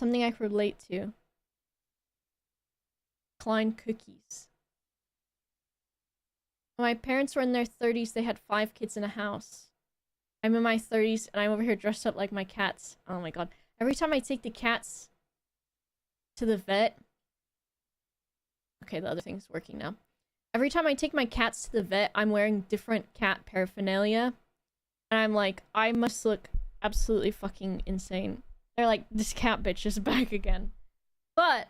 Something I could relate to. Klein cookies. When my parents were in their 30s, they had 5 kids in a house. I'm in my 30s and I'm over here dressed up like my cats. Oh my god. Every time I take the cats to the vet... Okay, the other thing's working now. Every time I take my cats to the vet, I'm wearing different cat paraphernalia. And I'm like, I must look absolutely fucking insane. They're like, this cat bitch is back again. But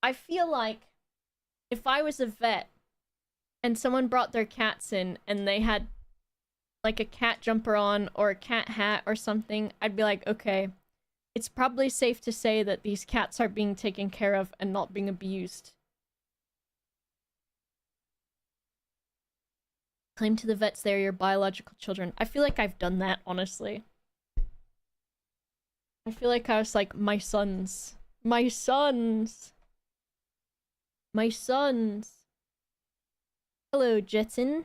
I feel like if I was a vet and someone brought their cats in and they had like a cat jumper on or a cat hat or something, I'd be like, okay, it's probably safe to say that these cats are being taken care of and not being abused. Claim to the vets they're your biological children. I feel like I've done that, honestly. I feel like I was like, my sons. My sons. My sons. Hello, Jetson.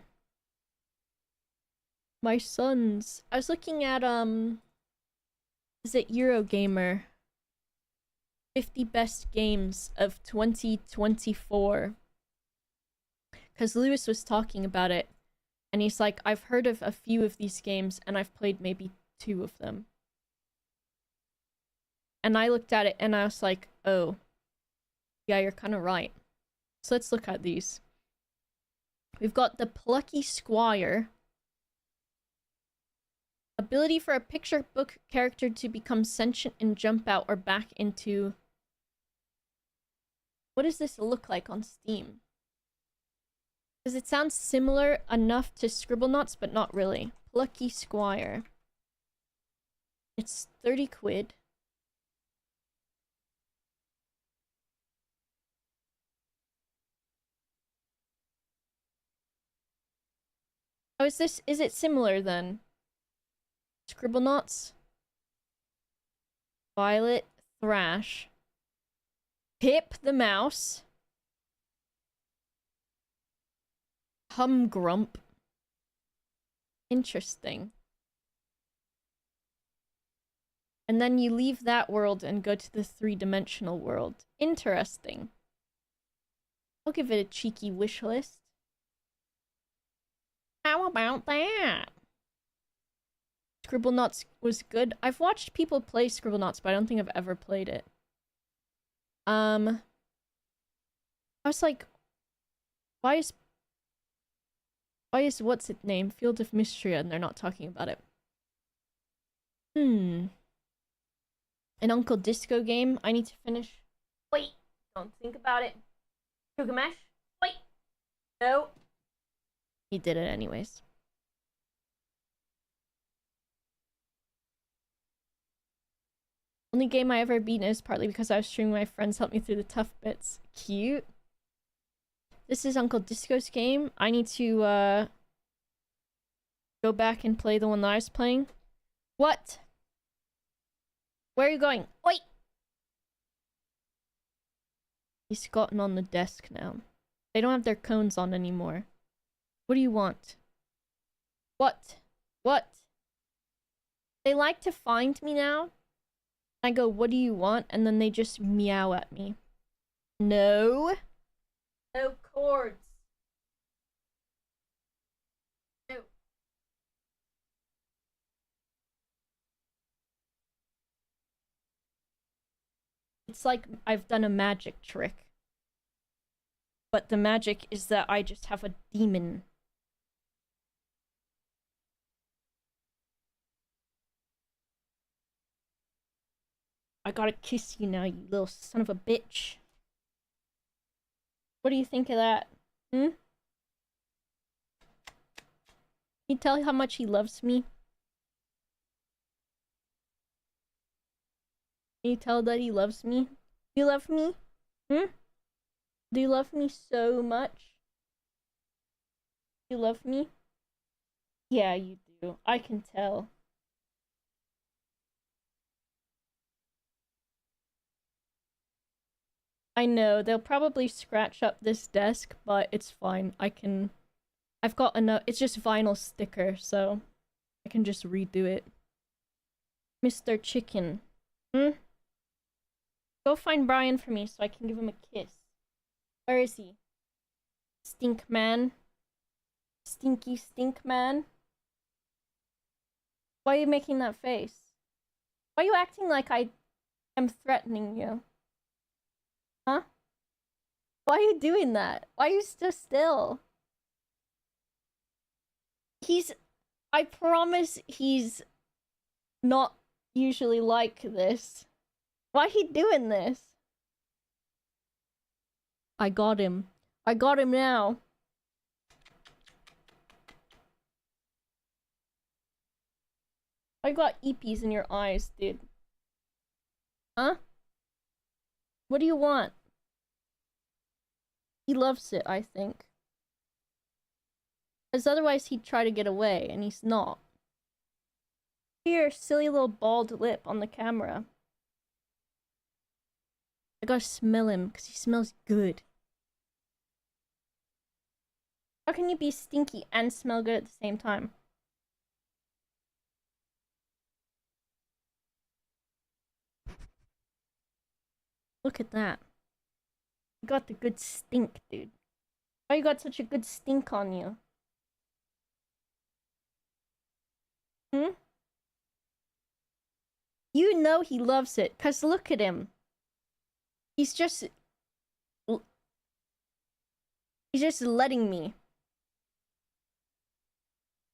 My sons. I was looking at, is it Eurogamer? 50 best games of 2024. Because Lewis was talking about it. And he's like, I've heard of a few of these games, and I've played maybe 2 of them. And I looked at it, and I was like, oh. Yeah, you're kind of right. So let's look at these. We've got the Plucky Squire. Ability for a picture book character to become sentient and jump out or back into... What does this look like on Steam? Because it sounds similar enough to Scribblenauts, but not really. Plucky Squire. It's 30 quid. Oh, is it similar then? Scribblenauts? Violet Thrash. Pip the Mouse. Humgrump. Interesting. And then you leave that world and go to the 3-dimensional world. Interesting. I'll give it a cheeky wish list. How about that? Scribblenauts was good. I've watched people play Scribblenauts, but I don't think I've ever played it. I was like, why is what's its name? Field of Mystery, and they're not talking about it. An Uncle Disco game I need to finish. Wait, don't think about it. Gilgamesh? Wait. No. He did it anyways. Only game I ever beaten is partly because I was streaming, my friends helped me through the tough bits. Cute. This is Uncle Disco's game. I need to go back and play the one that I was playing. What? Where are you going? Wait! He's gotten on the desk now. They don't have their cones on anymore. What do you want? What? What? They like to find me now. I go, what do you want? And then they just meow at me. No. No cords. No. It's like I've done a magic trick. But the magic is that I just have a demon. I gotta kiss you now, you little son of a bitch. What do you think of that? Can you tell how much he loves me? Can you tell that he loves me? Do you love me? Do you love me so much? You love me? Yeah, you do. I can tell. I know, they'll probably scratch up this desk, but it's fine. I've got enough. It's just vinyl sticker, so I can just redo it. Mr. Chicken. Go find Brian for me so I can give him a kiss. Where is he? Stink man. Stinky stink man. Why are you making that face? Why are you acting like I am threatening you? Huh? Why are you doing that? Why are you so still? I promise he's not usually like this. Why are he doing this? I got him. I got him now. I got eepies in your eyes, dude. Huh? What do you want? He loves it, I think. Because otherwise he'd try to get away, and he's not. Here, silly little bald lip on the camera. I gotta smell him, because he smells good. How can you be stinky and smell good at the same time? Look at that. You got the good stink, dude. Why you got such a good stink on you? Hmm? You know he loves it, cause look at him. He's just letting me.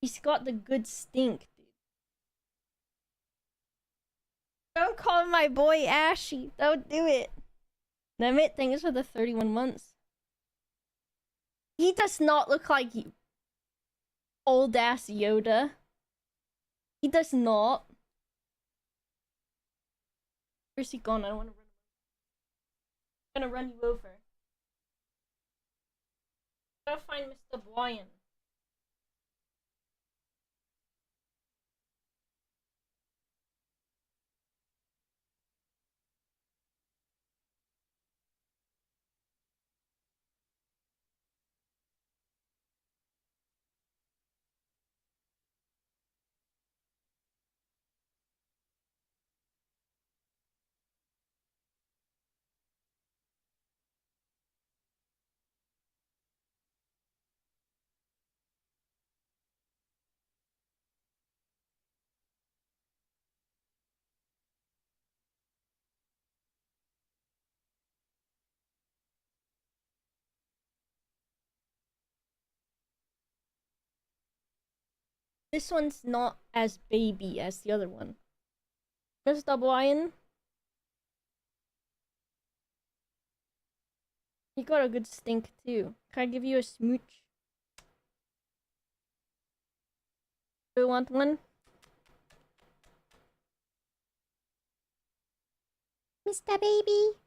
He's got the good stink, dude. Don't call my boy Ashy. Don't do it. Namit, thanks for the 31 months. He does not look like you. Old ass Yoda. He does not. Where's he gone? I don't want to run. I'm gonna run you over. I gotta find Mr. Brian. This one's not as baby as the other one. Mr. Brian, you got a good stink too. Can I give you a smooch? Do you want one? Mr. Baby.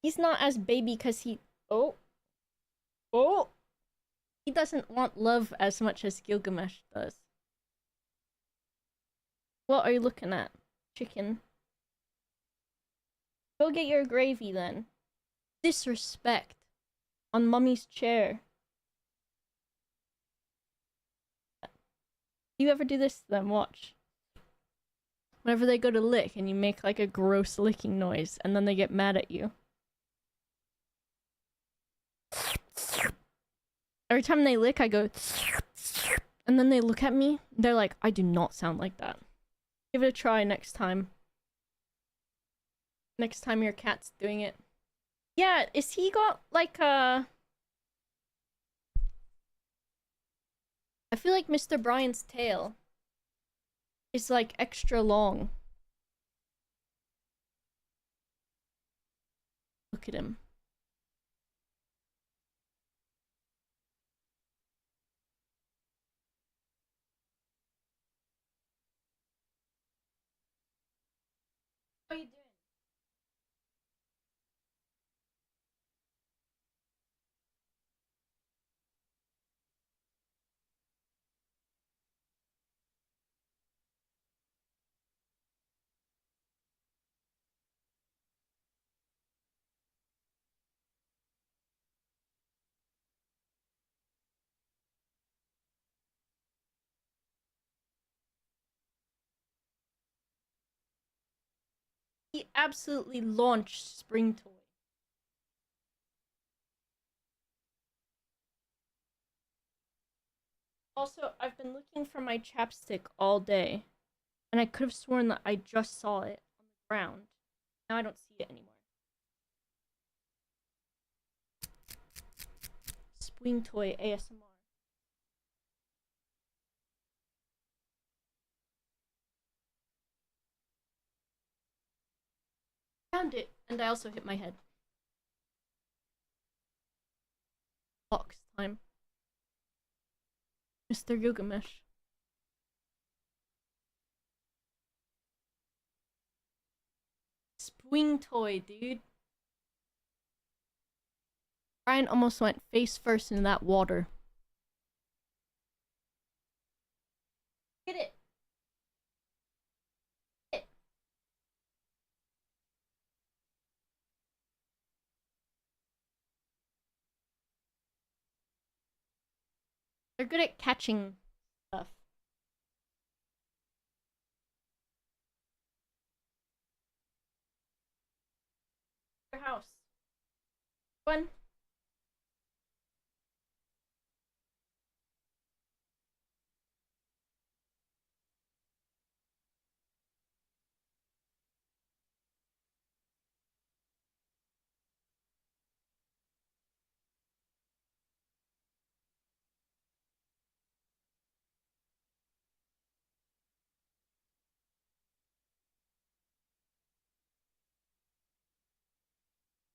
He's not as baby because he... Oh. Oh. He doesn't want love as much as Gilgamesh does. What are you looking at? Chicken. Go get your gravy then. Disrespect. On Mummy's chair. You ever do this to them? Watch. Whenever they go to lick and you make like a gross licking noise and then they get mad at you. Every time they lick, I go... And then they look at me. They're like, I do not sound like that. Give it a try next time. Next time your cat's doing it. Yeah, is he got like a... I feel like Mr. Brian's tail is like extra long. Look at him. What are you doing? He absolutely launched Spring Toy. Also, I've been looking for my chapstick all day, and I could have sworn that I just saw it on the ground. Now I don't see it anymore. Spring Toy ASMR. Found it, and I also hit my head. Box time. Mr. Gilgamesh. Spring Toy, dude. Brian almost went face first in that water. Get it. Get it. They're good at catching stuff. Your house. One.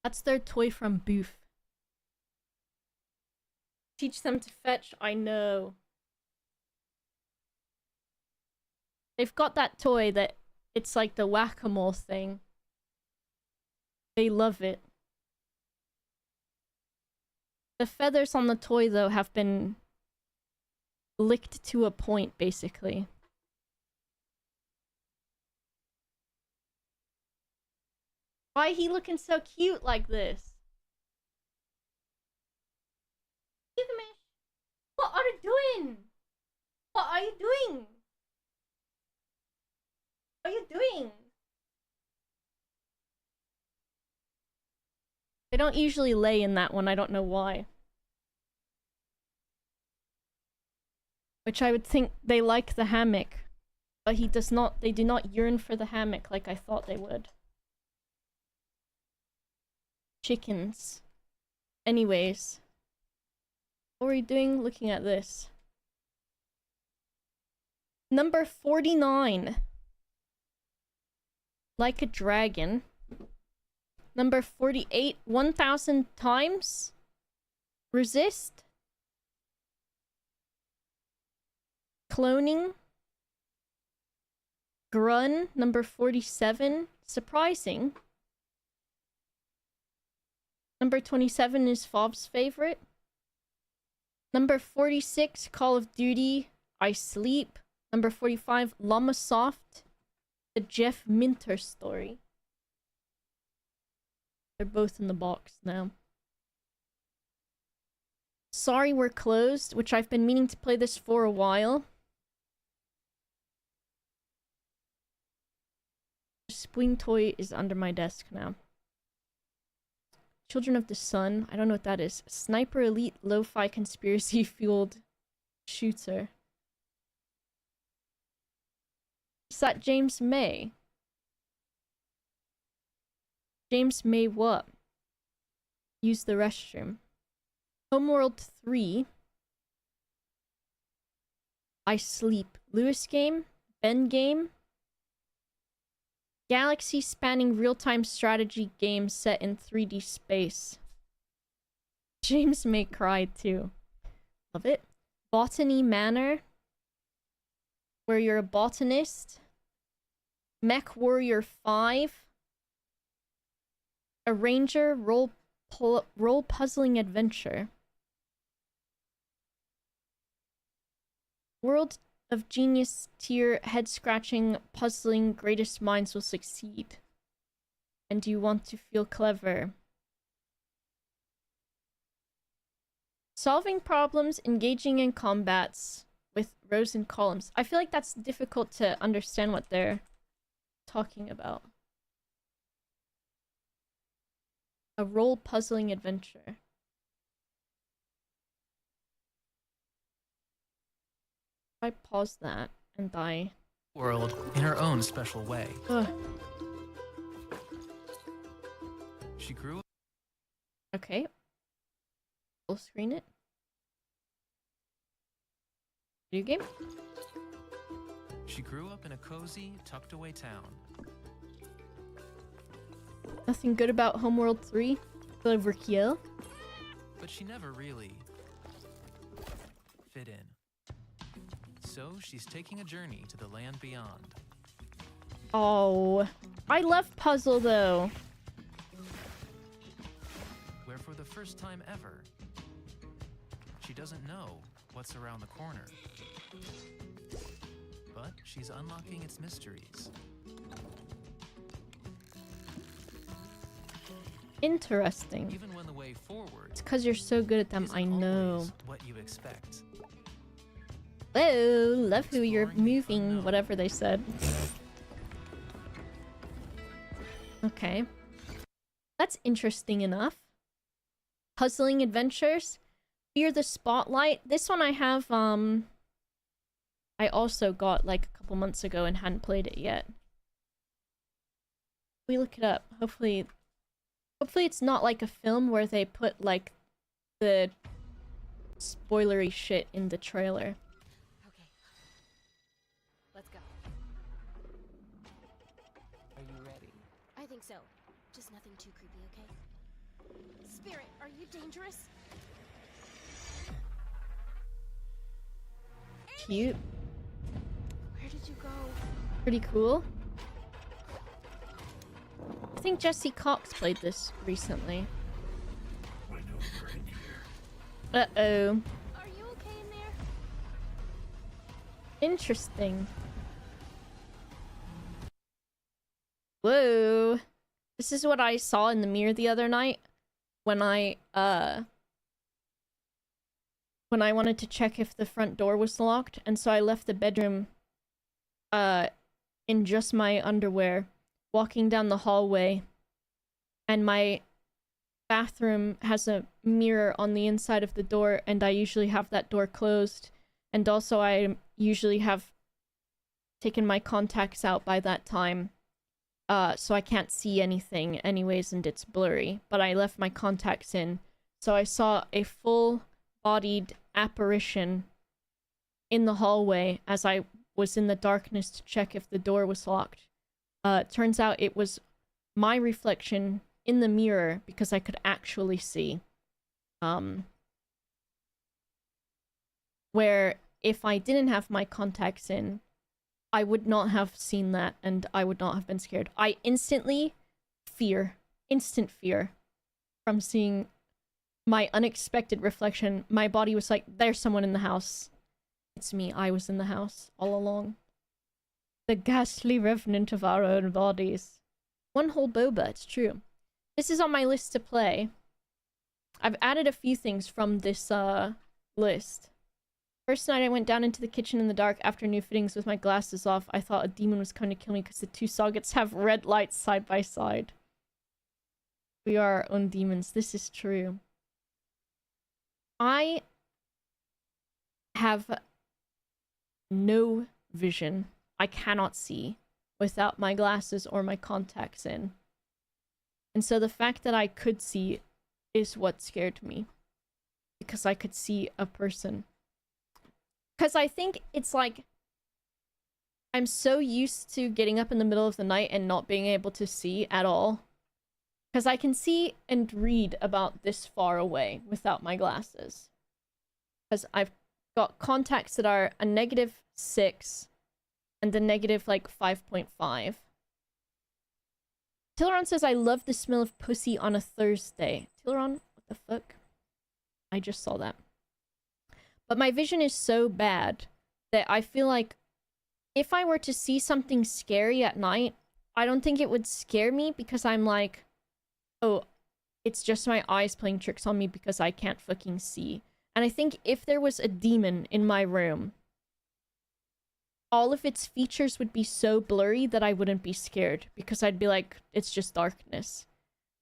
That's their toy from Booth. Teach them to fetch, I know. They've got that toy that it's like the whack-a-mole thing. They love it. The feathers on the toy, though, have been licked to a point, basically. Why he looking so cute like this? Gilgamesh, what are you doing? What are you doing? What are you doing? They don't usually lay in that one, I don't know why. Which I would think they like the hammock. But he does not, they do not yearn for the hammock like I thought they would. Chickens. Anyways. What were you doing looking at this? Number 49. Like a dragon. Number 48. 1,000 times. Resist. Cloning. Grun. Number 47. Surprising. Number 27 is Fob's favorite. Number 46, Call of Duty, I Sleep. Number 45, Llama Soft, the Jeff Minter story. They're both in the box now. Sorry We're Closed, which I've been meaning to play this for a while. Spring Toy is under my desk now. Children of the Sun. I don't know what that is. Sniper Elite Lo-Fi Conspiracy Fueled Shooter. Is that James May? James May what? Use the restroom. Homeworld 3. I Sleep. Lewis game. Ben game. Galaxy-spanning real-time strategy game set in 3D space. James may cry too. Love it. Botany Manor, where you're a botanist. Mech Warrior 5. A ranger role puzzling adventure. World of Genius tier head-scratching puzzling greatest minds will succeed. And do you want to feel clever? Solving problems, engaging in combats with rows and columns. I feel like that's difficult to understand what they're talking about. A role puzzling adventure. I pause that and die. World in her own special way. Ugh. She grew up. Okay. Full screen it. Video game? She grew up in a cozy, tucked away town. Nothing good about Homeworld 3? Overkill? But she never really fit in. So she's taking a journey to the land beyond. Oh, I love puzzle though. Where for the first time ever, she doesn't know what's around the corner. But she's unlocking its mysteries. Interesting. Even when the way forward, It's because you're so good at them, isn't I know. always what you expect. Whoa, love who you're Exploring the moving, unknown. whatever they said. Okay. That's interesting enough. Puzzling adventures. Fear the Spotlight. This one I have, I also got like a couple months ago and hadn't played it yet. We look it up. Hopefully it's not like a film where they put like the spoilery shit in the trailer. Okay. Let's go. Are you ready? I think so. Just nothing too creepy, okay? Spirit, are you dangerous? Cute. Where did you go? Pretty cool. I think Jesse Cox played this recently. Uh-oh. Are you okay in there? Interesting. Whoa. This is what I saw in the mirror the other night when I wanted to check if the front door was locked, and so I left the bedroom in just my underwear, walking down the hallway, and my bathroom has a mirror on the inside of the door, and I usually have that door closed, and also I usually have taken my contacts out by that time, so I can't see anything anyways, and it's blurry, but I left my contacts in, so I saw a full-bodied apparition in the hallway as I was in the darkness to check if the door was locked. Turns out it was my reflection in the mirror because I could actually see. Where if I didn't have my contacts in, I would not have seen that and I would not have been scared. I instant fear from seeing my unexpected reflection. My body was like, there's someone in the house. It's me. I was in the house all along. The ghastly revenant of our own bodies. One whole boba, it's true. This is on my list to play. I've added a few things from this list. First night I went down into the kitchen in the dark after new fittings with my glasses off. I thought a demon was coming to kill me because the two sockets have red lights side by side. We are our own demons. This is true. I have no vision. I cannot see without my glasses or my contacts in. And so the fact that I could see is what scared me. Because I could see a person. Because I think it's like, I'm so used to getting up in the middle of the night and not being able to see at all. Because I can see and read about this far away without my glasses. Because I've got contacts that are a -6 and a negative like 5.5. Tileron says, I love the smell of pussy on a Thursday. Tileron, what the fuck? I just saw that. But my vision is so bad that I feel like if I were to see something scary at night, I don't think it would scare me because I'm like, oh, it's just my eyes playing tricks on me because I can't fucking see. And I think if there was a demon in my room, all of its features would be so blurry that I wouldn't be scared because I'd be like, it's just darkness.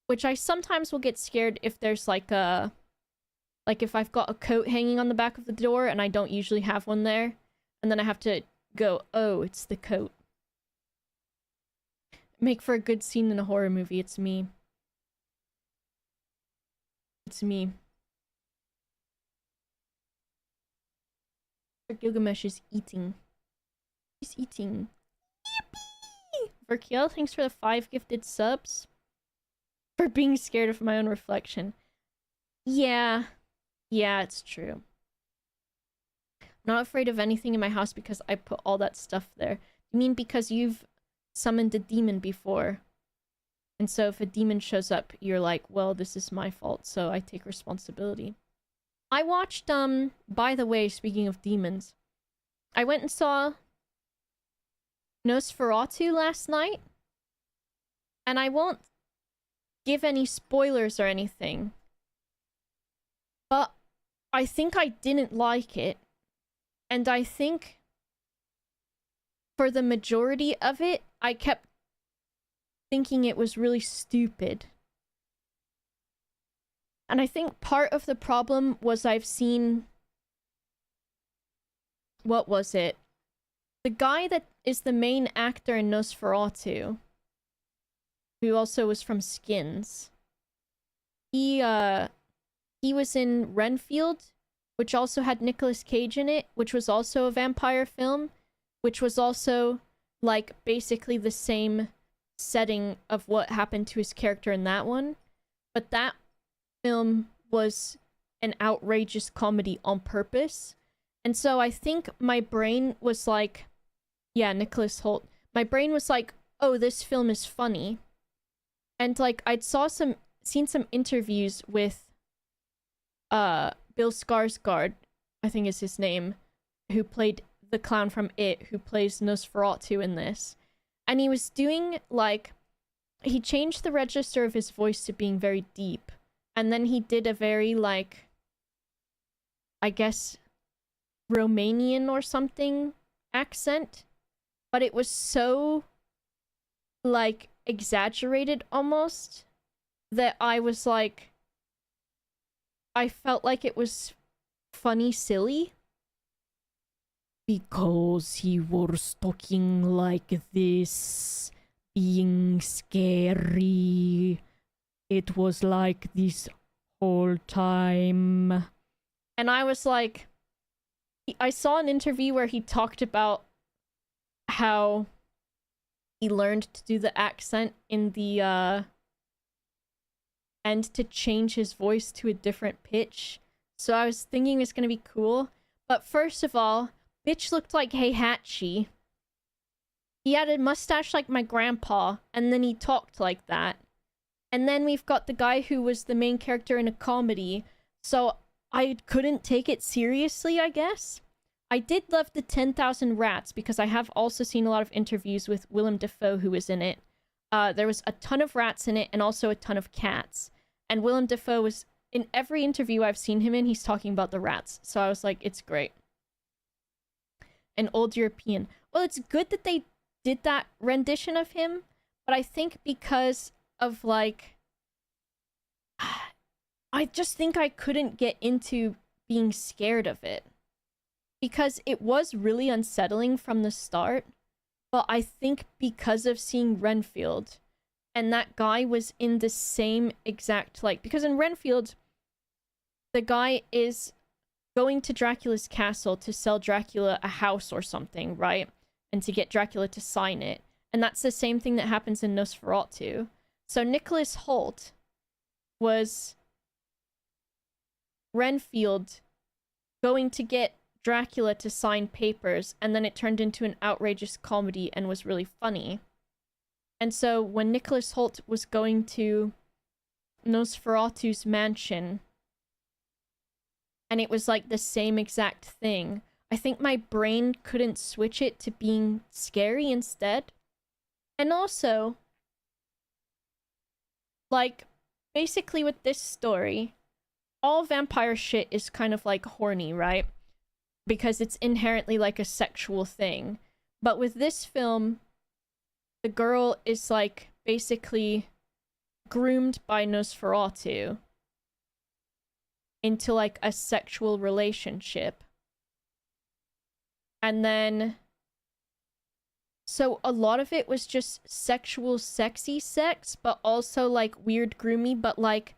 which I sometimes will get scared if there's like if I've got a coat hanging on the back of the door and I don't usually have one there, and then I have to go, oh, it's the coat. Make for a good scene in a horror movie. It's me. It's me. Gilgamesh is eating. He's eating. Yippee! Verkiel, thanks for the 5 gifted subs. For being scared of my own reflection. Yeah. Yeah, it's true. I'm not afraid of anything in my house because I put all that stuff there. You mean because you've summoned a demon before? And so if a demon shows up, you're like, well, this is my fault, so I take responsibility. I watched, by the way, speaking of demons, I went and saw Nosferatu last night, and I won't give any spoilers or anything, but I think I didn't like it, and I think for the majority of it, I kept thinking it was really stupid. And I think part of the problem was I've seen... What was it? The guy that is the main actor in Nosferatu, who also was from Skins, he was in Renfield, which also had Nicolas Cage in it, which was also a vampire film, which was also, like, basically the same setting of what happened to his character in that one. But that film was an outrageous comedy on purpose. And so I think my brain was like, yeah, Nicholas Hoult. My brain was like, oh, this film is funny. And like I'd seen some interviews with Bill Skarsgård, I think is his name, who played the clown from It, who plays Nosferatu in this. And he was doing like, he changed the register of his voice to being very deep. And then he did a very, like, I guess, Romanian or something accent. But it was so, like, exaggerated almost that I was like, I felt like it was funny silly. Because he was talking like this, being scary. It was like this whole time. And I was like... I saw an interview where he talked about how he learned to do the accent in the, and to change his voice to a different pitch. So I was thinking it was gonna be cool. But first of all, bitch looked like Heihachi. He had a mustache like my grandpa, and then he talked like that. And then we've got the guy who was the main character in a comedy, so I couldn't take it seriously, I guess. I did love the 10,000 Rats, because I have also seen a lot of interviews with Willem Dafoe, who was in it. There was a ton of rats in it, and also a ton of cats. And Willem Dafoe was, in every interview I've seen him in, he's talking about the rats. So I was like, it's great. An old European. Well, it's good that they did that rendition of him, but I think because of, like... I just think I couldn't get into being scared of it. Because it was really unsettling from the start, but I think because of seeing Renfield, and that guy was in the same exact, like... Because in Renfield, the guy is going to Dracula's castle to sell Dracula a house or something, right? And to get Dracula to sign it. And that's the same thing that happens in Nosferatu. So Nicholas Hoult was Renfield going to get Dracula to sign papers, and then it turned into an outrageous comedy and was really funny. And so when Nicholas Hoult was going to Nosferatu's mansion, and it was like the same exact thing, I think my brain couldn't switch it to being scary instead. And also, like, basically with this story, all vampire shit is kind of like horny, right? Because it's inherently like a sexual thing. But with this film, the girl is like basically groomed by Nosferatu into like a sexual relationship. And then so a lot of it was just sexual sexy sex, but also like weird groomy, but like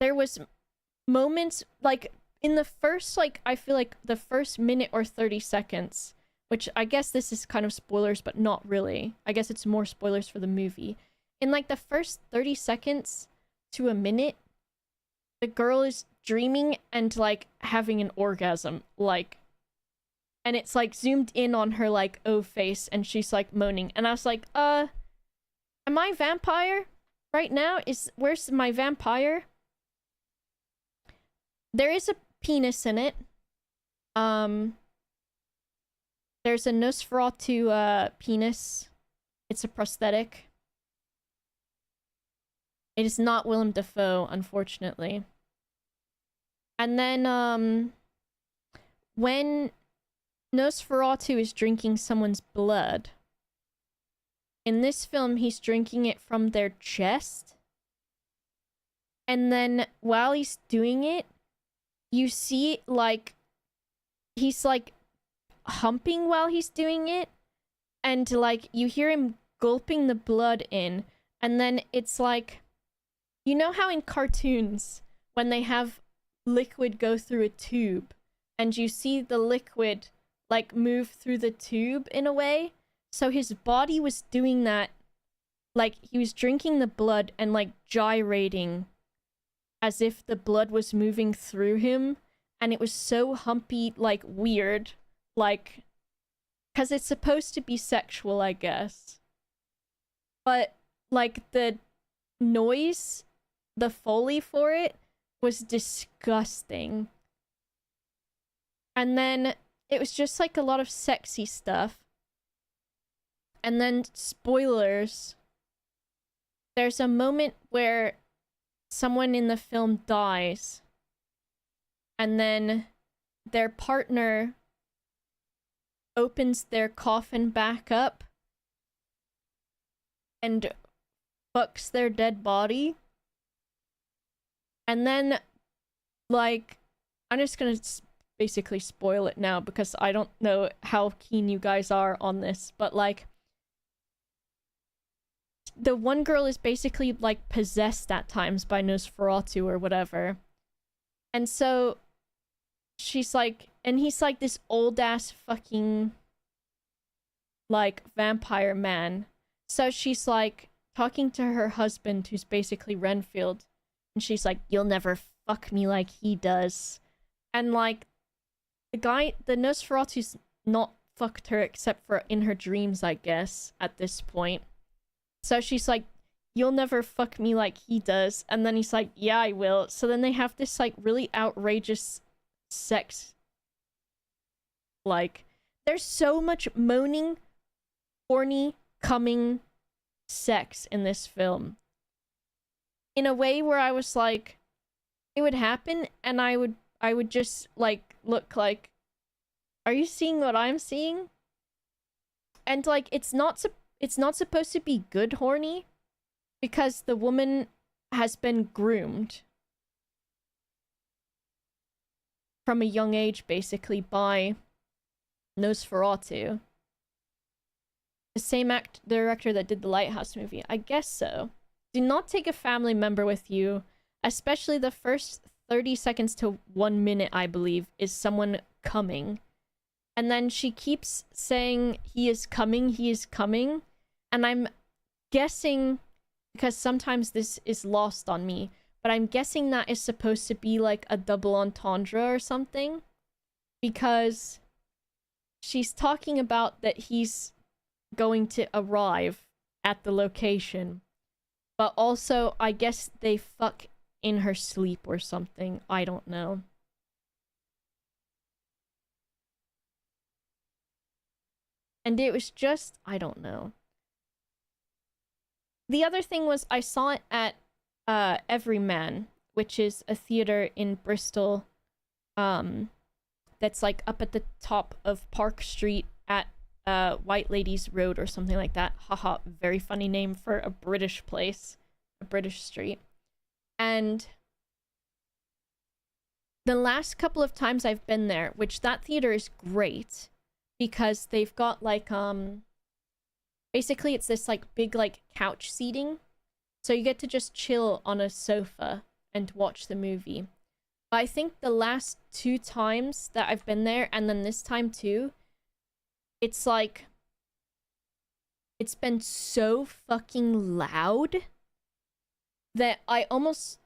there was moments like in the first, like I feel like the first minute or 30 seconds, which I guess this is kind of spoilers, but not really. I guess it's more spoilers for the movie. In like the first 30 seconds to a minute, the girl is dreaming and like having an orgasm, like, and it's like zoomed in on her like O face, and she's like moaning, and I was like, am I vampire right now? Where's my vampire? There is a penis in it. There's a Nosferatu penis. It's a prosthetic. It is not Willem Dafoe, unfortunately. And then when Nosferatu is drinking someone's blood, in this film he's drinking it from their chest. And then while he's doing it, you see like he's like humping while he's doing it, and like you hear him gulping the blood in, and then it's like, you know how in cartoons when they have liquid go through a tube and you see the liquid like move through the tube in a way? So his body was doing that, like he was drinking the blood and like gyrating as if the blood was moving through him, and it was so humpy, like weird, like, because it's supposed to be sexual, I guess, but like the noise, the Foley for it was disgusting. And then it was just like a lot of sexy stuff. And then spoilers, there's a moment where someone in the film dies, and then their partner opens their coffin back up and fucks their dead body. And then, like, I'm just gonna basically spoil it now because I don't know how keen you guys are on this, but like, the one girl is basically like possessed at times by Nosferatu or whatever. And so she's like, and he's like this old ass fucking like vampire man. So she's like talking to her husband, who's basically Renfield, and she's like, you'll never fuck me like he does. And like the Nosferatu's not fucked her except for in her dreams, I guess, at this point. So she's like, you'll never fuck me like he does. And then he's like, yeah, I will. So then they have this like really outrageous sex. Like, there's so much moaning, horny, coming sex in this film. In a way where I was like, it would happen and I would just like look like, are you seeing what I'm seeing? And like, it's not supposed to be good horny, because the woman has been groomed from a young age, basically, by Nosferatu. The same director that did the Lighthouse movie. I guess so. Do not take a family member with you, especially the first 30 seconds to 1 minute, I believe, is someone coming. And then she keeps saying, he is coming, he is coming. And I'm guessing, because sometimes this is lost on me, but I'm guessing that is supposed to be like a double entendre or something. Because she's talking about that he's going to arrive at the location. But also, I guess they fuck in her sleep or something. I don't know. And it was just, I don't know. The other thing was, I saw it at Everyman, which is a theater in Bristol, that's like up at the top of Park Street at White Ladies Road or something like that. Haha, very funny name for a British place, a British street. And the last couple of times I've been there, which that theater is great because they've got like basically it's this like big like couch seating, so you get to just chill on a sofa and watch the movie. But I think the last 2 times that I've been there, and then this time too, it's like it's been so fucking loud that I almost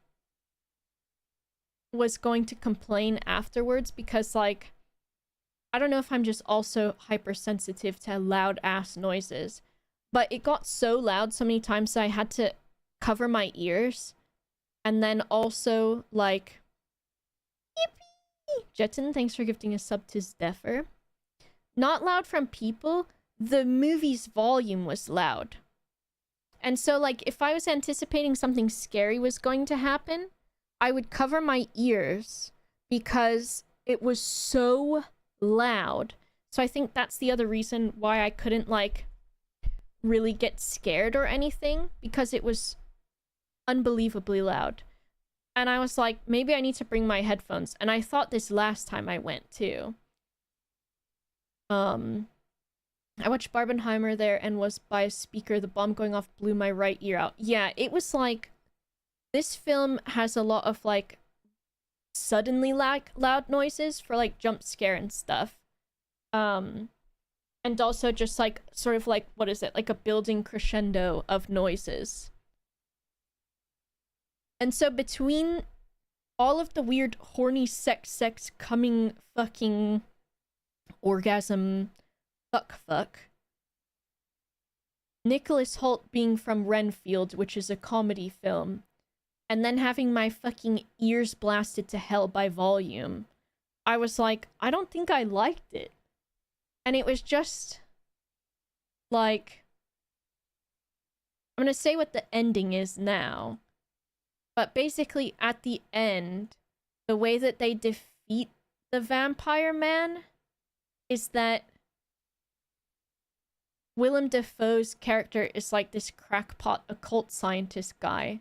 was going to complain afterwards, because like I don't know if I'm just also hypersensitive to loud ass noises, but it got so loud so many times that I had to cover my ears. And then also like yippee! Jeton, thanks for gifting a sub to Zdeffer. Not loud from people, the movie's volume was loud. And so like if I was anticipating something scary was going to happen, I would cover my ears because it was so loud. So I think that's the other reason why I couldn't like really get scared or anything, because it was unbelievably loud. And I was like, maybe I need to bring my headphones. And I thought this last time I went too. I watched Barbenheimer there and was by a speaker. The bomb going off blew my right ear out. Yeah, it was like, this film has a lot of like suddenly loud noises for like jump scare and stuff. And also just like sort of like, what is it? Like a building crescendo of noises. And so between all of the weird horny sex coming fucking orgasm fuck, Nicholas Hoult being from Renfield, which is a comedy film, and then having my fucking ears blasted to hell by volume, I was like, I don't think I liked it. And it was just like, I'm gonna say what the ending is now, but basically at the end, the way that they defeat the vampire man is that Willem Dafoe's character is like this crackpot occult scientist guy.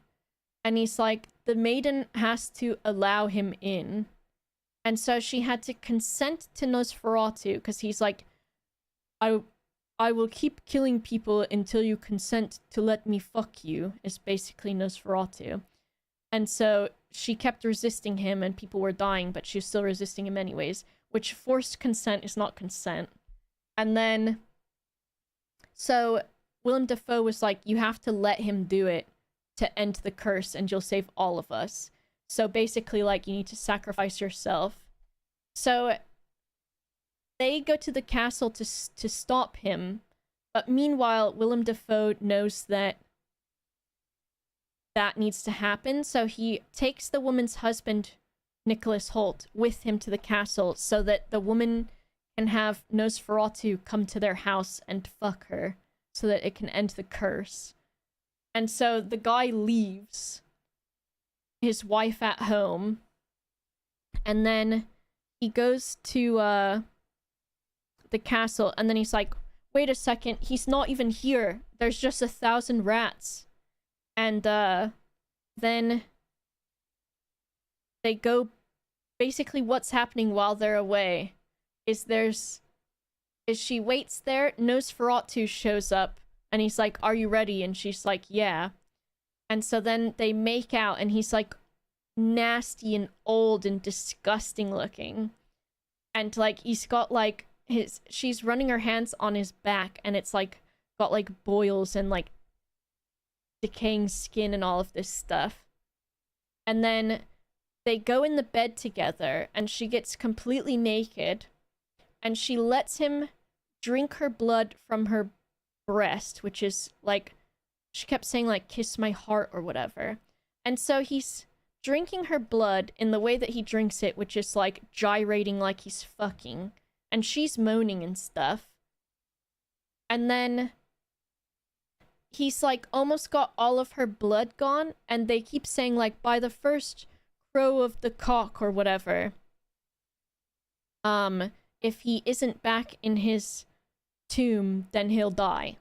And he's like, the maiden has to allow him in. And so she had to consent to Nosferatu, because he's like, I will keep killing people until you consent to let me fuck you, is basically Nosferatu. And so she kept resisting him and people were dying, but she was still resisting him anyways, which forced consent is not consent. And then, so Willem Dafoe was like, you have to let him do it to end the curse and you'll save all of us. So basically, like, you need to sacrifice yourself. So they go to the castle to stop him, but meanwhile, Willem Dafoe knows that that needs to happen, so he takes the woman's husband, Nicholas Hoult, with him to the castle so that the woman can have Nosferatu come to their house and fuck her so that it can end the curse. And so the guy leaves his wife at home, and then he goes to the castle, and then he's like, wait a second, he's not even here. There's just 1,000 rats. And then they go, basically what's happening while they're away is she waits there, Nosferatu shows up, and he's like, are you ready? And she's like, yeah. And so then they make out, and he's like nasty and old and disgusting looking. And like he's got like she's running her hands on his back, and it's like got like boils and like decaying skin and all of this stuff. And then they go in the bed together, and she gets completely naked, and she lets him drink her blood from her breast, which is like, she kept saying like, kiss my heart or whatever. And so he's drinking her blood in the way that he drinks it, which is like gyrating like he's fucking, and she's moaning and stuff. And then he's like almost got all of her blood gone, and they keep saying like, by the first crow of the cock or whatever, if he isn't back in his tomb, then he'll die.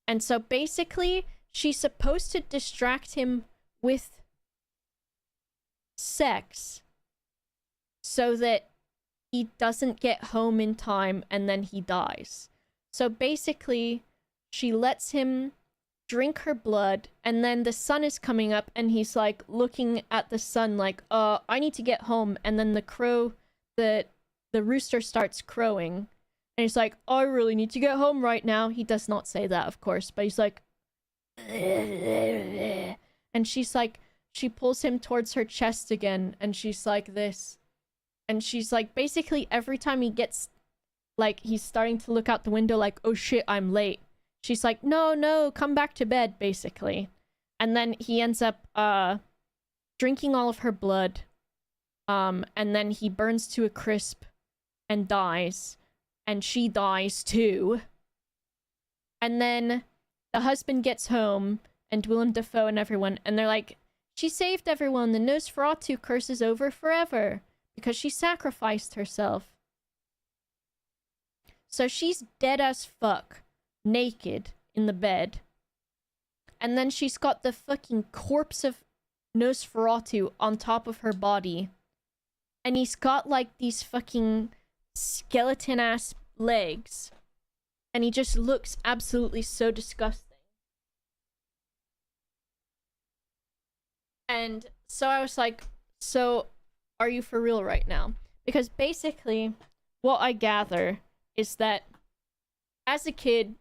And so basically, she's supposed to distract him with sex so that he doesn't get home in time and then he dies. So basically, she lets him drink her blood, and then the sun is coming up and he's like looking at the sun like, I need to get home. And then the rooster starts crowing and he's like, I really need to get home right now. He does not say that, of course, but he's like, and she's like, she pulls him towards her chest again and she's like this. And she's like, basically every time he gets, like, he's starting to look out the window like, oh shit, I'm late. She's like, no, come back to bed, basically. And then he ends up drinking all of her blood. And then he burns to a crisp and dies. And she dies too. And then the husband gets home, and Willem Dafoe and everyone, and they're like, she saved everyone, the Nosferatu curse is over forever. Because she sacrificed herself. So she's dead as fuck. Naked in the bed. And then she's got the fucking corpse of Nosferatu on top of her body. And he's got like these fucking skeleton ass legs. And he just looks absolutely so disgusting. And so I was like, so are you for real right now? Because basically what I gather is that as a kid,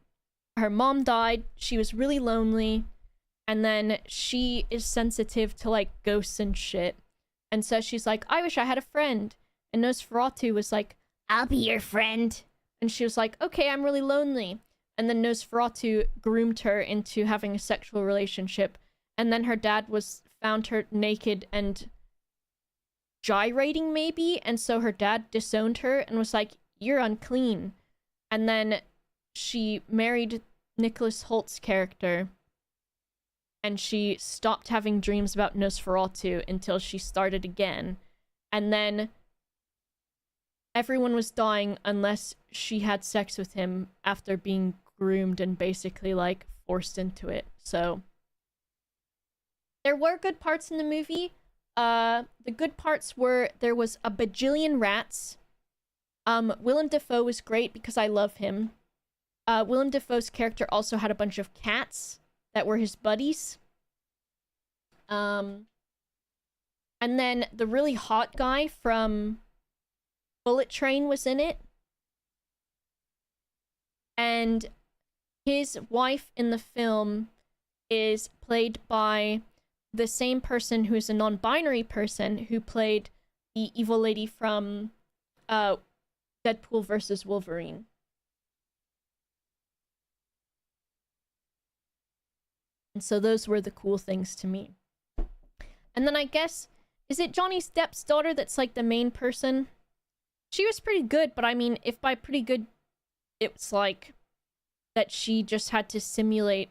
her mom died, she was really lonely, and then she is sensitive to like ghosts and shit. And so she's like, I wish I had a friend. And Nosferatu was like, I'll be your friend. And she was like, okay, I'm really lonely. And then Nosferatu groomed her into having a sexual relationship. And then her dad found her naked and gyrating maybe. And so her dad disowned her and was like, you're unclean. And then she married Nicholas Holt's character, and she stopped having dreams about Nosferatu until she started again. And then everyone was dying unless she had sex with him after being groomed and basically like forced into it. So there were good parts in the movie. The good parts were there was a bajillion rats. Willem Dafoe was great because I love him. Willem Dafoe's character also had a bunch of cats that were his buddies. And then the really hot guy from Bullet Train was in it. And his wife in the film is played by the same person who is a non-binary person who played the evil lady from Deadpool versus Wolverine. And so those were the cool things to me. And then I guess, is it Johnny Depp's daughter that's like the main person? She was pretty good, but I mean, if by pretty good, it's like that she just had to simulate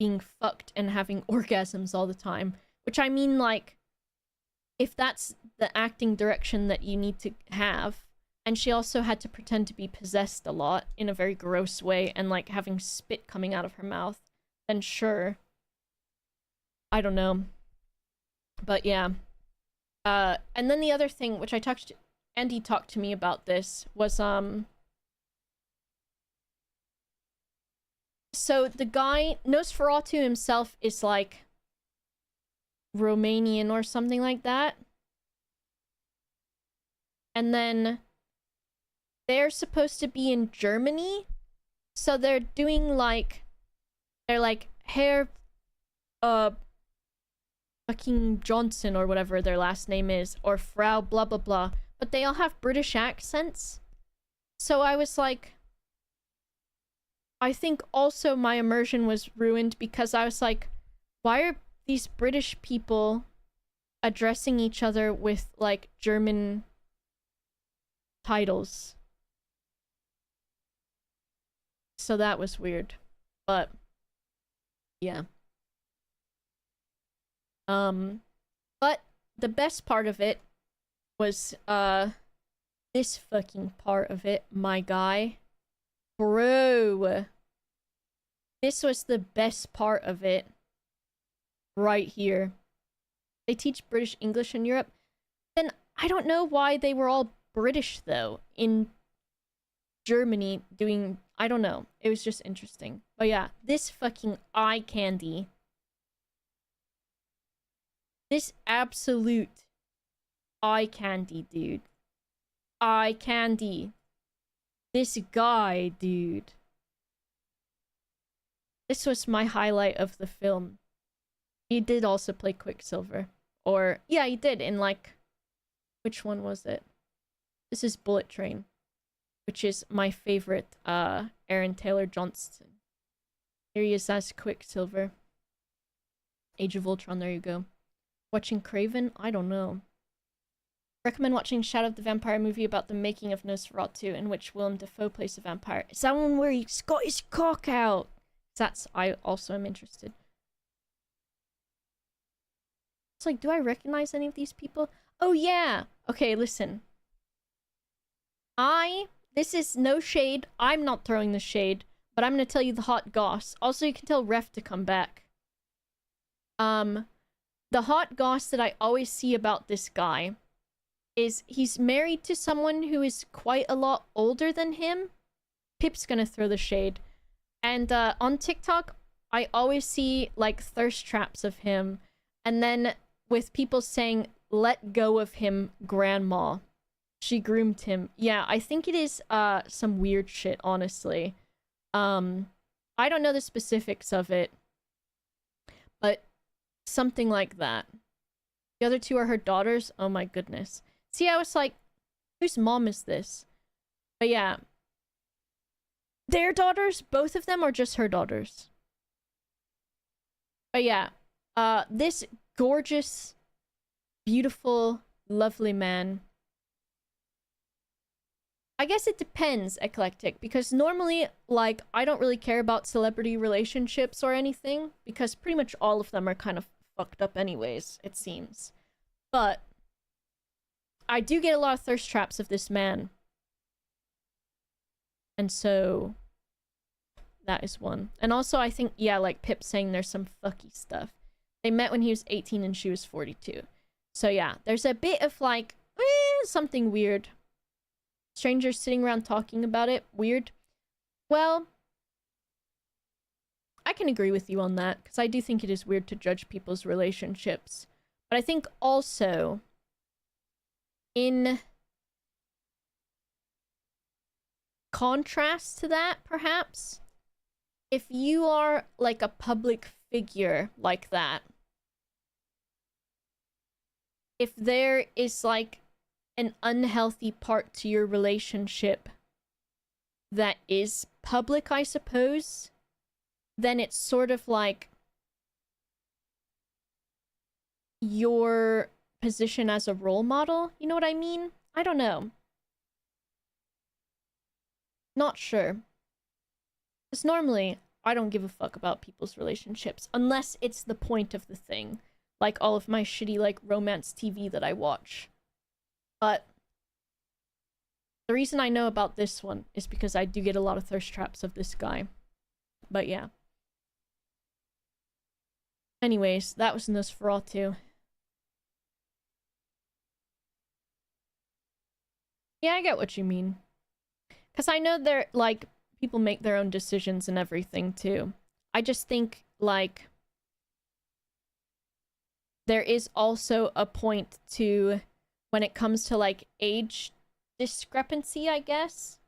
being fucked and having orgasms all the time. Which I mean, like, if that's the acting direction that you need to have, and she also had to pretend to be possessed a lot in a very gross way and like having spit coming out of her mouth, then sure. I don't know. But yeah. And then the other thing, which Andy talked to me about this, was, so the guy, Nosferatu himself is like Romanian or something like that. And then they're supposed to be in Germany. So they're doing like, they're like, Herr, fucking Johnson or whatever their last name is, or Frau blah blah blah, but they all have British accents. So I was like, I think also my immersion was ruined because I was like, why are these British people addressing each other with like German titles? So that was weird. But yeah. But the best part of it was this fucking part of it, my guy, Bro. This was the best part of it. Right here. They teach British English in Europe. Then I don't know why they were all British, though, in Germany doing... I don't know. It was just interesting. But yeah, this fucking eye candy. This absolute eye candy, dude. Eye candy. This guy, dude. This was my highlight of the film. He did also play Quicksilver. Or, yeah, he did in, like... Which one was it? This is Bullet Train. Which is my favorite, Aaron Taylor Johnson. Here he is as Quicksilver. Age of Ultron, there you go. Watching Craven? I don't know. Recommend watching Shadow of the Vampire movie about the making of Nosferatu, in which Willem Dafoe plays a vampire. Is that one where he's got his cock out? That's... I also am interested. It's like, do I recognize any of these people? Oh yeah! Okay, listen. This is no shade. I'm not throwing the shade. But I'm gonna tell you the hot goss. Also, you can tell Ref to come back. The hot goss that I always see about this guy is he's married to someone who is quite a lot older than him. Pip's gonna throw the shade. And on TikTok, I always see like thirst traps of him. And then with people saying, let go of him, grandma. She groomed him. Yeah, I think it is some weird shit, honestly. I don't know the specifics of it. But something like that. The other two are her daughters. Oh my goodness. See, I was like, whose mom is this? But yeah. Their daughters? Both of them, or just her daughters? But yeah. This gorgeous, beautiful, lovely man. I guess it depends, Eclectic, because normally, like, I don't really care about celebrity relationships or anything, because pretty much all of them are kind of fucked up anyways, it seems. But I do get a lot of thirst traps of this man. And so that is one. And also I think, yeah, like Pip saying there's some fucky stuff. They met when he was 18 and she was 42. So yeah, there's a bit of like, something weird. Strangers sitting around talking about it. Weird. Well, I can agree with you on that, because I do think it is weird to judge people's relationships. But I think also, in contrast to that, perhaps, if you are like a public figure like that, if there is like an unhealthy part to your relationship that is public, I suppose, then it's sort of like your position as a role model. You know what I mean? I don't know. Not sure. Because normally, I don't give a fuck about people's relationships, unless it's the point of the thing. Like all of my shitty, like, romance TV that I watch. But the reason I know about this one is because I do get a lot of thirst traps of this guy. But yeah. Anyways, that was Nosferatu. Yeah, I get what you mean. Because I know they're, like, people make their own decisions and everything, too. I just think, like, there is also a point to, when it comes to, like, age discrepancy, I guess,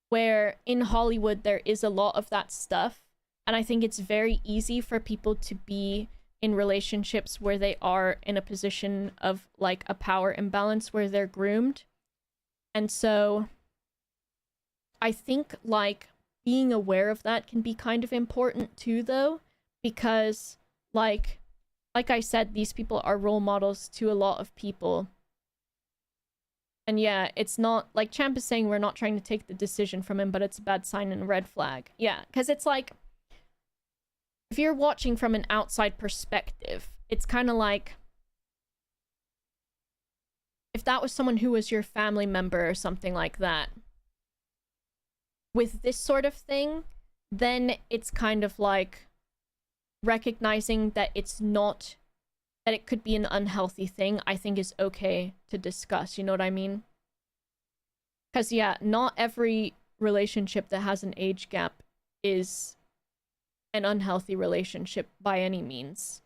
where in Hollywood there is a lot of that stuff, and I think it's very easy for people to be in relationships where they are in a position of, like, a power imbalance where they're groomed. And so I think, like, being aware of that can be kind of important too, though, because, like I said, these people are role models to a lot of people. And yeah, it's not, like Champ is saying, we're not trying to take the decision from him, but it's a bad sign and a red flag. Yeah, because it's like, if you're watching from an outside perspective, it's kind of like, if that was someone who was your family member or something like that, with this sort of thing, then it's kind of like recognizing that it's not, that it could be an unhealthy thing, I think is okay to discuss. You know what I mean? Because, yeah, not every relationship that has an age gap is an unhealthy relationship by any means.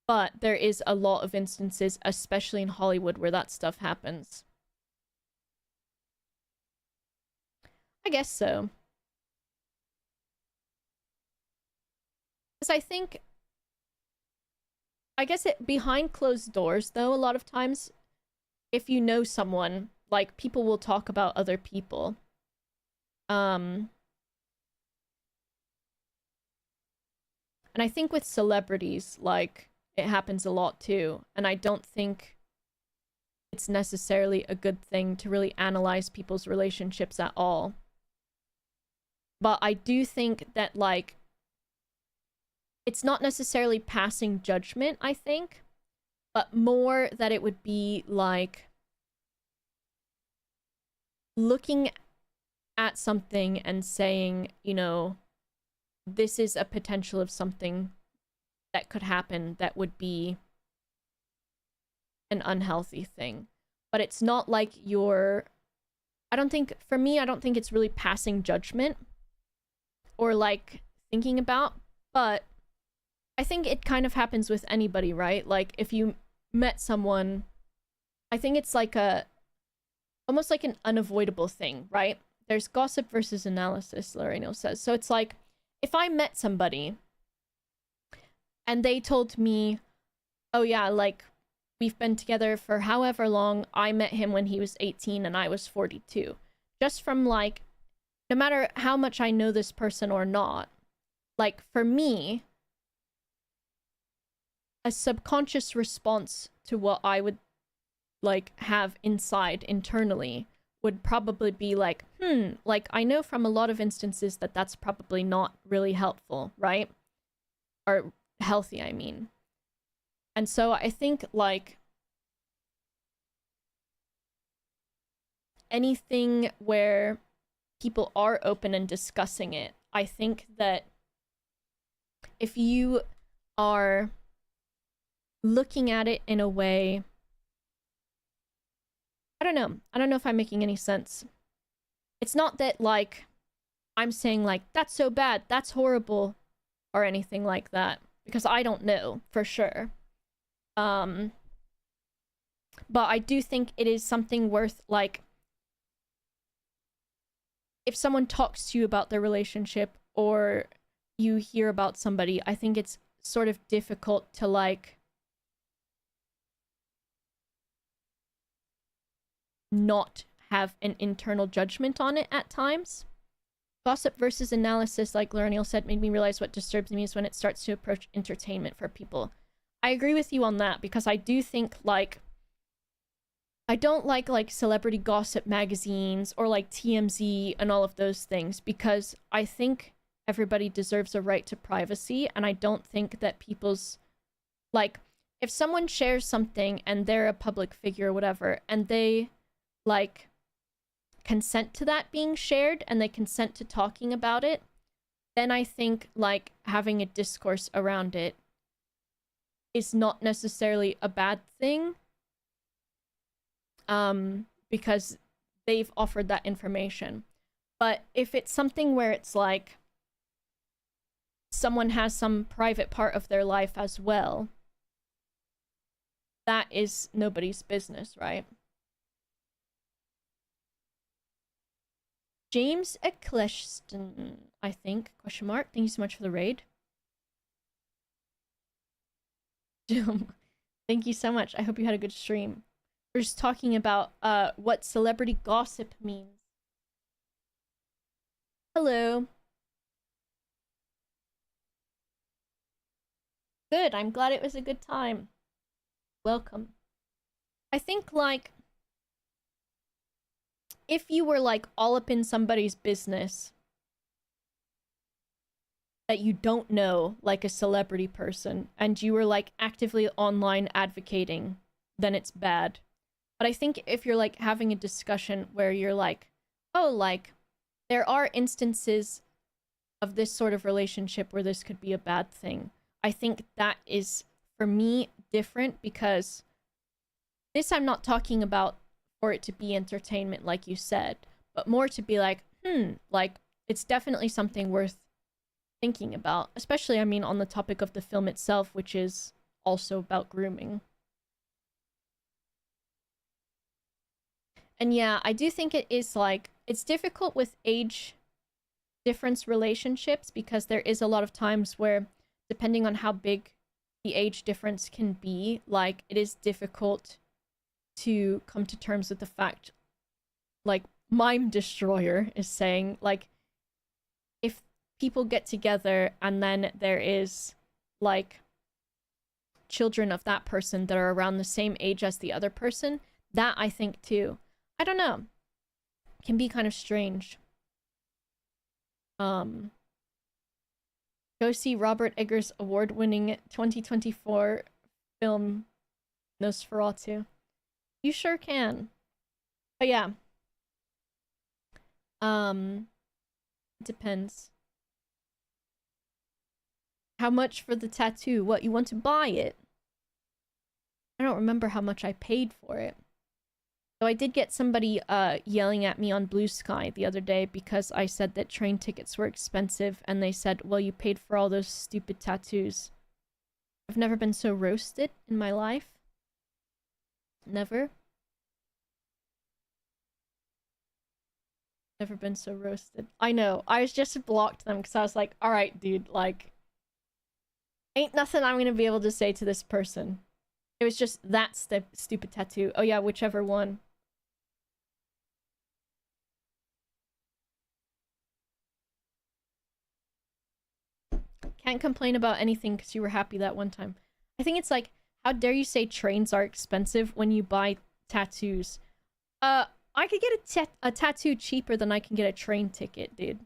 But there is a lot of instances, especially in Hollywood, where that stuff happens. I guess so. Because I guess it behind closed doors, though, a lot of times, if you know someone, like, people will talk about other people. And I think with celebrities, like, it happens a lot too. And I don't think it's necessarily a good thing to really analyze people's relationships at all. But I do think that, like, it's not necessarily passing judgment, I think, but more that it would be like looking at something and saying, you know, this is a potential of something that could happen that would be an unhealthy thing. But it's not like you're, I don't think it's really passing judgment or like thinking about, but I think it kind of happens with anybody, right? Like, if you met someone, I think it's like almost like an unavoidable thing, right? There's gossip versus analysis, Loreno says. So it's like, if I met somebody and they told me, oh yeah, like, we've been together for however long, I met him when he was 18 and I was 42. Just from, like, no matter how much I know this person or not, like, for me, a subconscious response to what I would, like, have inside internally would probably be like, like, I know from a lot of instances that that's probably not really helpful, right? Or healthy, I mean. And so I think, like, anything where people are open and discussing it, I think that if you are looking at it in a way, I don't know if I'm making any sense. It's not that, like, I'm saying, like, that's so bad, that's horrible, or anything like that, because I don't know for sure. But I do think it is something worth, like, if someone talks to you about their relationship or you hear about somebody, I think it's sort of difficult to, like, not have an internal judgment on it at times. Gossip versus analysis, like Loreniel said, made me realize what disturbs me is when it starts to approach entertainment for people. I agree with you on that, because I do think, like, I don't like celebrity gossip magazines or like TMZ and all of those things, because I think everybody deserves a right to privacy, and I don't think that people's, like, if someone shares something and they're a public figure or whatever, and they, like, consent to that being shared and they consent to talking about it, then I think, like, having a discourse around it is not necessarily a bad thing, because they've offered that information. But if it's something where it's like someone has some private part of their life as well, that is nobody's business, right? James Eccleston, I think, question mark. Thank you so much for the raid. Thank you so much. I hope you had a good stream. We're just talking about what celebrity gossip means. Hello. Good, I'm glad it was a good time. Welcome. I think, like, if you were, like, all up in somebody's business that you don't know, like a celebrity person, and you were, like, actively online advocating, then it's bad. But I think if you're, like, having a discussion where you're like, oh, like, there are instances of this sort of relationship where this could be a bad thing. I think that is, for me, different because this I'm not talking about for it to be entertainment, like you said, but more to be like, like, it's definitely something worth thinking about. Especially, I mean, on the topic of the film itself, which is also about grooming. And yeah, I do think it is like, it's difficult with age difference relationships because there is a lot of times where, depending on how big the age difference can be, like, it is difficult to come to terms with the fact, like, Mime Destroyer is saying, like, if people get together and then there is, like, children of that person that are around the same age as the other person, that I think too, I don't know, can be kind of strange. Go see Robert Eggers' award-winning 2024 film Nosferatu. You sure can. But yeah. It depends. How much for the tattoo? What, you want to buy it? I don't remember how much I paid for it. So I did get somebody yelling at me on Blue Sky the other day because I said that train tickets were expensive, and they said, well, you paid for all those stupid tattoos. I've never been so roasted in my life. Never. Never been so roasted. I know. I just blocked them because I was like, alright, dude, like, ain't nothing I'm gonna be able to say to this person. It was just that stupid tattoo. Oh yeah, whichever one. Can't complain about anything because you were happy that one time. I think it's like, how dare you say trains are expensive when you buy tattoos? I could get a tattoo cheaper than I can get a train ticket, dude.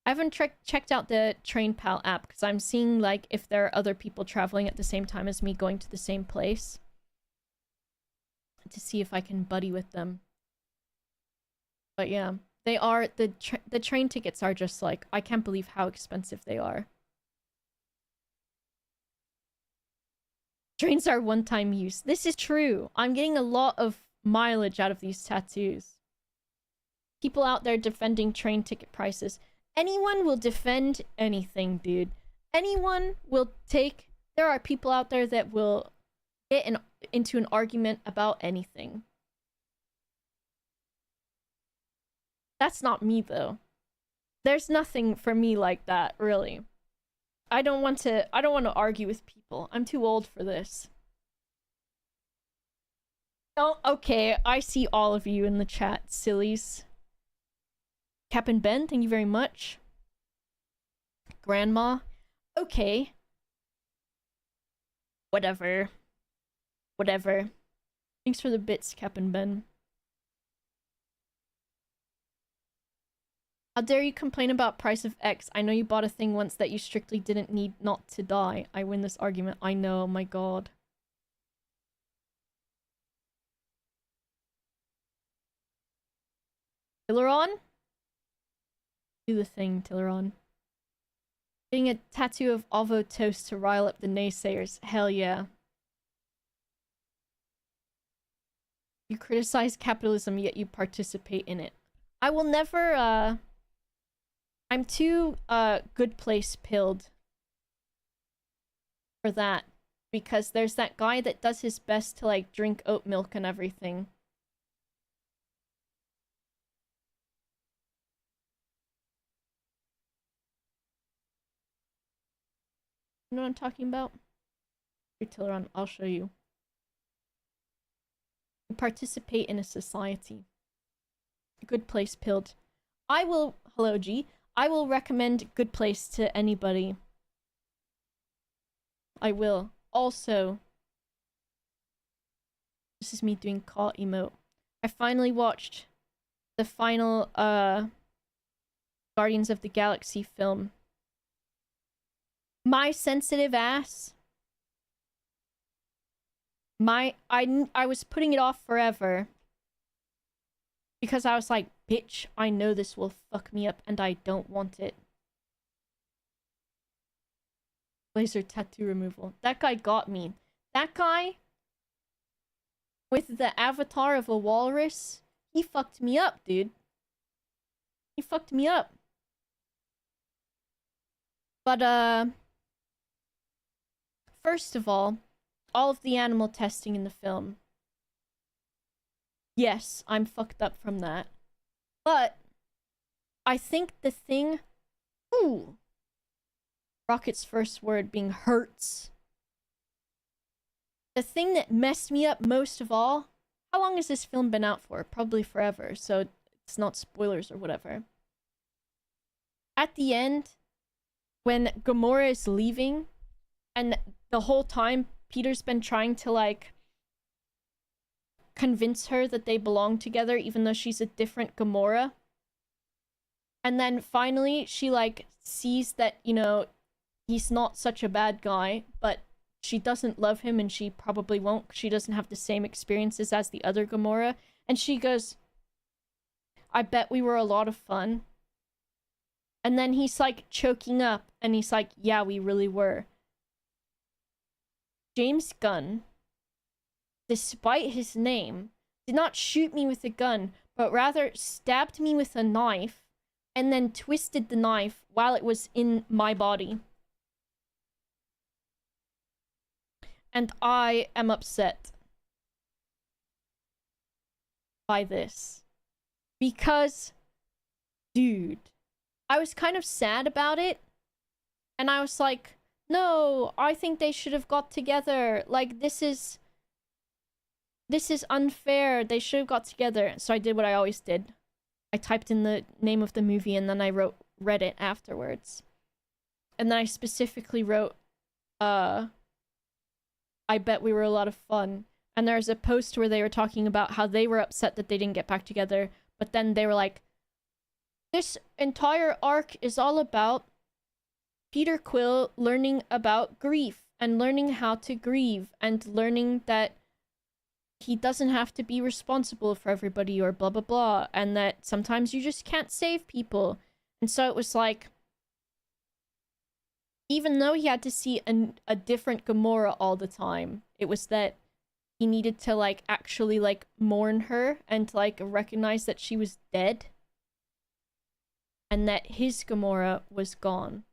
I haven't checked out the Train Pal app because I'm seeing, like, if there are other people traveling at the same time as me going to the same place, to see if I can buddy with them. But yeah, they are, the train tickets are just like, I can't believe how expensive they are. Trains are one-time use. This is true. I'm getting a lot of mileage out of these tattoos. People out there defending train ticket prices. Anyone will defend anything, dude. Anyone will take... There are people out there that will get into an argument about anything. That's not me, though. There's nothing for me like that, really. I don't want to argue with people. I'm too old for this. Oh, okay. I see all of you in the chat, sillies. Captain Ben, thank you very much. Grandma. Okay. Whatever. Whatever. Thanks for the bits, Captain Ben. How dare you complain about price of X? I know you bought a thing once that you strictly didn't need not to die. I win this argument. I know, my god. Tilleron? Do the thing, Tilleron. Getting a tattoo of Ovo Toast to rile up the naysayers. Hell yeah. You criticize capitalism, yet you participate in it. I will never, I'm too, good place pilled for that. Because there's that guy that does his best to, like, drink oat milk and everything. You know what I'm talking about? Here, Tilleron, I'll show you. You participate in a society. Good Place pilled. I will... Hello, G. I will recommend Good Place to anybody. I will. Also... This is me doing call emote. I finally watched the final, Guardians of the Galaxy film. My sensitive ass. I was putting it off forever. Because I was like, bitch, I know this will fuck me up and I don't want it. Laser tattoo removal. That guy got me. That guy with the avatar of a walrus, he fucked me up, dude. He fucked me up. But, first of all of the animal testing in the film. Yes, I'm fucked up from that. But I think the thing... Ooh. Rocket's first word being hurts. The thing that messed me up most of all... How long has this film been out for? Probably forever, so it's not spoilers or whatever. At the end, when Gamora is leaving, and the whole time Peter's been trying to, like, convince her that they belong together, even though she's a different Gamora. And then finally, she, like, sees that, you know, he's not such a bad guy, but she doesn't love him, and she probably won't. She doesn't have the same experiences as the other Gamora. And she goes, I bet we were a lot of fun. And then he's, like, choking up, and he's like, yeah, we really were. James Gunn, despite his name, did not shoot me with a gun, but rather stabbed me with a knife, and then twisted the knife while it was in my body. And I am upset by this. Because, dude, I was kind of sad about it. And I was like, no, I think they should have got together. Like, this is unfair. They should have got together. So I did what I always did. I typed in the name of the movie and then I wrote Reddit afterwards. And then I specifically wrote, I bet we were a lot of fun. And there's a post where they were talking about how they were upset that they didn't get back together. But then they were like, this entire arc is all about Peter Quill learning about grief and learning how to grieve and learning that he doesn't have to be responsible for everybody or blah blah blah, and that sometimes you just can't save people. And so it was like, even though he had to see a different Gamora all the time, it was that he needed to, like, actually, like, mourn her and, like, recognize that she was dead. And that his Gamora was gone.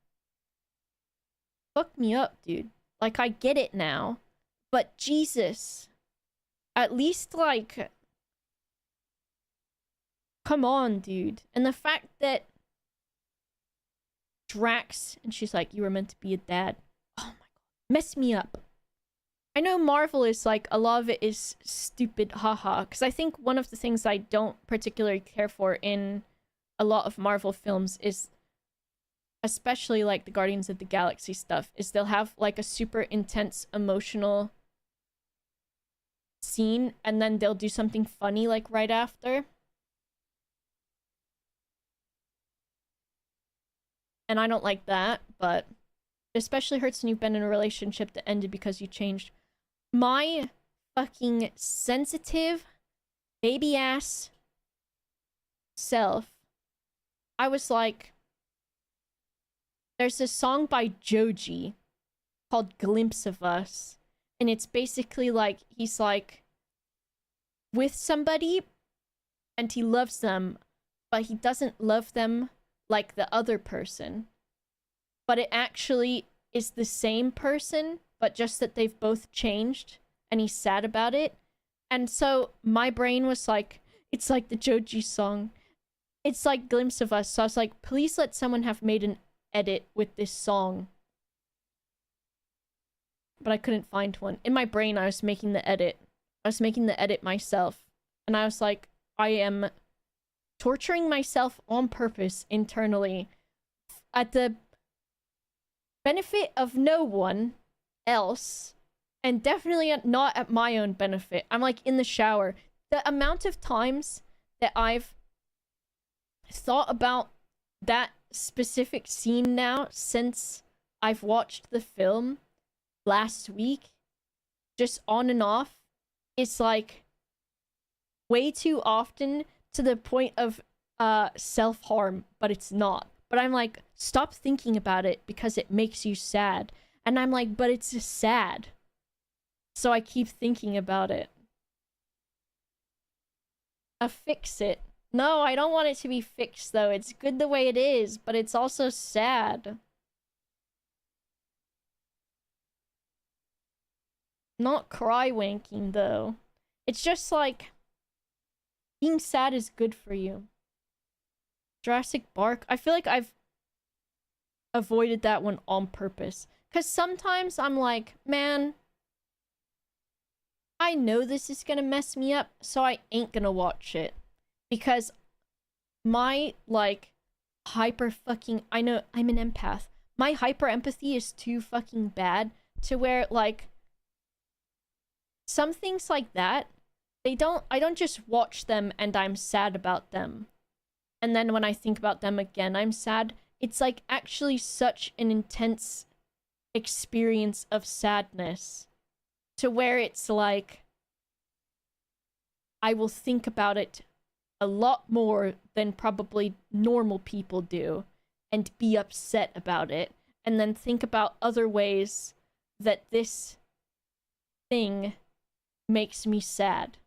Fuck me up, dude. Like, I get it now. But Jesus. At least, like... Come on, dude. And the fact that Drax, and she's like, you were meant to be a dad. Oh my god. Mess me up. I know Marvel is like, a lot of it is stupid, haha. Because I think one of the things I don't particularly care for in a lot of Marvel films is, especially like the Guardians of the Galaxy stuff, is they'll have like a super intense emotional scene and then they'll do something funny like right after. And I don't like that, but it especially hurts when you've been in a relationship that ended because you changed. My fucking sensitive baby ass self, I was like, there's this song by Joji called Glimpse of Us, and it's basically like, he's like with somebody and he loves them, but he doesn't love them like the other person, but it actually is the same person, but just that they've both changed, and he's sad about it. And so my brain was like, it's like the Joji song, it's like Glimpse of Us. So I was like, please let someone have made an edit with this song. But I couldn't find one. In my brain, I was making the edit. I was making the edit myself. And I was like, I am torturing myself on purpose internally at the benefit of no one else, and definitely not at my own benefit. I'm like in the shower. The amount of times that I've thought about that specific scene now since I've watched the film last week, just on and off, it's like way too often, to the point of self-harm, but it's not. But I'm like, stop thinking about it because it makes you sad. And I'm like, but it's just sad. So I keep thinking about it. Fix it. No, I don't want it to be fixed though. It's good the way it is, but it's also sad. Not cry wanking though. It's just like being sad is good for you. Jurassic Bark. I feel like I've avoided that one on purpose. Because sometimes I'm like, man, I know this is gonna mess me up, so I ain't gonna watch it. Because my, like, hyper fucking... I know, I'm an empath. My hyper empathy is too fucking bad to where, like, some things like that, I don't just watch them and I'm sad about them. And then when I think about them again, I'm sad. It's like actually such an intense experience of sadness to where it's like I will think about it a lot more than probably normal people do and be upset about it and then think about other ways that this thing makes me sad.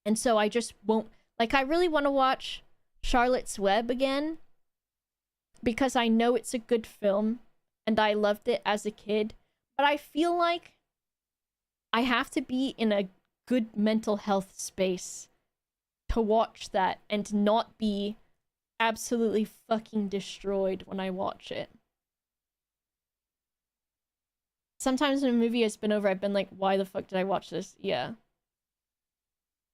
And so I just won't... Like, I really want to watch Charlotte's Web again because I know it's a good film and I loved it as a kid. But I feel like I have to be in a good mental health space to watch that and not be absolutely fucking destroyed when I watch it. Sometimes when a movie has been over, I've been like, why the fuck did I watch this? Yeah.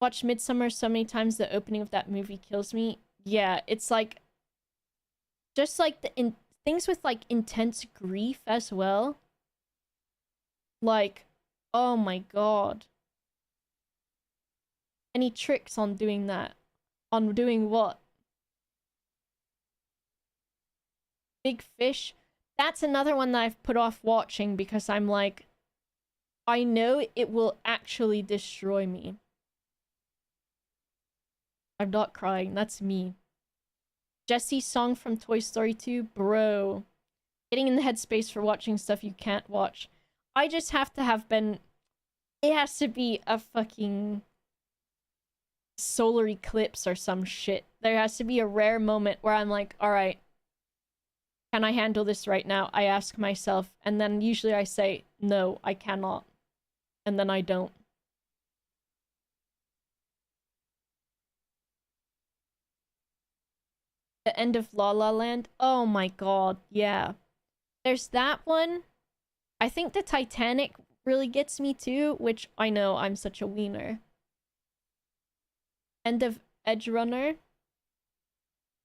Watched Midsummer so many times, the opening of that movie kills me. Yeah, it's like... Just like things with like intense grief as well. Like, oh my god. Any tricks on doing that? On doing what? Big Fish? That's another one that I've put off watching because I'm like, I know it will actually destroy me. I'm not crying, that's me. Jesse's song from Toy Story 2, bro. Getting in the headspace for watching stuff you can't watch. I just have to have been... It has to be a fucking solar eclipse or some shit. There has to be a rare moment where I'm like, alright, can I handle this right now? I ask myself, and then usually I say, no, I cannot. And then I don't. The end of La La Land? Oh my god, yeah. There's that one. I think the Titanic really gets me too, which I know I'm such a wiener. End of Edge Runner.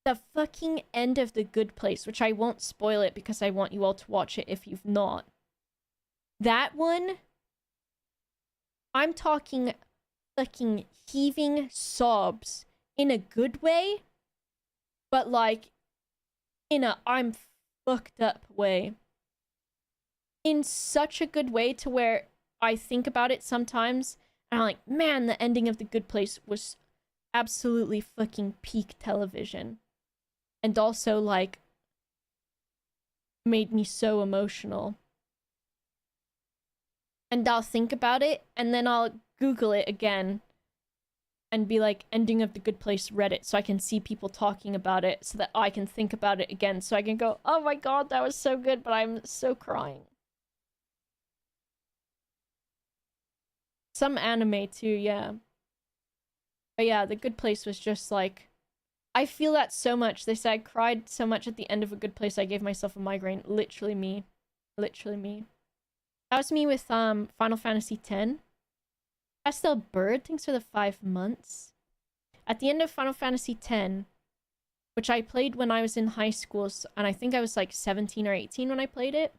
The fucking end of The Good Place, which I won't spoil it because I want you all to watch it if you've not. That one, I'm talking fucking heaving sobs in a good way, but like in a I'm fucked up way. In such a good way to where I think about it sometimes and I'm like, man, the ending of The Good Place was absolutely fucking peak television. And also, like, made me so emotional. And I'll think about it, and then I'll Google it again. And be like, ending of The Good Place Reddit, so I can see people talking about it, so that I can think about it again, so I can go, oh my god, that was so good, but I'm so crying. Some anime too, yeah. But yeah, The Good Place was just like... I feel that so much. They said I cried so much at the end of A Good Place I gave myself a migraine. Literally me. Literally me. That was me with Final Fantasy X. Pastel Bird, thanks for the 5 months. At the end of Final Fantasy X, which I played when I was in high school, and I think I was like 17 or 18 when I played it.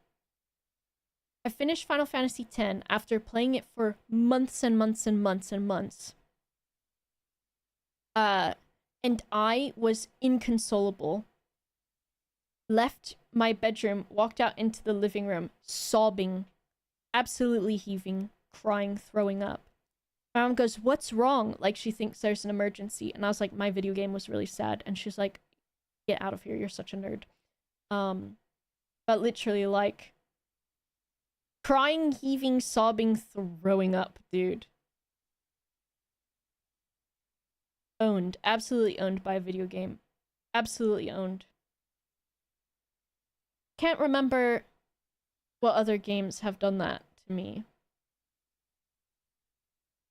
I finished Final Fantasy X after playing it for months and months and months and months. And I was inconsolable. Left my bedroom, walked out into the living room, sobbing, absolutely heaving, crying, throwing up. My mom goes, "What's wrong?" Like she thinks there's an emergency, and I was like, "My video game was really sad," and she's like, "Get out of here! You're such a nerd." But literally like crying, heaving, sobbing, throwing up, dude. Owned, absolutely owned by a video game, absolutely owned. Can't remember what other games have done that to me.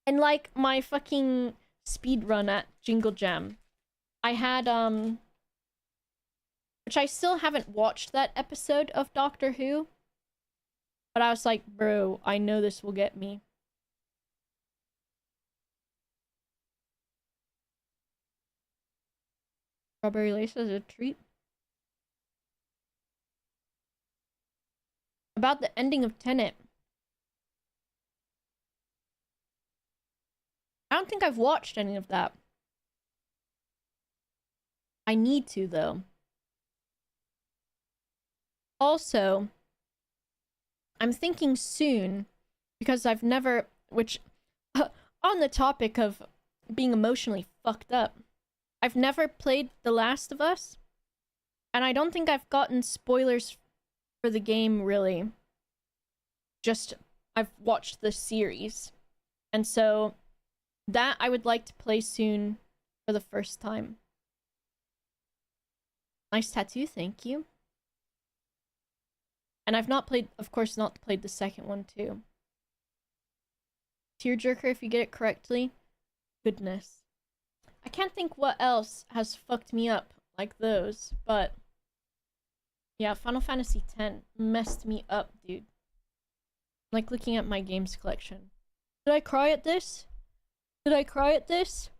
And like my fucking speed run at Jingle Jam, I had which I still haven't watched that episode of Doctor Who, but I was like, bro, I know this will get me. Strawberry lace is a treat. About the ending of Tenet. I don't think I've watched any of that. I need to, though. Also, I'm thinking soon, because I've never, which, on the topic of being emotionally fucked up, I've never played The Last of Us, and I don't think I've gotten spoilers for the game, really. Just, I've watched the series. And so, that I would like to play soon for the first time. Nice tattoo, thank you. And I've not played, of course, not played the second one, too. Tearjerker, if you get it correctly. Goodness. I can't think what else has fucked me up like those, but yeah, Final Fantasy X messed me up, dude. Like looking at my games collection. Did I cry at this? Did I cry at this?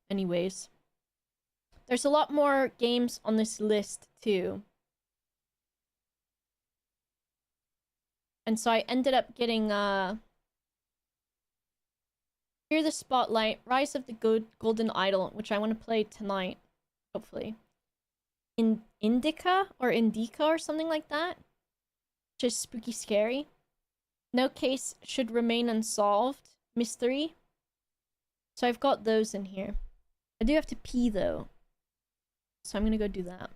Anyways. There's a lot more games on this list, too. And so I ended up getting, Fear the Spotlight, Rise of the Golden Idol, which I want to play tonight, hopefully. Indica or something like that. Which is spooky scary. No Case Should Remain Unsolved. Mystery. So I've got those in here. I do have to pee, though. So I'm gonna go do that.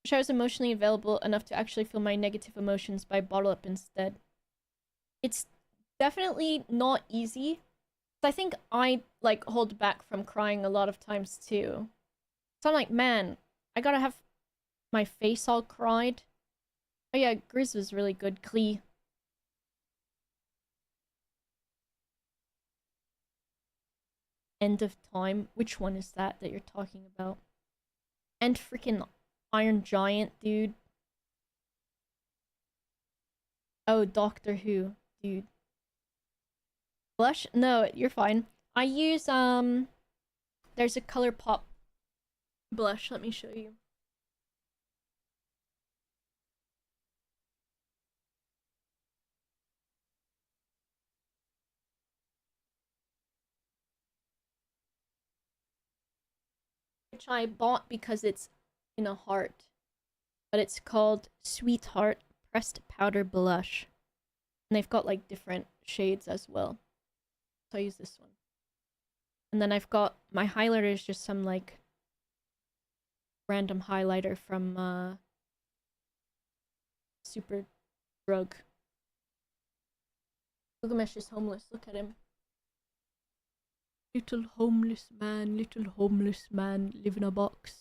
Wish I was emotionally available enough to actually feel my negative emotions, but I bottle up instead. It's definitely not easy. I think I, like, hold back from crying a lot of times, too. So I'm like, man, I gotta have my face all cried. Oh yeah, Grizz was really good. Klee. End of Time. Which one is that you're talking about? And freaking Iron Giant, dude. Oh, Doctor Who, dude. Blush? No, you're fine. I use, there's a ColourPop blush. Let me show you. Which I bought because it's in a heart. But it's called Sweetheart Pressed Powder Blush. And they've got like different shades as well. So I use this one. And then I've got my highlighter is just some like random highlighter from Super Drug. Gilgamesh is homeless. Look at him. Little homeless man live in a box.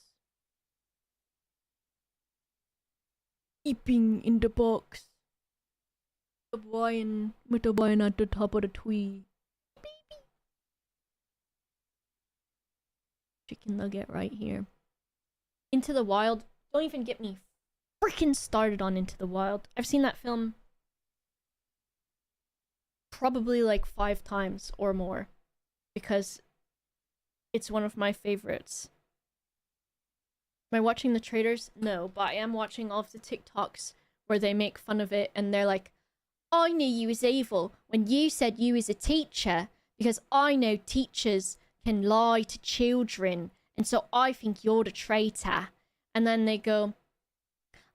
Sleeping in the box. With a boy at the top of the tree. Baby. Chicken nugget right here. Into the Wild. Don't even get me freaking started on Into the Wild. I've seen that film probably like 5 times or more. Because it's one of my favorites. Am I watching the trailers? No, but I am watching all of the TikToks where they make fun of it and they're like, I knew you was evil when you said you was a teacher because I know teachers can lie to children and so I think you're the traitor. And then they go,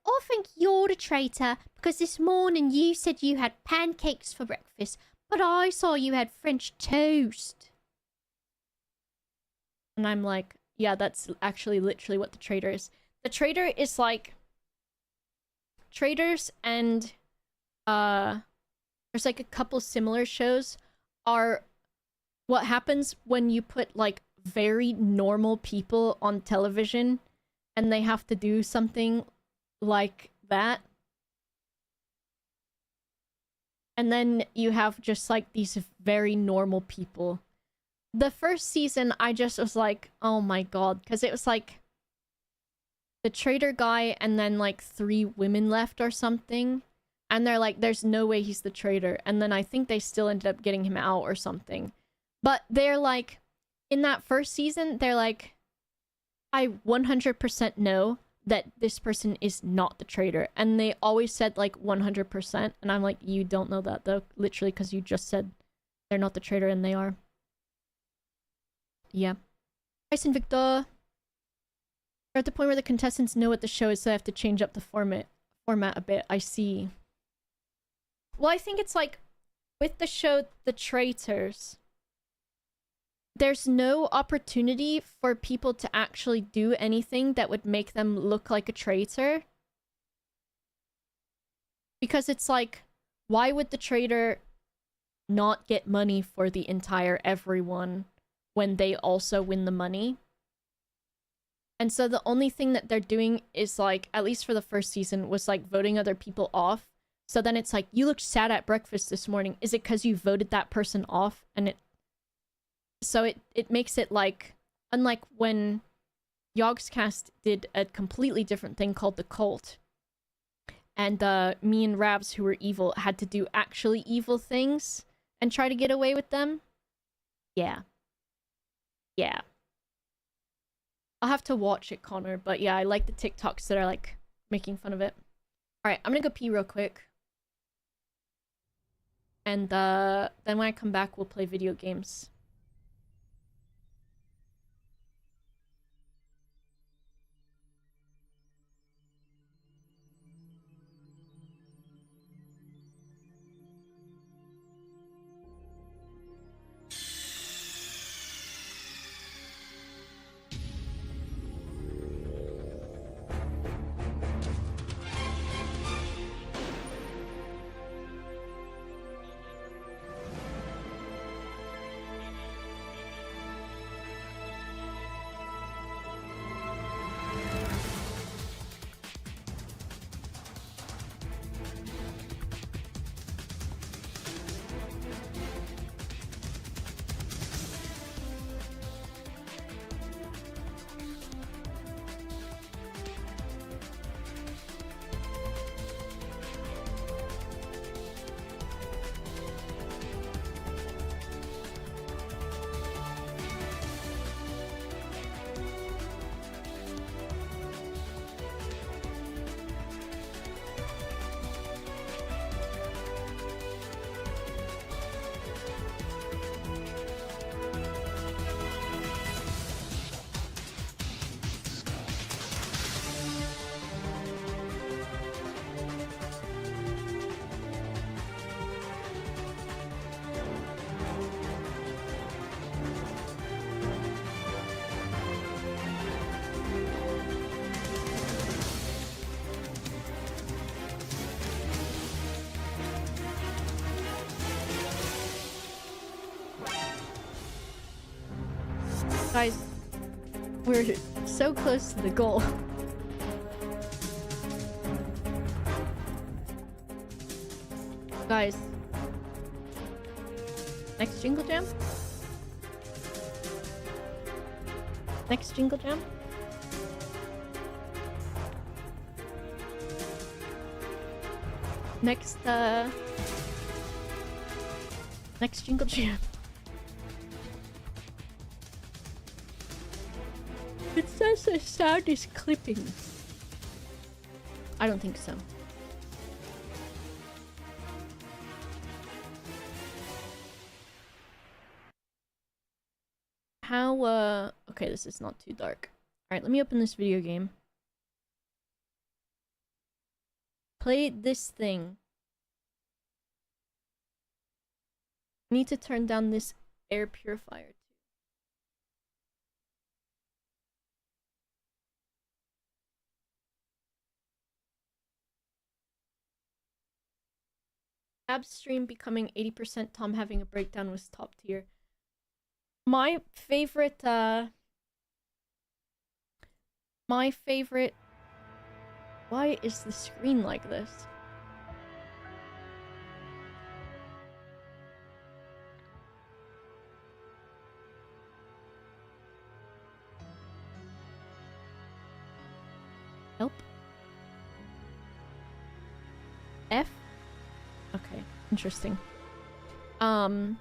I think you're the traitor because this morning you said you had pancakes for breakfast, but I saw you had French toast. And I'm like, yeah, that's actually literally what the traitor is. The traitor is like traitors and there's like a couple similar shows are what happens when you put like very normal people on television and they have to do something like that. And then you have just like these very normal people. The first season, I just was like, oh my god, because it was like the traitor guy and then like 3 women left or something. And they're like, there's no way he's the traitor. And then I think they still ended up getting him out or something. But they're like, in that first season, they're like, I 100% know that this person is not the traitor. And they always said like 100%. And I'm like, you don't know that though. Literally, because you just said they're not the traitor and they are. Yeah. Bryson Victor. They're at the point where the contestants know what the show is, so they have to change up the format a bit. I see. Well, I think it's like, with the show The Traitors, there's no opportunity for people to actually do anything that would make them look like a traitor. Because it's like, why would the traitor not get money for the entire everyone when they also win the money? And so the only thing that they're doing is like, at least for the first season, was like voting other people off. So then it's like, you looked sad at breakfast this morning. Is it because you voted that person off? And it makes it like, unlike when Yogscast did a completely different thing called The Cult. And me and Ravs, who were evil, had to do actually evil things and try to get away with them. Yeah. Yeah. I'll have to watch it, Connor. But yeah, I like the TikToks that are like making fun of it. Alright, I'm gonna go pee real quick. And then when I come back, we'll play video games. Guys, we're so close to the goal. Guys. Next Jingle Jam? Next Jingle Jam? Next Jingle Jam. It says the sound is clipping. I don't think so. How, okay, this is not too dark. Alright, let me open this video game. played this thing. I need to turn down this air purifier. Abstream becoming 80%, Tom having a breakdown was top tier. My favorite, why is the screen like this? Help. F? Okay, interesting. It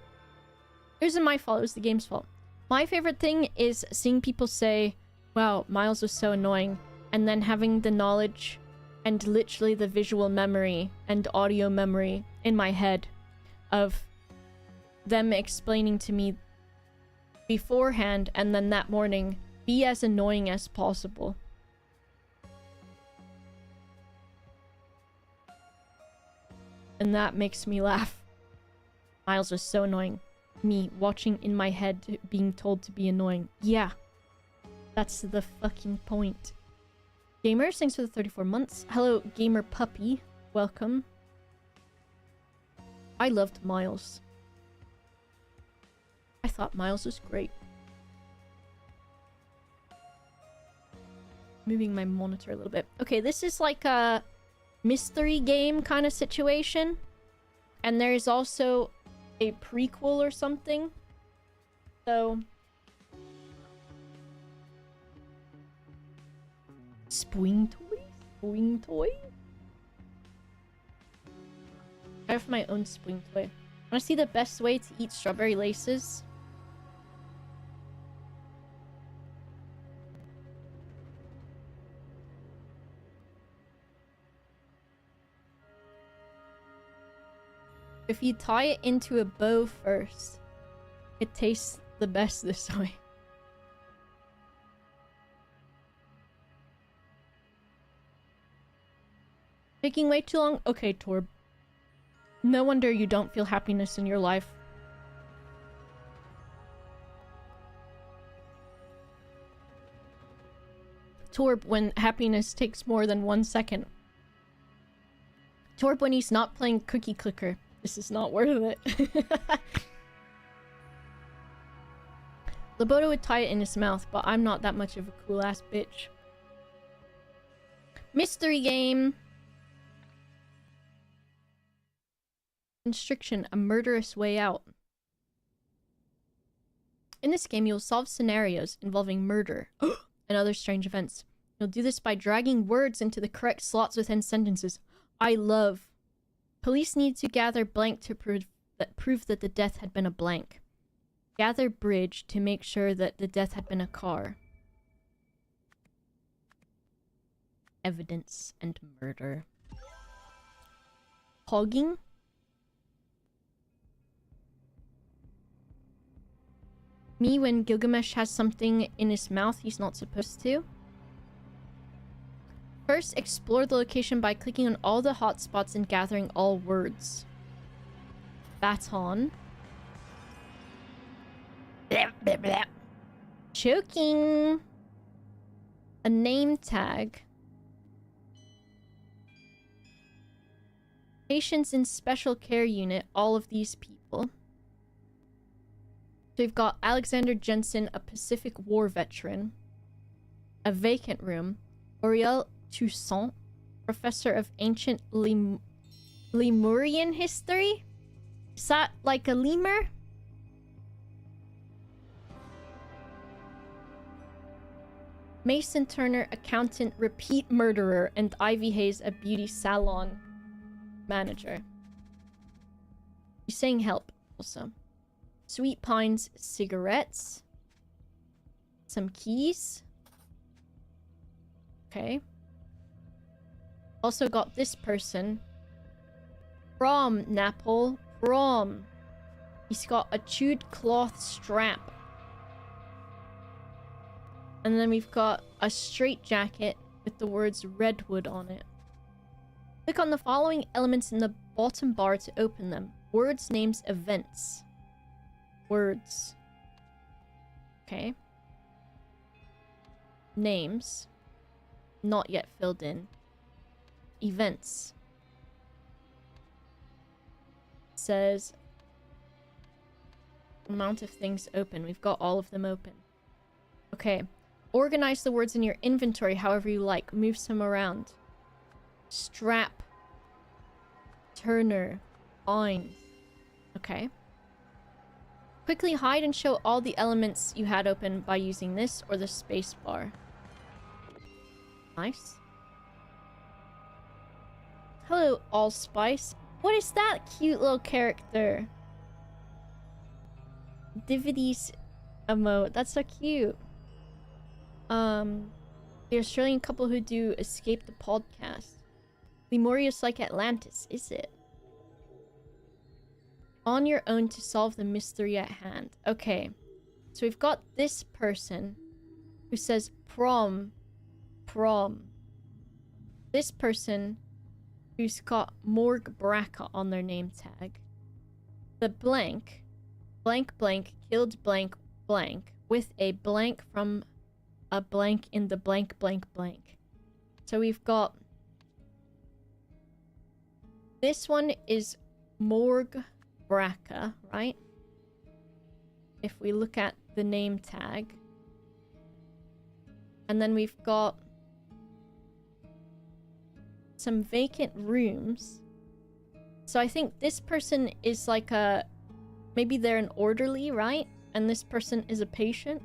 wasn't my fault, it was the game's fault. My favorite thing is seeing people say, wow, Miles was so annoying, and then having the knowledge and literally the visual memory and audio memory in my head of them explaining to me beforehand and then that morning, be as annoying as possible. And that makes me laugh. Miles was so annoying. Me watching in my head being told to be annoying. Yeah. That's the fucking point. Gamers, thanks for the 34 months. Hello, Gamer Puppy. Welcome. I loved Miles. I thought Miles was great. Moving my monitor a little bit. Okay, this is like a mystery game kind of situation. And there's also a prequel or something. So... Spoing toy? Spoing toy? I have my own spoing toy. Wanna see the best way to eat strawberry laces? If you tie it into a bow first, it tastes the best this way. Taking way too long? Okay, Torb. No wonder you don't feel happiness in your life. Torb, when happiness takes more than 1 second. Torb, when he's not playing Cookie Clicker. This is not worth it. Loboto would tie it in his mouth, but I'm not that much of a cool-ass bitch. Mystery game! Constriction, a murderous way out. In this game, you'll solve scenarios involving murder and other strange events. You'll do this by dragging words into the correct slots within sentences. I love. Police need to gather blank to prove that the death had been a blank. Gather bridge to make sure that the death had been a car. Evidence and murder. Hogging? Me when Gilgamesh has something in his mouth he's not supposed to. First, explore the location by clicking on all the hotspots and gathering all words. Baton. Blah, blah, blah. Choking. A name tag. Patients in special care unit, all of these people. So we've got Alexander Jensen, a Pacific War veteran. A vacant room. Auriel Toussaint, professor of ancient Lemurian history? Is that like a lemur? Mason Turner, accountant, repeat murderer, and Ivy Hayes, a beauty salon manager. He's saying help also. Sweet Pines, cigarettes. Some keys. Okay. Also got this person. Prom, Napole. Prom. He's got a chewed cloth strap. And then we've got a straight jacket with the words Redwood on it. Click on the following elements in the bottom bar to open them. Words, names, events. Words. Okay. Names. Not yet filled in. Events. Says amount of things open. We've got all of them open. Okay. Organize the words in your inventory however you like. Move some around. Strap. Turner. Fine. Okay. Quickly hide and show all the elements you had open by using this or the space bar. Nice. Hello, Allspice. What is that cute little character? Divity's emote. That's so cute. The Australian couple who do Escape the Podcast. Lemuria's like Atlantis, is it? On your own to solve the mystery at hand. Okay. So we've got this person who says prom. This person who's got Morg Braca on their name tag. The blank killed blank with a blank from a blank in the blank. So we've got this one is Morg Braca, right? If we look at the name tag. And then we've got some vacant rooms. So I think this person is like a... Maybe they're an orderly, right? And this person is a patient.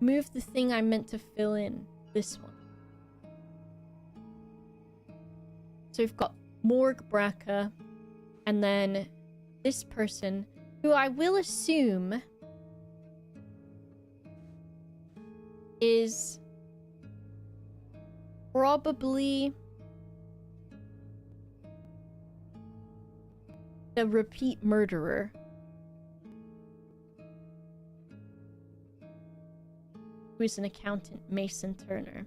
Move the thing I meant to fill in. This one. So we've got Morg Braca. And then this person, who I will assume is probably a repeat murderer. Who is an accountant, Mason Turner.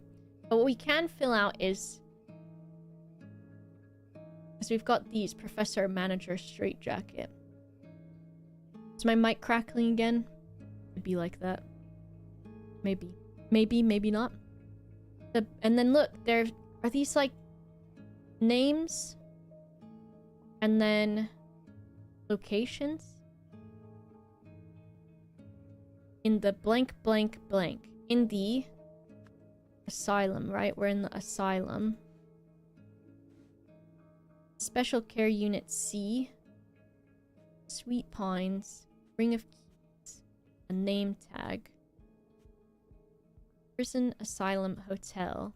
But what we can fill out is... So we've got these, Professor, Manager, Straitjacket. Is my mic crackling again? It'd be like that. Maybe. Maybe not. And then look, there are these like names and then locations in the blank. In the asylum, right? We're in the asylum. Special Care Unit C. Sweet Pines. Ring of Keys. A name tag. Prison, Asylum, Hotel.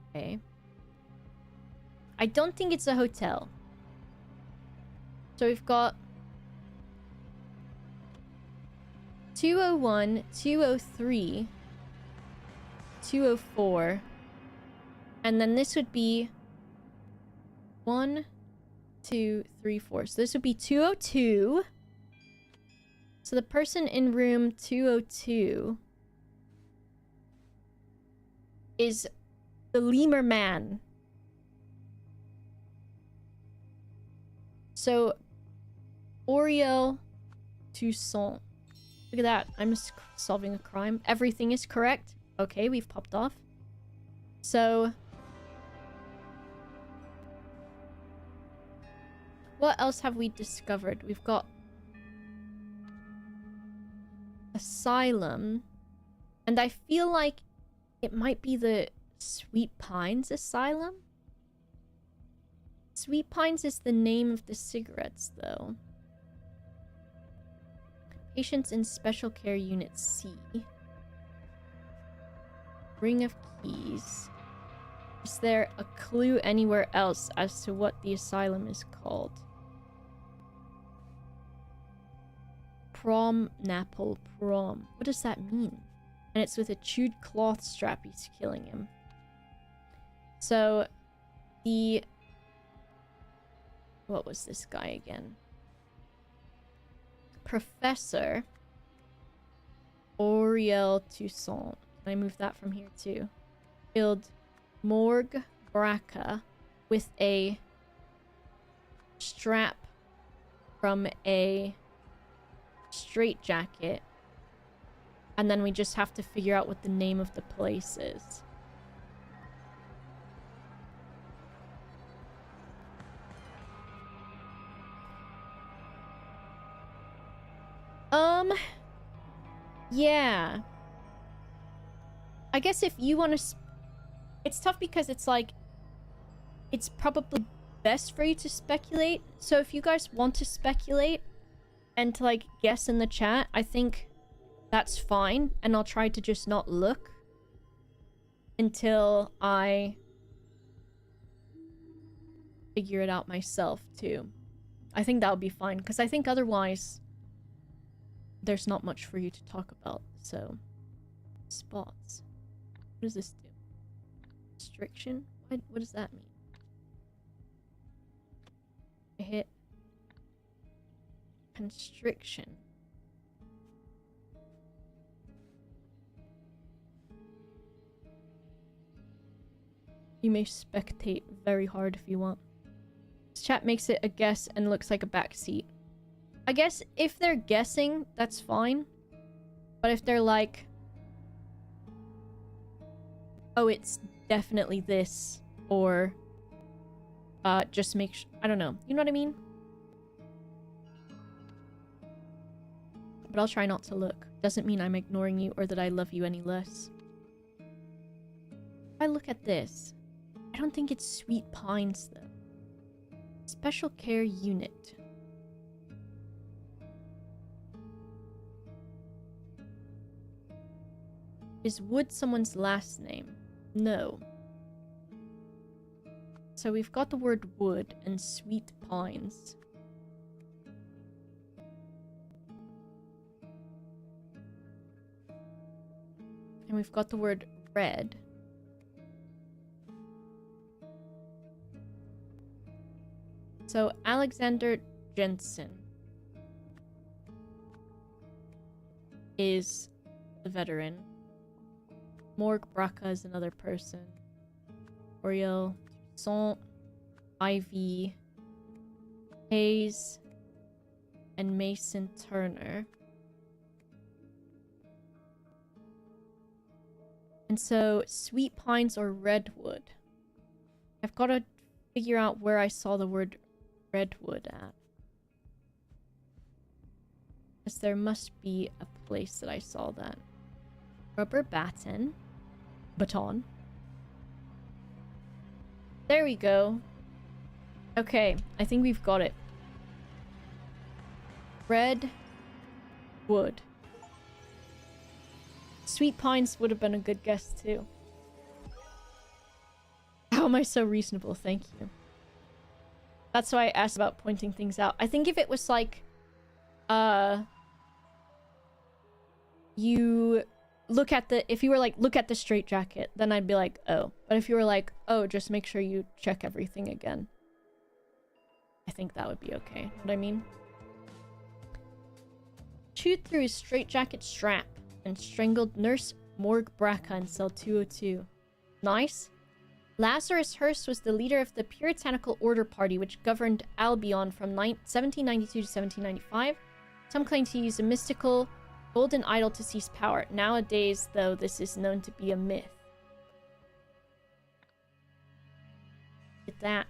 Okay. I don't think it's a hotel. So we've got 201, 203, 204. And then this would be 1, 2, 3, 4. So this would be 202. So the person in room 202 is the lemur man. So Oriel Toussaint. Look at that. I'm solving a crime. Everything is correct. Okay, we've popped off. So what else have we discovered? We've got asylum. And I feel like it might be the Sweet Pines Asylum. Sweet Pines is the name of the cigarettes, though. Patients in Special Care Unit C. Ring of Keys. Is there a clue anywhere else as to what the asylum is called? Prom Napple Prom. What does that mean? And it's with a chewed cloth strap he's killing him. So, the... What was this guy again? Professor Oriel Toussaint. Can I move that from here too? killed Morg Braca with a strap from a straitjacket. And then we just have to figure out what the name of the place is. Yeah. I guess if you want to... It's tough because it's like... It's probably best for you to speculate. So if you guys want to speculate and to, like, guess in the chat, I think that's fine. And I'll try to just not look until I figure it out myself, too. I think that would be fine. Because I think otherwise... there's not much for you to talk about, so... Spots. What does this do? Restriction? What does that mean? I hit... Constriction. You may spectate very hard if you want. This chat makes it a guess and looks like a backseat. I guess if they're guessing, that's fine. But if they're like... oh, it's definitely this. Or... just make sure... I don't know. You know what I mean? But I'll try not to look. Doesn't mean I'm ignoring you or that I love you any less. If I look at this... I don't think it's Sweet Pines, though. Special Care Unit. Is Wood someone's last name? No. So we've got the word wood and Sweet Pines. And we've got the word red. So Alexander Jensen is the veteran. Morg Braca is another person. Oriel, Toussaint, Ivy, Hayes, and Mason Turner. And so, Sweet Pines or Redwood. I've got to figure out where I saw the word Redwood at. Because there must be a place that I saw that. Rubber baton. Baton. There we go. Okay, I think we've got it. Red wood. Sweet Pines would have been a good guess too. How am I so reasonable? Thank you. That's why I asked about pointing things out. I think if it was like, you look at the, if you were like, look at the straitjacket, then I'd be like, oh. But if you were like, oh, just make sure you check everything again, I think that would be okay. You know what I mean? Chewed through his straitjacket strap and strangled Nurse Morg Braca in cell 202. Nice. Lazarus Hearst was the leader of the Puritanical Order Party, which governed Albion from 1792 to 1795. Some claim to use a mystical golden idol to seize power. Nowadays, though, this is known to be a myth. Look at that.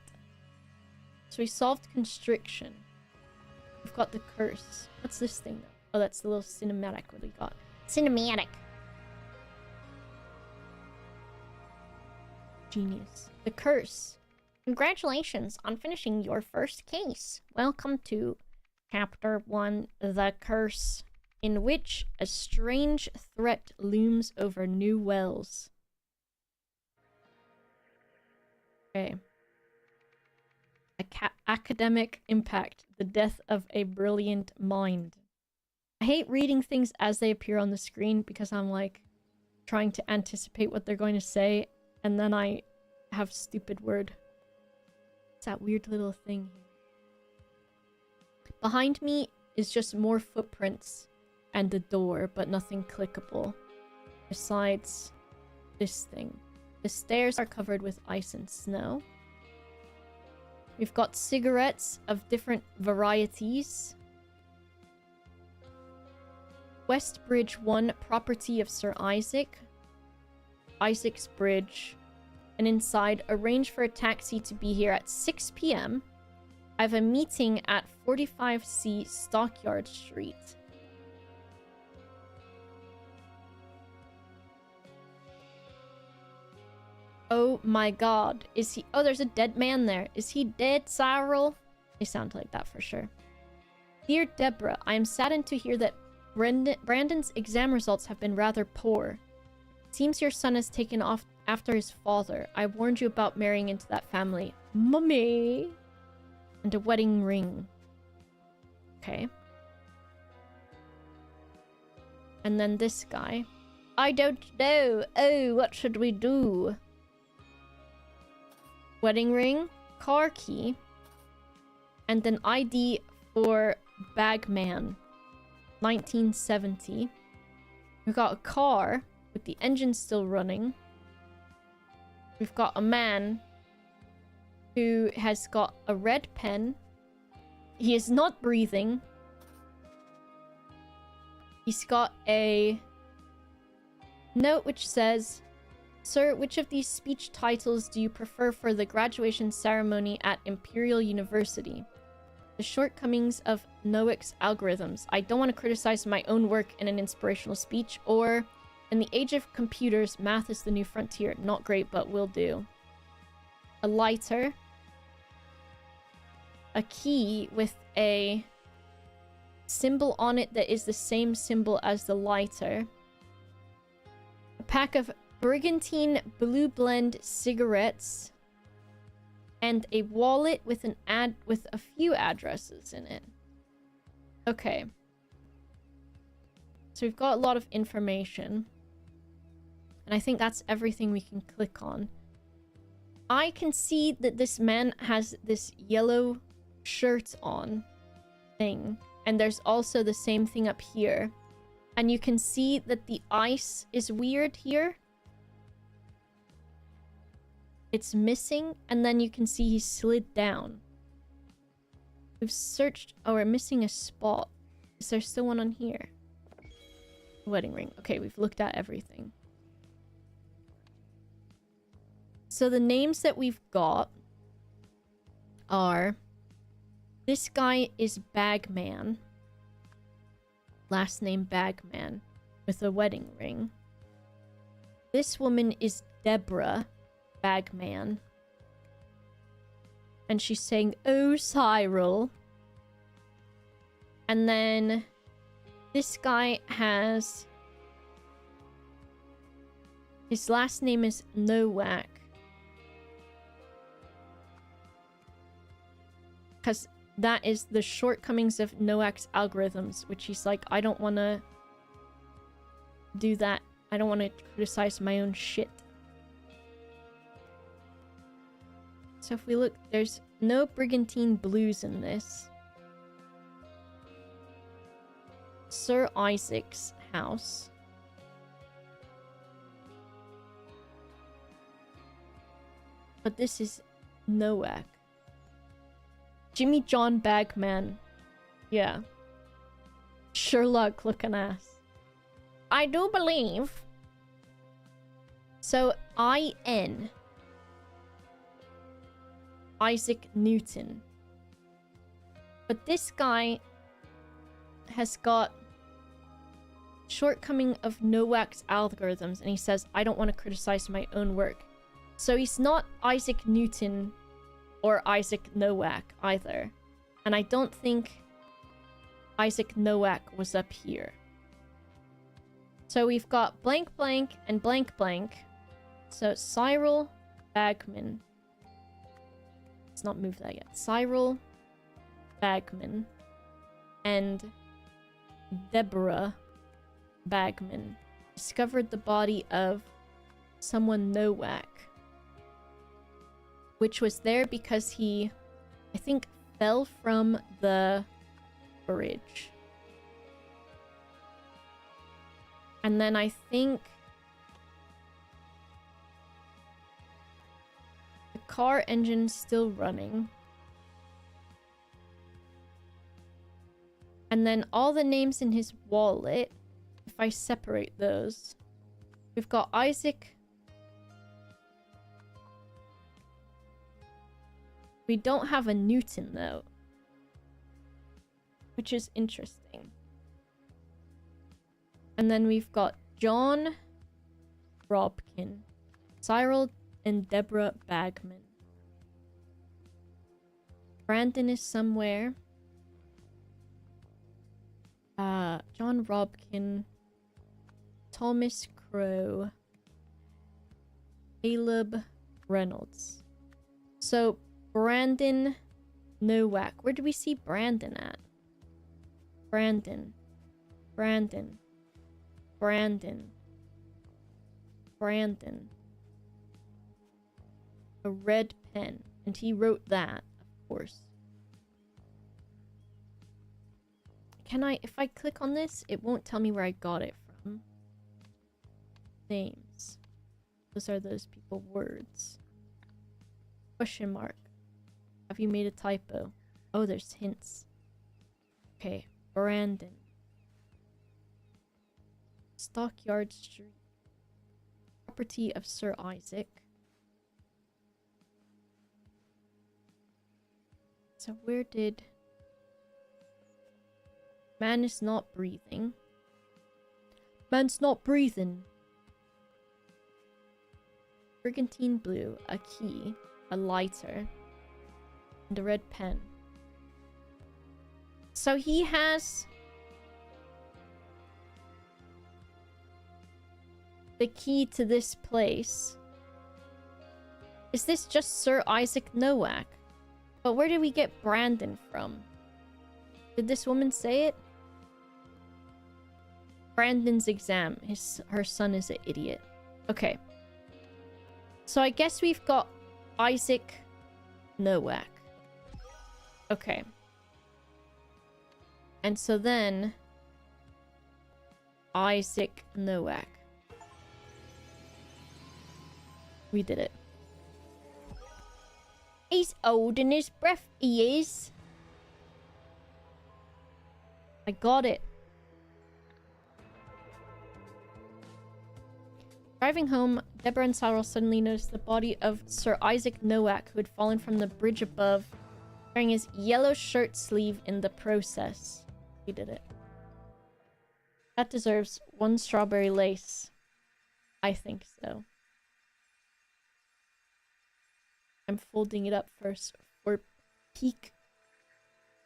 So we solved constriction. We've got the curse. What's this thing, though? Oh, that's the little cinematic what we got. Cinematic. Genius. The curse. Congratulations on finishing your first case. Welcome to Chapter 1, The Curse, in which a strange threat looms over New Wells. Okay. Academic impact. The death of a brilliant mind. I hate reading things as they appear on the screen because I'm like trying to anticipate what they're going to say, and then I have stupid word. It's that weird little thing here. Behind me is just more footprints and the door, but nothing clickable. Besides this thing. The stairs are covered with ice and snow. We've got cigarettes of different varieties. West Bridge 1, property of Sir Isaac. Isaac's Bridge. And inside, arrange for a taxi to be here at 6 p.m. I have a meeting at 45C Stockyard Street. Oh my god. Is he... Oh, there's a dead man there. Is he dead, Cyril? They sound like that for sure. Dear Deborah, I am saddened to hear that Brandon's exam results have been rather poor. Seems your son has taken off after his father. I warned you about marrying into that family. Mummy! And a wedding ring. Okay. And then this guy. I don't know. Oh, what should we do? Wedding ring, car key, and then ID for Bagman. 1970. We've got a car with the engine still running. We've got a man who has got a red pen. He is not breathing. He's got a note which says, Sir, which of these speech titles do you prefer for the graduation ceremony at Imperial University? The shortcomings of Noack's algorithms. I don't want to criticize my own work in an inspirational speech. Or, in the age of computers, math is the new frontier. Not great, but will do. A lighter. A key with a symbol on it that is the same symbol as the lighter. A pack of Brigantine Blue Blend cigarettes. And a wallet with with a few addresses in it. Okay. So we've got a lot of information. And I think that's everything we can click on. I can see that this man has this yellow shirt on thing. And there's also the same thing up here. And you can see that the ice is weird here. It's missing, and then you can see he slid down. We've searched... Oh, we're missing a spot. Is there still one on here? Wedding ring. Okay, we've looked at everything. So the names that we've got are... This guy is Bagman. Last name Bagman. With a wedding ring. This woman is Deborah Bagman. And she's saying, oh, Cyril. And then this guy has... His last name is Nowak. Because that is the shortcomings of Noack's algorithms, which he's like, I don't want to do that. I don't want to criticize my own shit. So if we look, there's no Brigantine Blues in this. Sir Isaac's house. But this is Nowak. Jimmy John Bagman. Yeah. Sherlock looking ass. I do believe. So, I.N. Isaac Newton. But this guy has got shortcoming of Noack's algorithms, and he says, I don't want to criticize my own work. So he's not Isaac Newton or Isaac Nowak either. And I don't think Isaac Nowak was up here. So we've got blank blank and blank blank. So Cyril Bagman. Let's not move that yet. Cyril Bagman and Deborah Bagman discovered the body of someone Nowak, which was there because he, I think, fell from the bridge. And then I think car engine's still running. And then all the names in his wallet, if I separate those, we've got Isaac. We don't have a Newton, though, which is interesting. And then we've got John Robkin, Cyril and Deborah Bagman. Brandon is somewhere. John Robkin, Thomas Crow, Caleb Reynolds. So Brandon Nowak. Where do we see Brandon at? Brandon. Brandon. Brandon. Brandon. A red pen. And he wrote that, of course. Can I, if I click on this, it won't tell me where I got it from. Names. Those are those people. Words. Question mark. Have you made a typo? Oh, there's hints. Okay. Brandon. Stockyard Street. Property of Sir Isaac. So where did... Man is not breathing. Man's not breathing. Brigantine blue, a key, a lighter, and a red pen. So he has the key to this place. Is this just Sir Isaac Nowak? But where did we get Brandon from? Did this woman say it? Brandon's exam. Her son is an idiot. Okay. So I guess we've got Isaac Nowak. Okay. And so then... Isaac Nowak. We did it. He's old in his breath, he is. I got it. Driving home, Deborah and Cyril suddenly noticed the body of Sir Isaac Nowak, who had fallen from the bridge above, wearing his yellow shirt sleeve in the process. He did it. That deserves one strawberry lace. I think so. I'm folding it up first for peak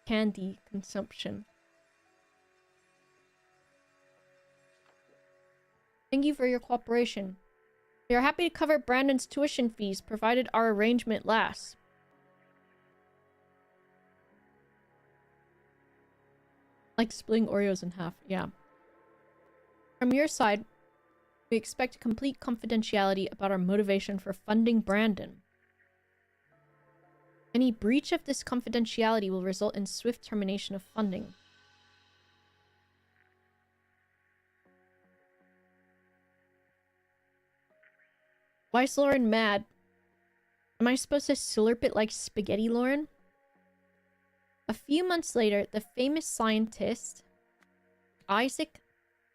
candy consumption. Thank you for your cooperation. We are happy to cover Brandon's tuition fees, provided our arrangement lasts. Like splitting Oreos in half, yeah. From your side, we expect complete confidentiality about our motivation for funding Brandon. Any breach of this confidentiality will result in swift termination of funding. Why is Lauren mad? Am I supposed to slurp it like spaghetti, Lauren? A few months later, the famous scientist Isaac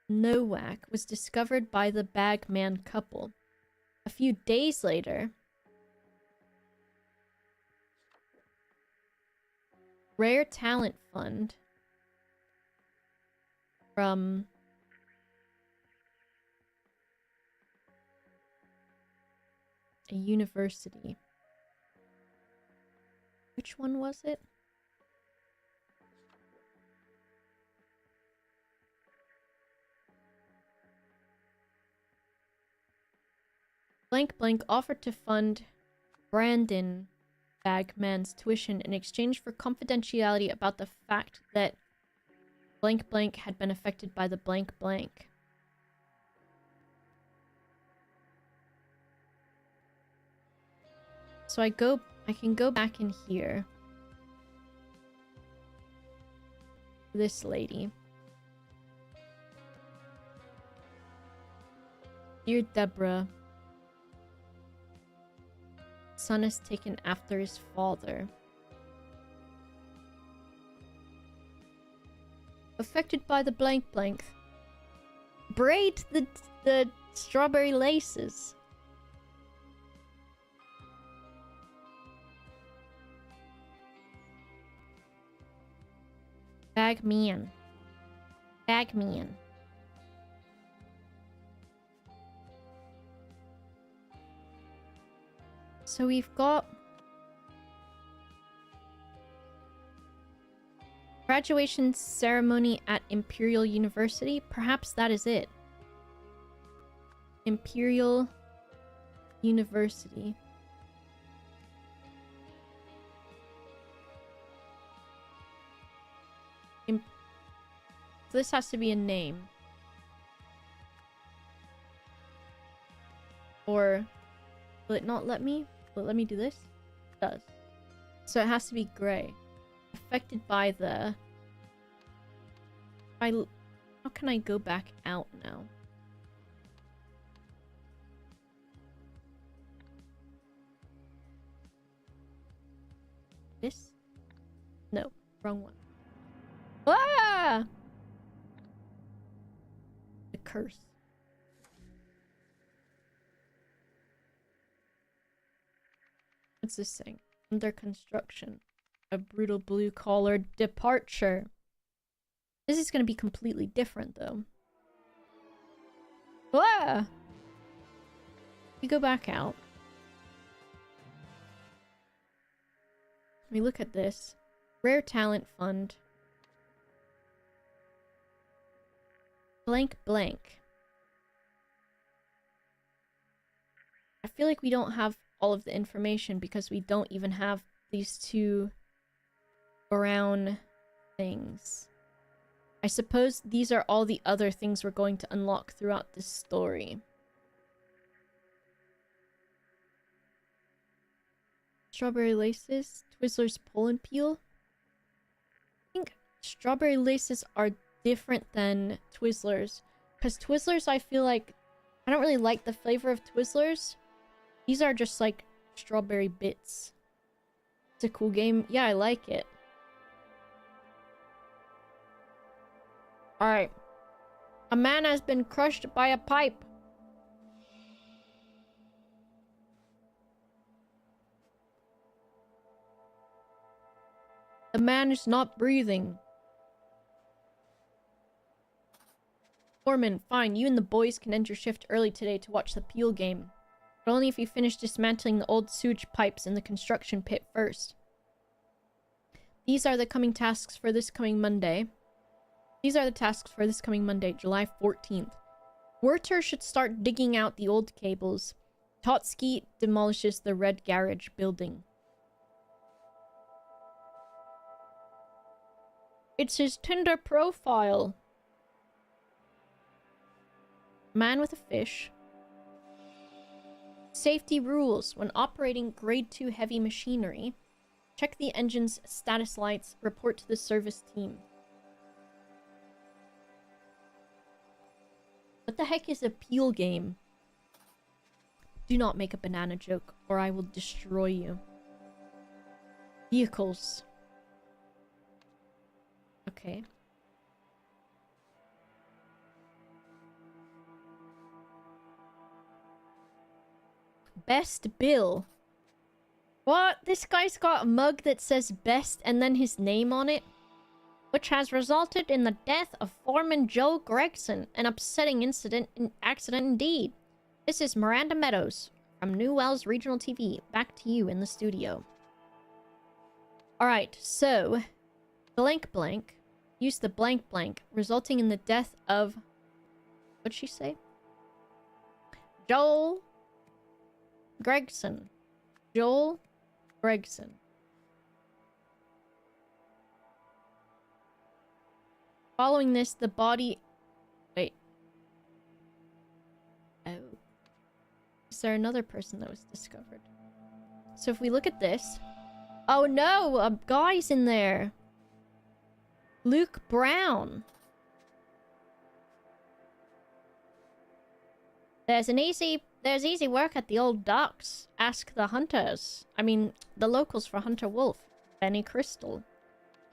Nowak was discovered by the Bagman couple. A few days later, Rare Talent Fund from a university. Which one was it? Blank Blank offered to fund Brandon Bagman's tuition in exchange for confidentiality about the fact that Blank Blank had been affected by the blank blank. So I can go back in here. This lady. Dear Deborah, son is taken after his father. Affected by the blank blank. Braid the strawberry laces. Bag me in. Bag me in. So we've got graduation ceremony at Imperial University. Perhaps that is it. Imperial University. So this has to be a name. Or will it not let me? Will it let me do this? It does. So it has to be gray. Affected by the... How can I go back out now? This? No, wrong one. Ah! The curse. What's this saying? Under construction. A brutal blue-collar departure. This is going to be completely different, though. Ah! We go back out. We look at this. Rare Talent Fund. Blank blank. I feel like we don't have all of the information because we don't even have these two brown things. I suppose these are all the other things we're going to unlock throughout this story. Strawberry laces, Twizzlers pull and peel. I think strawberry laces are different than Twizzlers, because Twizzlers, I feel like I don't really like the flavor of Twizzlers. These are just like strawberry bits. It's a cool game. Yeah, I like it. Alright. A man has been crushed by a pipe. The man is not breathing. Foreman, fine. You and the boys can end your shift early today to watch the Peel game. But only if you finish dismantling the old sewage pipes in the construction pit first. These are the coming tasks for this coming Monday. These are the tasks for this coming Monday, July 14th. Werther should start digging out the old cables. Totsky demolishes the red garage building. It's his Tinder profile. Man with a fish. Safety rules. When operating grade 2 heavy machinery, check the engine's status lights, report to the service team. What the heck is a Peel game? Do not make a banana joke, or I will destroy you. Vehicles. Okay. Best bill. What? This guy's got a mug that says best and then his name on it? Which has resulted in the death of Foreman Joe Gregson. An upsetting accident indeed. This is Miranda Meadows from New Wells Regional TV. Back to you in the studio. Alright, so... Blank blank. Use the blank blank, resulting in the death of... What'd she say? Joel Gregson. Joel Gregson. Following this, the body... Wait. Oh. Is there another person that was discovered? So if we look at this... Oh no! A guy's in there! Luke Brown. There's easy work at the old docks. Ask the hunters. I mean, the locals for Hunter Wolf. Benny Crystal.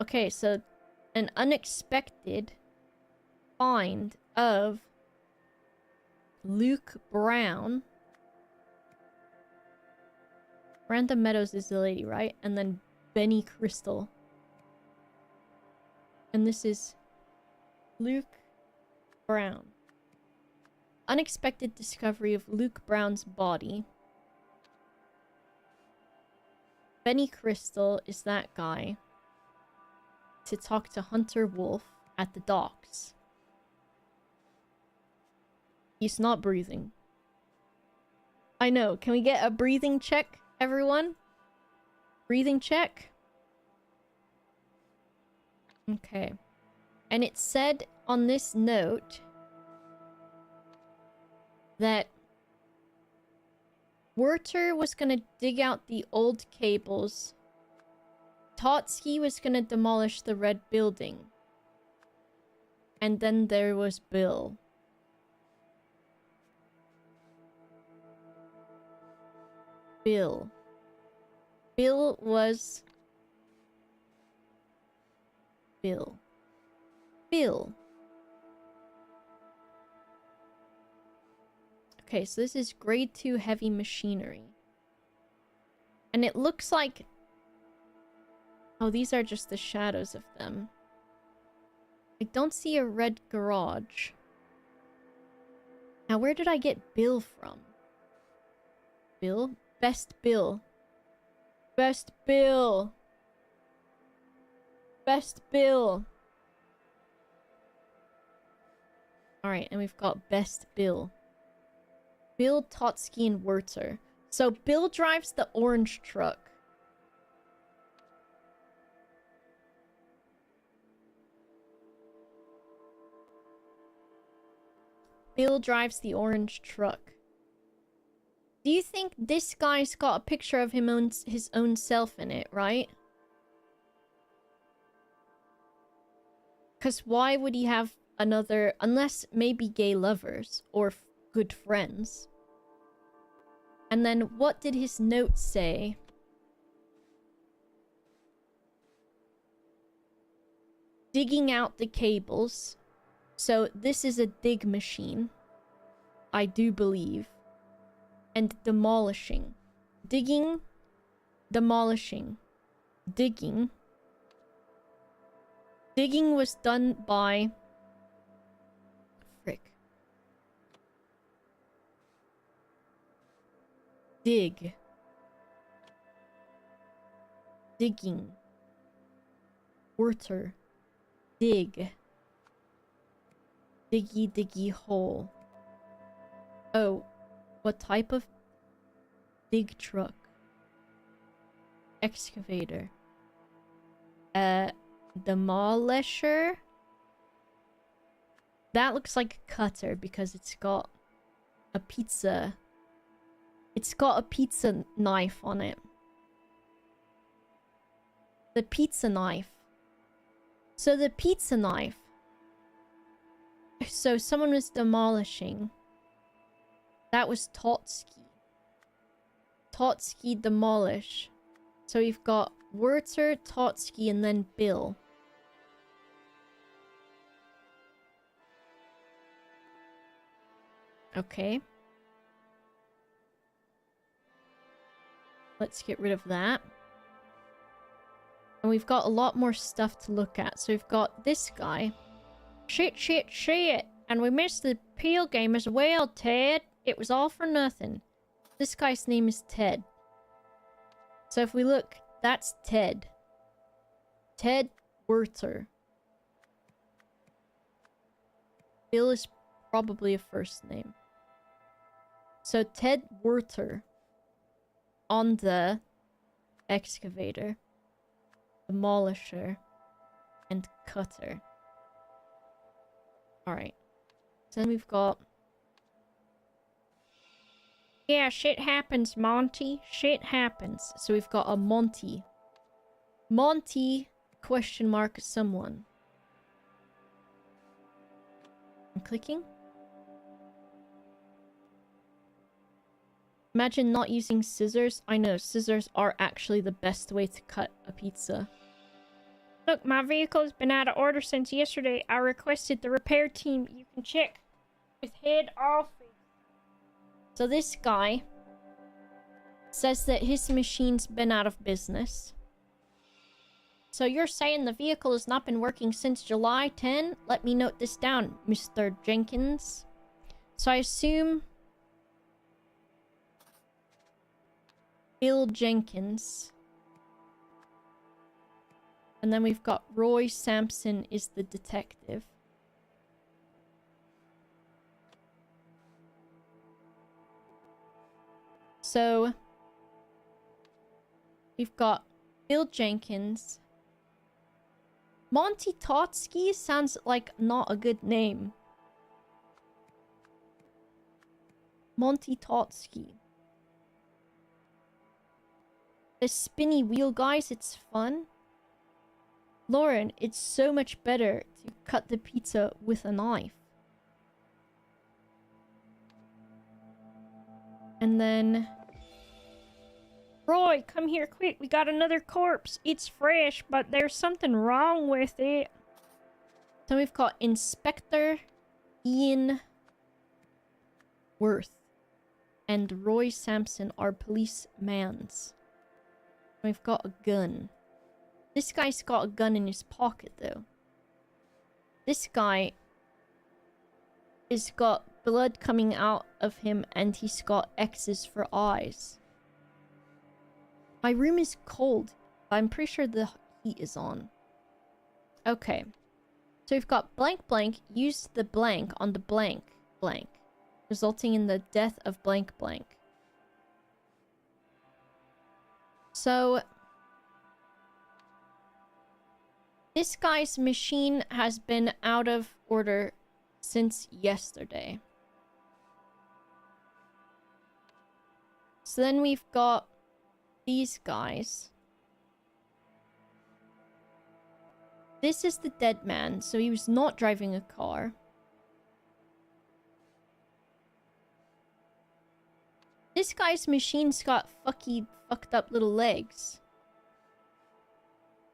Okay, so an unexpected find of Luke Brown. Random Meadows is the lady, right? And then Benny Crystal. And this is Luke Brown. Unexpected discovery of Luke Brown's body. Benny Crystal is that guy to talk to Hunter Wolf at the docks. He's not breathing. I know. Can we get a breathing check, everyone? Breathing check? Okay. And it said on this note that Werther was gonna dig out the old cables. Totsky was gonna demolish the red building. And then there was Bill. Bill was... Bill. Okay, so this is grade 2 heavy machinery. And it looks like... Oh, these are just the shadows of them. I don't see a red garage. Now, where did I get Bill from? Bill? Best Bill. Best Bill. Best Bill. Alright, and we've got Best Bill. Bill, Totsky, and Werther. So Bill drives the orange truck. Bill drives the orange truck. Do you think this guy's got a picture of his own self in it, right? Because why would he have another... Unless maybe gay lovers or good friends. And then what did his note say? Digging out the cables. So this is a dig machine. I do believe. And demolishing. Digging. Demolishing. Digging. Digging was done by... Frick. Dig. Digging. Werther. Dig. Diggy diggy hole. Oh. What type of dig truck? Excavator. Demolisher? That looks like a cutter because it's got a pizza. It's got a pizza knife on it. The pizza knife. So the pizza knife. So someone was demolishing. That was Totsky. Totsky demolish. So we've got Werther, Totsky, and then Bill. Okay. Let's get rid of that. And we've got a lot more stuff to look at. So we've got this guy. Shit. And we missed the Peel game as well, Ted. It was all for nothing. This guy's name is Ted. So if we look, that's Ted. Ted Werther. Bill is probably a first name. So Ted Werther on the excavator, demolisher, and cutter. Alright. So then we've got... Yeah, shit happens, Monty. Shit happens. So we've got a Monty. Monty, question mark, someone. I'm clicking. Imagine not using scissors. I know, scissors are actually the best way to cut a pizza. Look, my vehicle's been out of order since yesterday. I requested the repair team. You can check with head office. So this guy says that his machine's been out of business. So you're saying the vehicle has not been working since July 10? Let me note this down, Mr. Jenkins. So I assume Bill Jenkins. And then we've got Roy Sampson is the detective. So we've got Bill Jenkins. Monty Totsky sounds like not a good name. Monty Totsky. The spinny wheel guys, it's fun. Lauren, it's so much better to cut the pizza with a knife. And then... Roy, come here quick. We got another corpse. It's fresh, but there's something wrong with it. So we've got Inspector Ian Worth and Roy Sampson are policemen's. We've got a gun. This guy's got a gun in his pocket, though. This guy has got blood coming out of him and he's got X's for eyes. My room is cold, but I'm pretty sure the heat is on. Okay. So we've got blank blank used the blank on the blank blank, resulting in the death of blank blank. So this guy's machine has been out of order since yesterday. So then we've got these guys. This is the dead man, so he was not driving a car. This guy's machine's got fucked up little legs.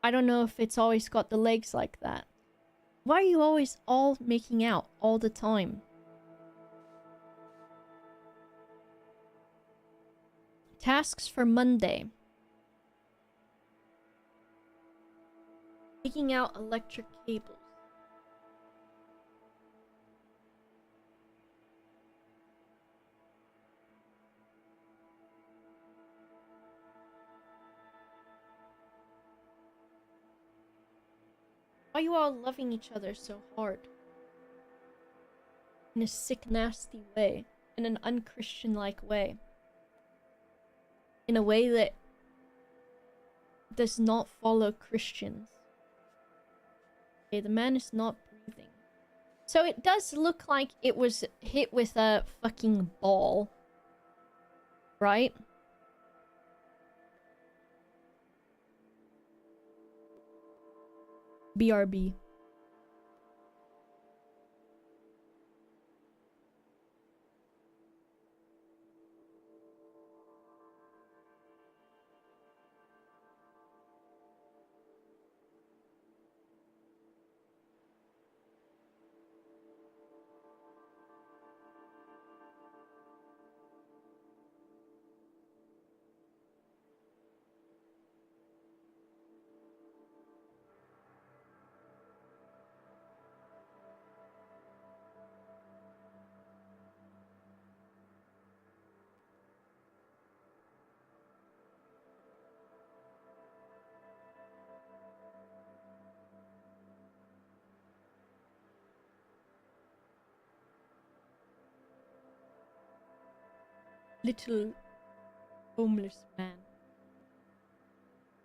I don't know if it's always got the legs like that. Why are you always all making out all the time? Tasks for Monday. Taking out electric cables. Why are you all loving each other so hard? In a sick, nasty way. In an unchristian-like way. In a way that does not follow Christians. Okay, the man is not breathing. So it does look like it was hit with a fucking ball. Right? BRB. Little homeless man.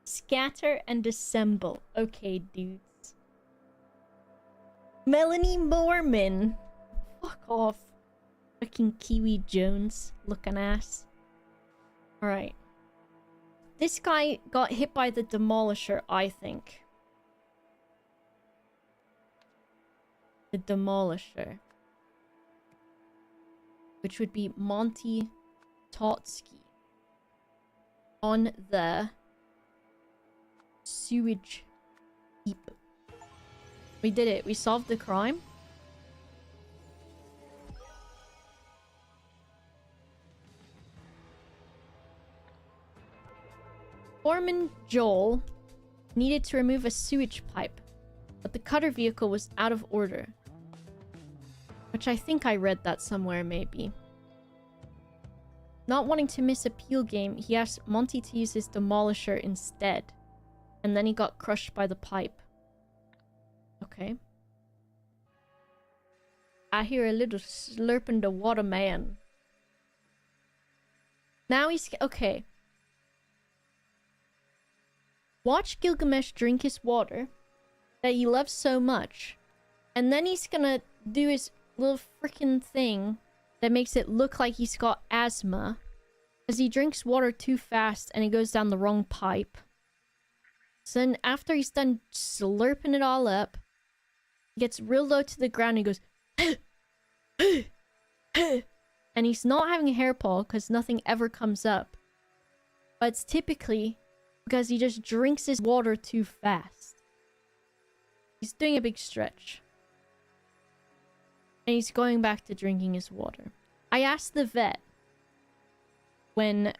Scatter and assemble. Okay, dudes. Melanie Mormon. Fuck off. Fucking Kiwi Jones looking ass. Alright. This guy got hit by the demolisher, I think. The demolisher. Which would be Monty Totsky on the sewage heap. We did it. We solved the crime. Foreman Joel needed to remove a sewage pipe, but the cutter vehicle was out of order. Which I think I read that somewhere, maybe. Not wanting to miss a peel game, he asked Monty to use his demolisher instead. And then he got crushed by the pipe. Okay. I hear a little slurping the water man. Now he's... Okay. Watch Gilgamesh drink his water that he loves so much. And then he's gonna do his little freaking thing that makes it look like he's got asthma. Because he drinks water too fast and it goes down the wrong pipe. So then after he's done slurping it all up, he gets real low to the ground and he goes... and he's not having a hair pull because nothing ever comes up. But it's typically because he just drinks his water too fast. He's doing a big stretch. And he's going back to drinking his water. I asked the vet when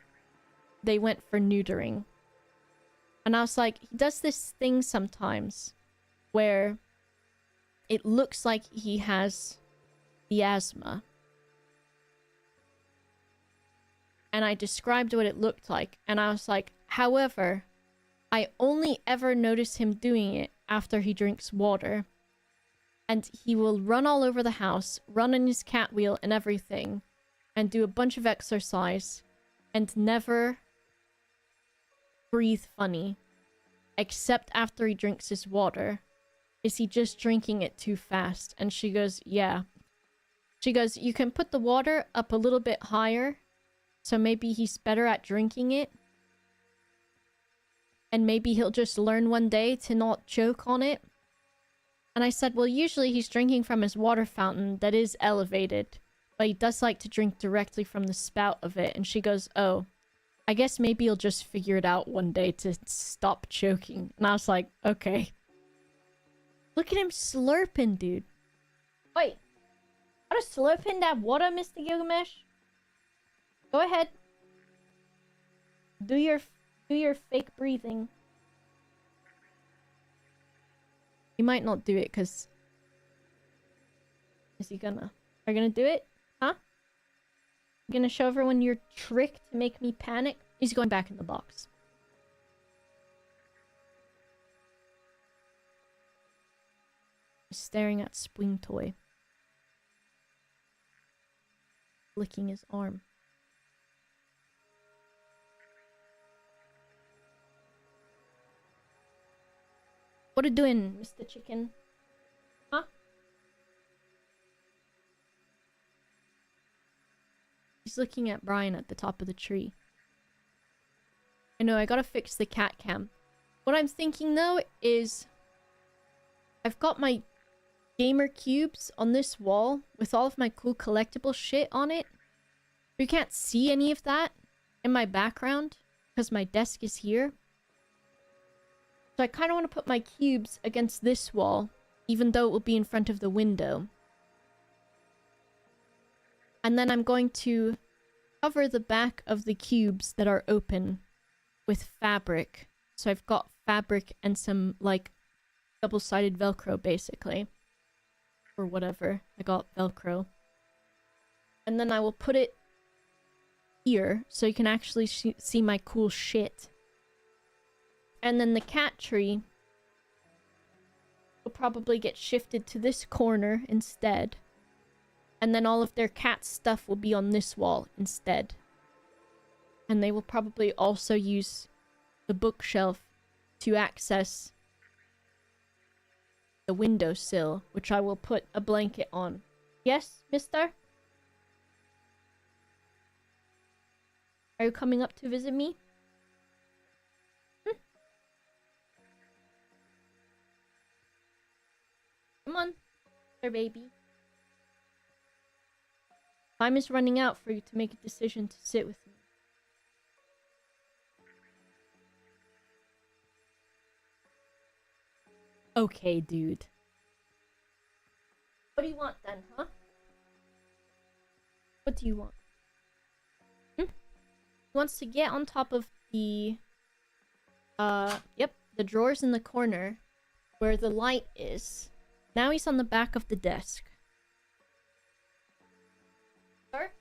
they went for neutering. And I was like, he does this thing sometimes where it looks like he has the asthma. And I described what it looked like. And I was like, however, I only ever notice him doing it after he drinks water. And he will run all over the house, run on his cat wheel and everything, and do a bunch of exercise, and never breathe funny. Except after he drinks his water. Is he just drinking it too fast? And she goes, yeah. She goes, you can put the water up a little bit higher, so maybe he's better at drinking it. And maybe he'll just learn one day to not choke on it. And I said, well, usually he's drinking from his water fountain that is elevated. But he does like to drink directly from the spout of it. And she goes, oh, I guess maybe he'll just figure it out one day to stop choking. And I was like, okay. Look at him slurping, dude. Wait. Are you slurping that water, Mr. Gilgamesh? Go ahead. Do your fake breathing. You might not do it because... Is he gonna? Are you gonna do it? Huh? You gonna show everyone your trick to make me panic? He's going back in the box. He's staring at Spring Toy. Licking his arm. What are you doing, Mr. Chicken? Huh? He's looking at Brian at the top of the tree. I know, I gotta fix the cat cam. What I'm thinking, though, is... I've got my gamer cubes on this wall with all of my cool collectible shit on it. You can't see any of that in my background because my desk is here. So I kind of want to put my cubes against this wall, even though it will be in front of the window. And then I'm going to cover the back of the cubes that are open with fabric. So I've got fabric and some, like, double-sided Velcro, basically. Or whatever. I got Velcro. And then I will put it here, so you can actually see my cool shit. And then the cat tree will probably get shifted to this corner instead. And then all of their cat stuff will be on this wall instead. And they will probably also use the bookshelf to access the windowsill, which I will put a blanket on. Yes, mister? Are you coming up to visit me? Come on, there, baby. Time is running out for you to make a decision to sit with me. Okay, dude. What do you want then, huh? What do you want? He wants to get on top of the... Yep, the drawers in the corner where the light is. Now he's on the back of the desk. Sir?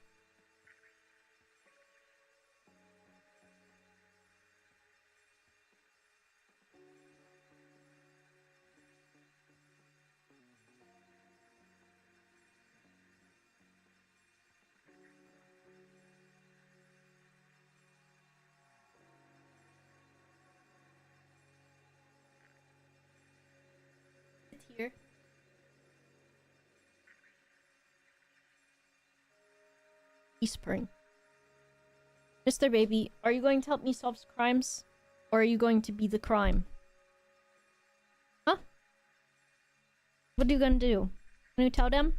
Sit here. He's purring. Mr. Baby, are you going to help me solve crimes? Or are you going to be the crime? Huh? What are you gonna do? Can you tell them?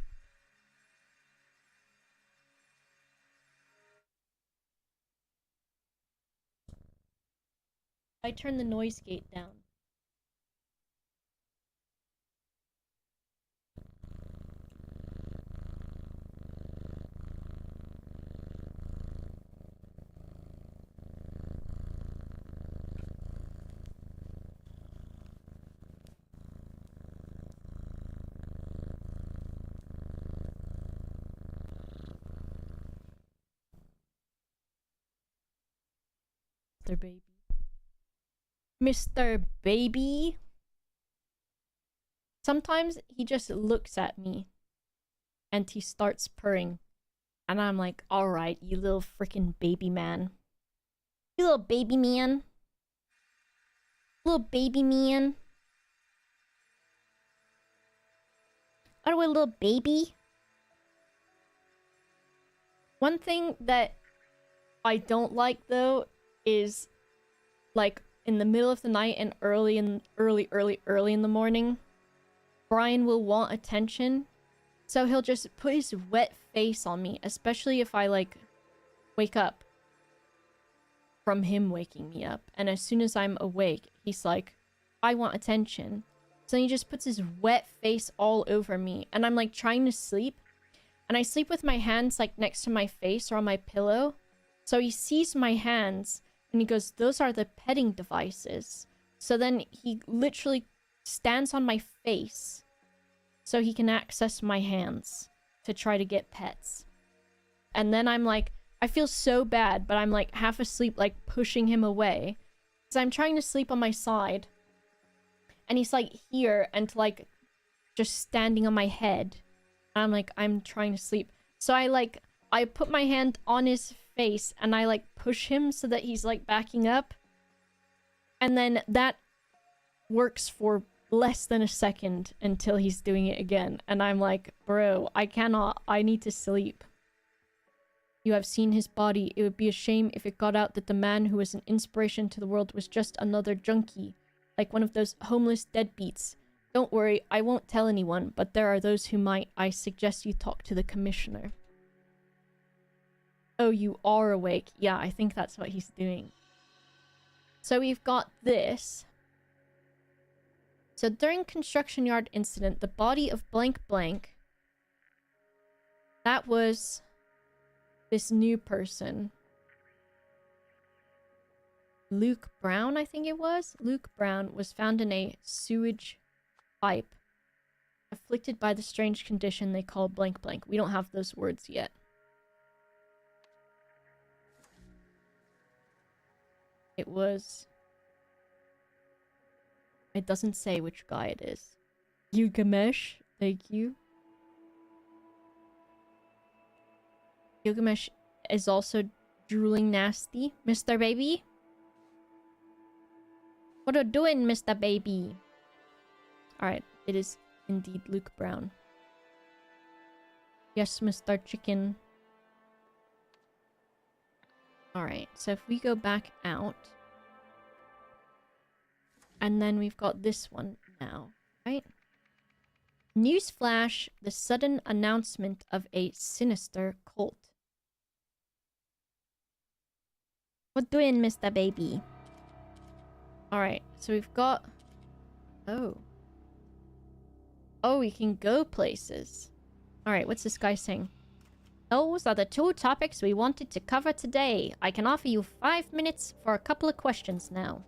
I turn the noise gate down. Mr. Baby. Mr. Baby? Sometimes he just looks at me and he starts purring. And I'm like, alright, you little freaking baby man. You little baby man. Little baby man. Are we a little baby? One thing that I don't like though is like in the middle of the night and early in the morning, Brian will want attention. So he'll just put his wet face on me, especially if I like wake up from him waking me up. And as soon as I'm awake, he's like, I want attention. So he just puts his wet face all over me. And I'm like trying to sleep. And I sleep with my hands like next to my face or on my pillow. So he sees my hands and he goes, those are the petting devices. So then he literally stands on my face so he can access my hands to try to get pets. And then I'm like, I feel so bad, but I'm like half asleep, like pushing him away. So I'm trying to sleep on my side. And he's like here and like just standing on my head. And I'm like, I'm trying to sleep. So I put my hand on his face and I like push him so that he's like backing up. And then that works for less than a second until he's doing it again. And I'm like, bro, I cannot. I need to sleep. You have seen his body. It would be a shame if it got out that the man who was an inspiration to the world was just another junkie. Like one of those homeless deadbeats. Don't worry, I won't tell anyone, but there are those who might. I suggest you talk to the commissioner. Oh, you are awake. Yeah, I think that's what he's doing. So we've got this. So during construction yard incident, the body of blank blank. That was this new person. Luke Brown, I think it was. Luke Brown was found in a sewage pipe, afflicted by the strange condition they call blank blank. We don't have those words yet. It was... It doesn't say which guy it is. Gilgamesh, thank you. Gilgamesh is also drooling nasty. Mr. Baby? What are you doing, Mr. Baby? Alright, it is indeed Luke Brown. Yes, Mr. Chicken. Alright, so if we go back out... And then we've got this one now, right? Newsflash, the sudden announcement of a sinister cult. What doing, Mr. Baby? Alright, so we've got... Oh. Oh, we can go places. Alright, what's this guy saying? Those are the 2 topics we wanted to cover today. I can offer you 5 minutes for a couple of questions now.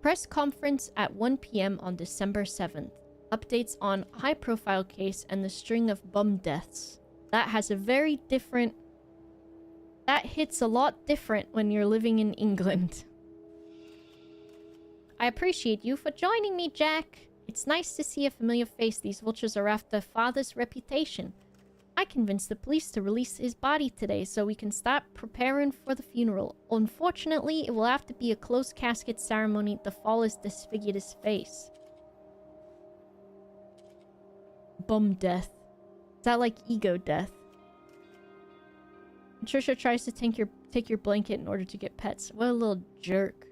Press conference at 1 p.m. on December 7th. Updates on high-profile case and the string of bum deaths. That has a very different... That hits a lot different when you're living in England. I appreciate you for joining me, Jack. It's nice to see a familiar face. These vultures are after father's reputation. I convinced the police to release his body today so we can start preparing for the funeral. Unfortunately, it will have to be a closed casket ceremony. The fall has disfigured his face. Bum death. Is that like ego death? Patricia tries to take your blanket in order to get pets. What a little jerk.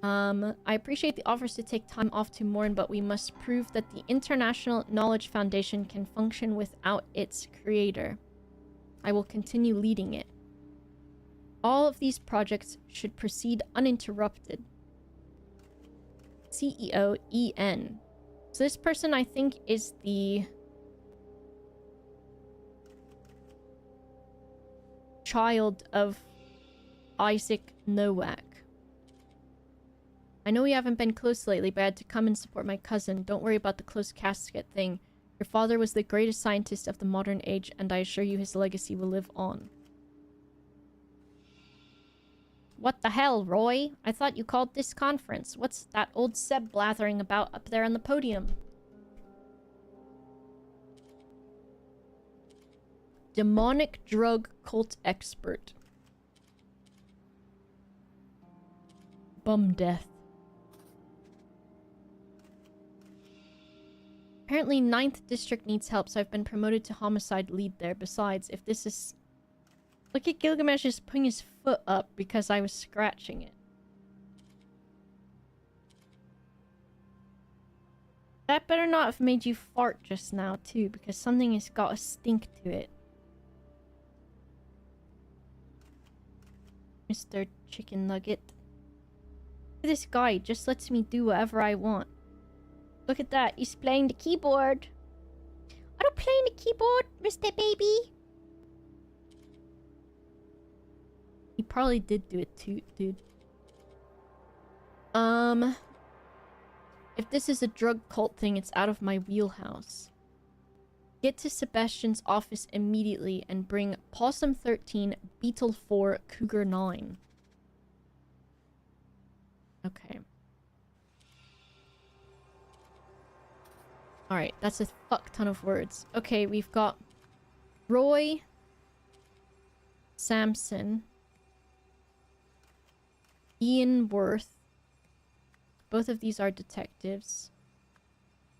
I appreciate the offers to take time off to mourn, but we must prove that the International Knowledge Foundation can function without its creator. I will continue leading it. All of these projects should proceed uninterrupted. CEO EN. So this person, I think, is the... child of Isaac Nowak. I know we haven't been close lately, but I had to come and support my cousin. Don't worry about the closed casket thing. Your father was the greatest scientist of the modern age, and I assure you his legacy will live on. What the hell, Roy? I thought you called this conference. What's that old Seb blathering about up there on the podium? Demonic drug cult expert. Bum death. Apparently 9th district needs help, so I've been promoted to homicide lead there. Besides, if this is... Look at Gilgamesh just putting his foot up because I was scratching it. That better not have made you fart just now, too, because something has got a stink to it. Mr. Chicken Nugget. This guy just lets me do whatever I want. Look at that, he's playing the keyboard. I don't play the keyboard, Mr. Baby. He probably did do it too, dude. If this is a drug cult thing, it's out of my wheelhouse. Get to Sebastian's office immediately and bring Possum 13, Beetle 4, Cougar 9. Okay. Alright, that's a fuck ton of words. Okay, we've got Roy, Samson, Ian Worth. Both of these are detectives.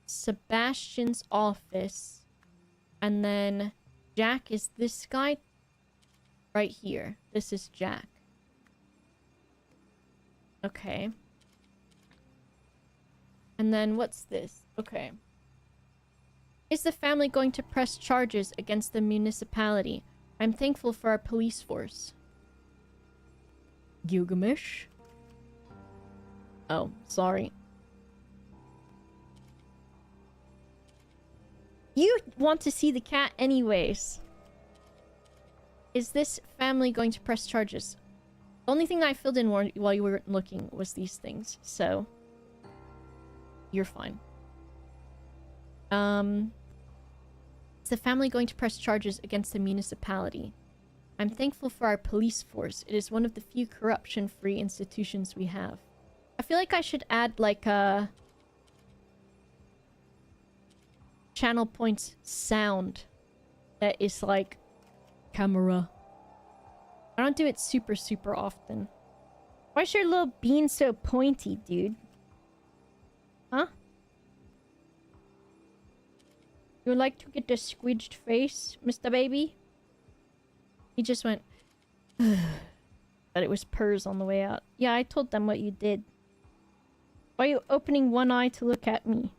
Sebastian's office. And then Jack is this guy right here. This is Jack. Okay. And then what's this? Okay. Is the family going to press charges against the municipality? I'm thankful for our police force. Gilgamesh? Oh, sorry. You want to see the cat anyways. Is this family going to press charges? The only thing I filled in while you were looking was these things, so... You're fine. Is the family going to press charges against the municipality? I'm thankful for our police force. It is one of the few corruption-free institutions we have. I feel like I should add, like, a... channel points sound that is like camera. I don't do it super often. Why is your little bean so pointy, dude? Huh? You would like to get the squidged face, Mr. Baby? He just went but it was purrs on the way out. Yeah, I told them what you did. Why are you opening one eye to look at me?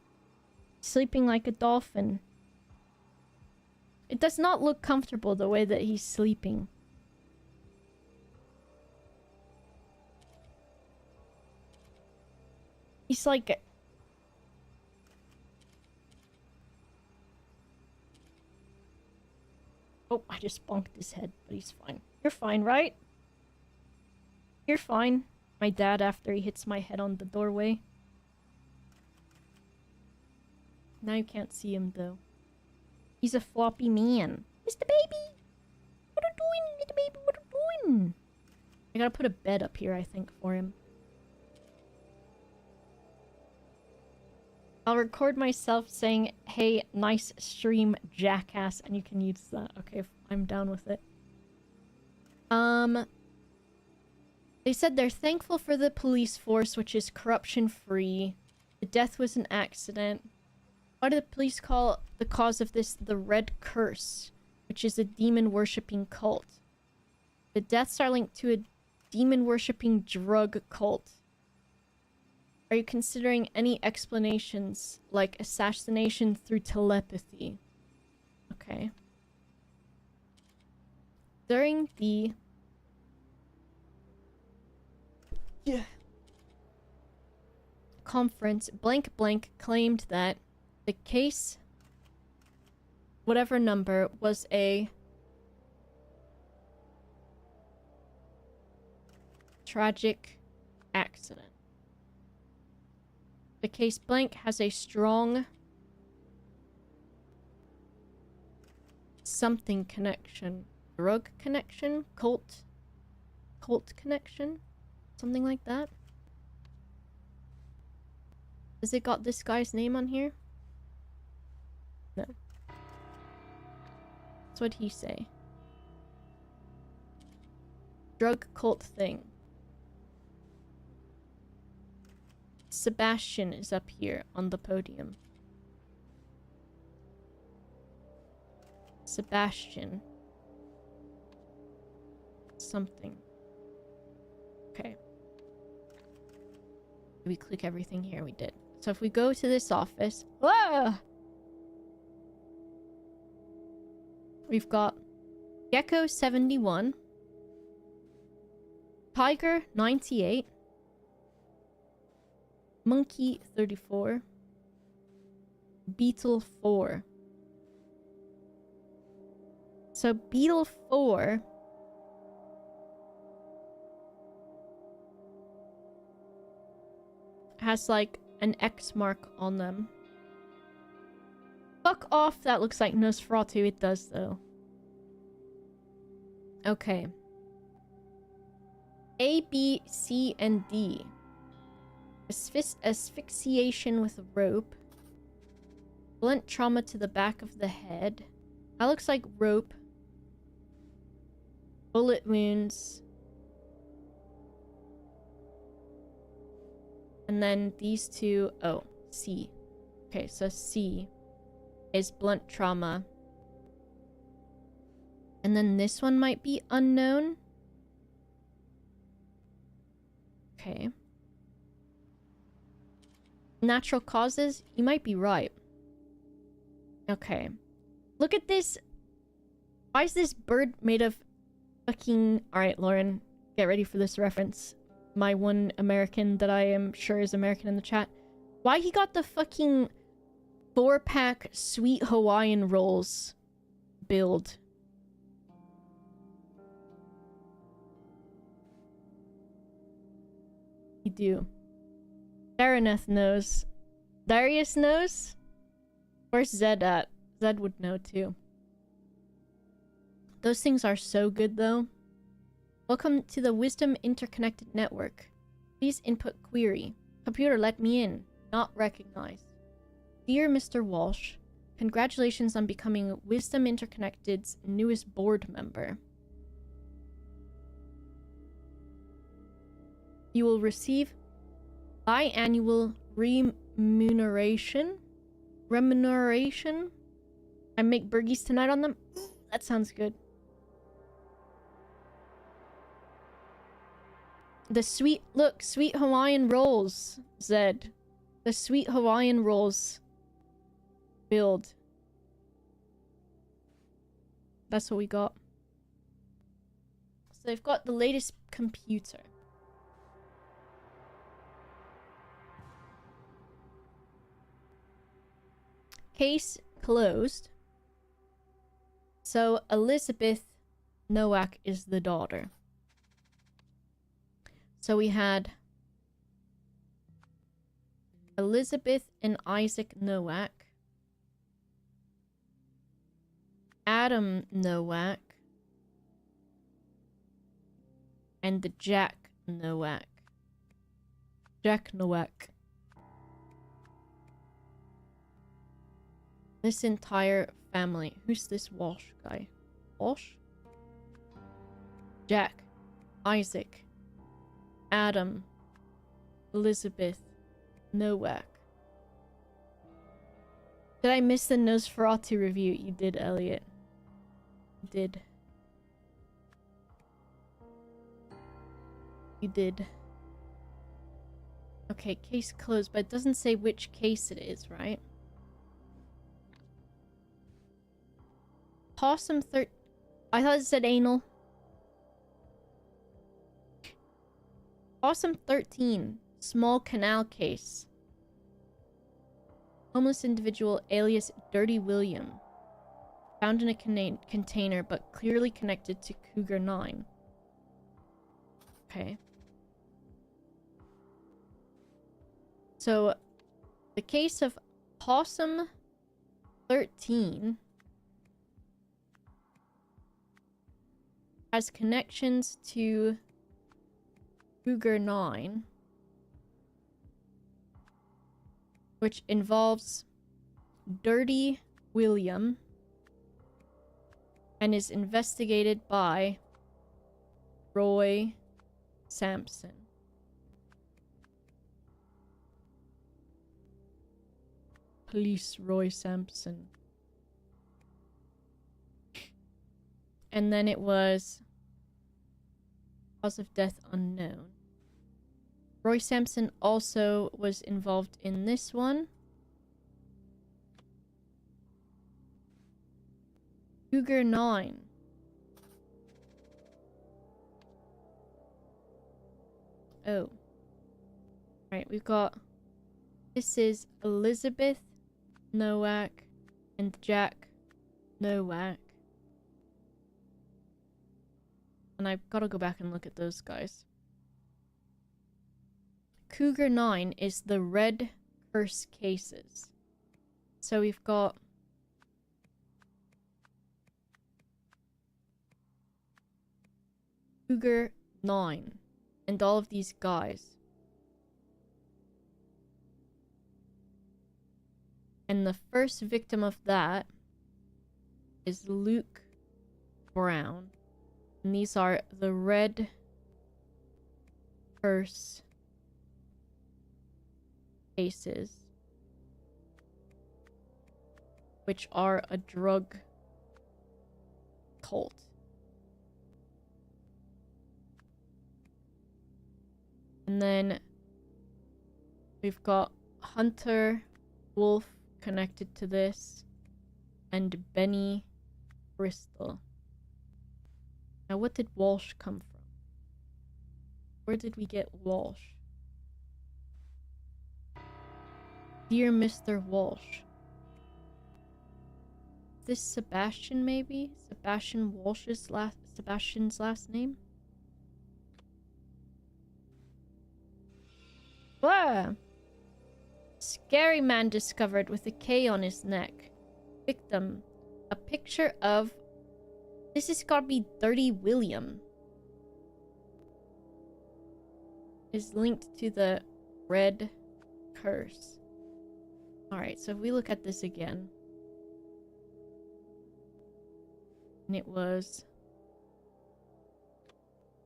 Sleeping like a dolphin. It does not look comfortable the way that he's sleeping. He's like... Oh, I just bonked his head, but he's fine. You're fine, right? You're fine. My dad after he hits my head on the doorway. Now you can't see him, though. He's a floppy man. Mr. Baby! What are you doing, little baby? What are you doing? I gotta put a bed up here, I think, for him. I'll record myself saying, hey, nice stream, jackass, and you can use that. Okay, I'm down with it. They said they're thankful for the police force, which is corruption-free. The death was an accident. Why do the police call the cause of this the Red Curse, which is a demon-worshipping cult? The deaths are linked to a demon-worshipping drug cult. Are you considering any explanations, like assassination through telepathy? Okay. During the... conference, blank blank claimed that the case, whatever number, was a tragic accident. The case blank has a strong something connection. Drug connection? Cult connection? Something like that? Has it got this guy's name on here? No. That's what he say. Drug cult thing. Sebastian is up here on the podium. Sebastian. Something. Okay. Did we click everything here? We did. So if we go to this office... Ah! We've got Gecko 71, Tiger 98, Monkey 34, Beetle 4. So Beetle 4 has like an X mark on them. Fuck off, that looks like Nosferatu. It does, though. Okay. A, B, C, and D. Asphyxiation with a rope. Blunt trauma to the back of the head. That looks like rope. Bullet wounds. And then these two... Oh, C. Okay, so C is blunt trauma. And then this one might be unknown. Okay. Natural causes? You might be right. Okay. Look at this. Why is this bird made of fucking... Alright, Lauren. Get ready for this reference. My one American that I am sure is American in the chat. Why he got the fucking 4-pack sweet Hawaiian rolls build? You do. Darreneth knows. Darius knows? Where's Zed at? Zed would know too. Those things are so good though. Welcome to the Wisdom Interconnected Network. Please input query. Computer, let me in. Not recognized. Dear Mr. Walsh, congratulations on becoming Wisdom Interconnected's newest board member. You will receive biannual remuneration. I make burgies tonight on them. That sounds good. The sweet... Look, sweet Hawaiian rolls, Zed. The sweet Hawaiian rolls build. That's what we got. So they've got the latest computer. Case closed. So Elizabeth Nowak is the daughter. So we had Elizabeth and Isaac Nowak, Adam Nowak, and the Jack Nowak. Jack Nowak. This entire family. Who's this Walsh guy? Walsh? Jack, Isaac, Adam, Elizabeth, Nowak. Did I miss the Nosferatu review? You did, Elliot. You did. You did. Okay, case closed, but it doesn't say which case it is, right? Possum I thought it said anal. Possum 13. Small canal case. Homeless individual alias Dirty William. Found in a container but clearly connected to Cougar 9. Okay. So, the case of Possum 13 has connections to Cougar 9, which involves Dirty William and is investigated by Roy Sampson. Police Roy Sampson. And then it was cause of death unknown. Roy Sampson also was involved in this one. Cougar 9. Oh. Alright, we've got... This is Elizabeth Nowak and Jack Nowak. And I've got to go back and look at those guys. Cougar 9 is the red curse cases. So we've got... Cougar 9 and all of these guys. And the first victim of that is Luke Brown. And these are the red curse cases, which are a drug cult. And then we've got Hunter Wolf connected to this, and Benny Bristol. Now, what did Walsh come from? Where did we get Walsh? Dear Mr. Walsh. Is this Sebastian, maybe? Sebastian's last name? Blah! Scary man discovered with a K on his neck. Victim. A picture of... This has gotta be Dirty William. Is linked to the red curse. Alright, so if we look at this again. And it was...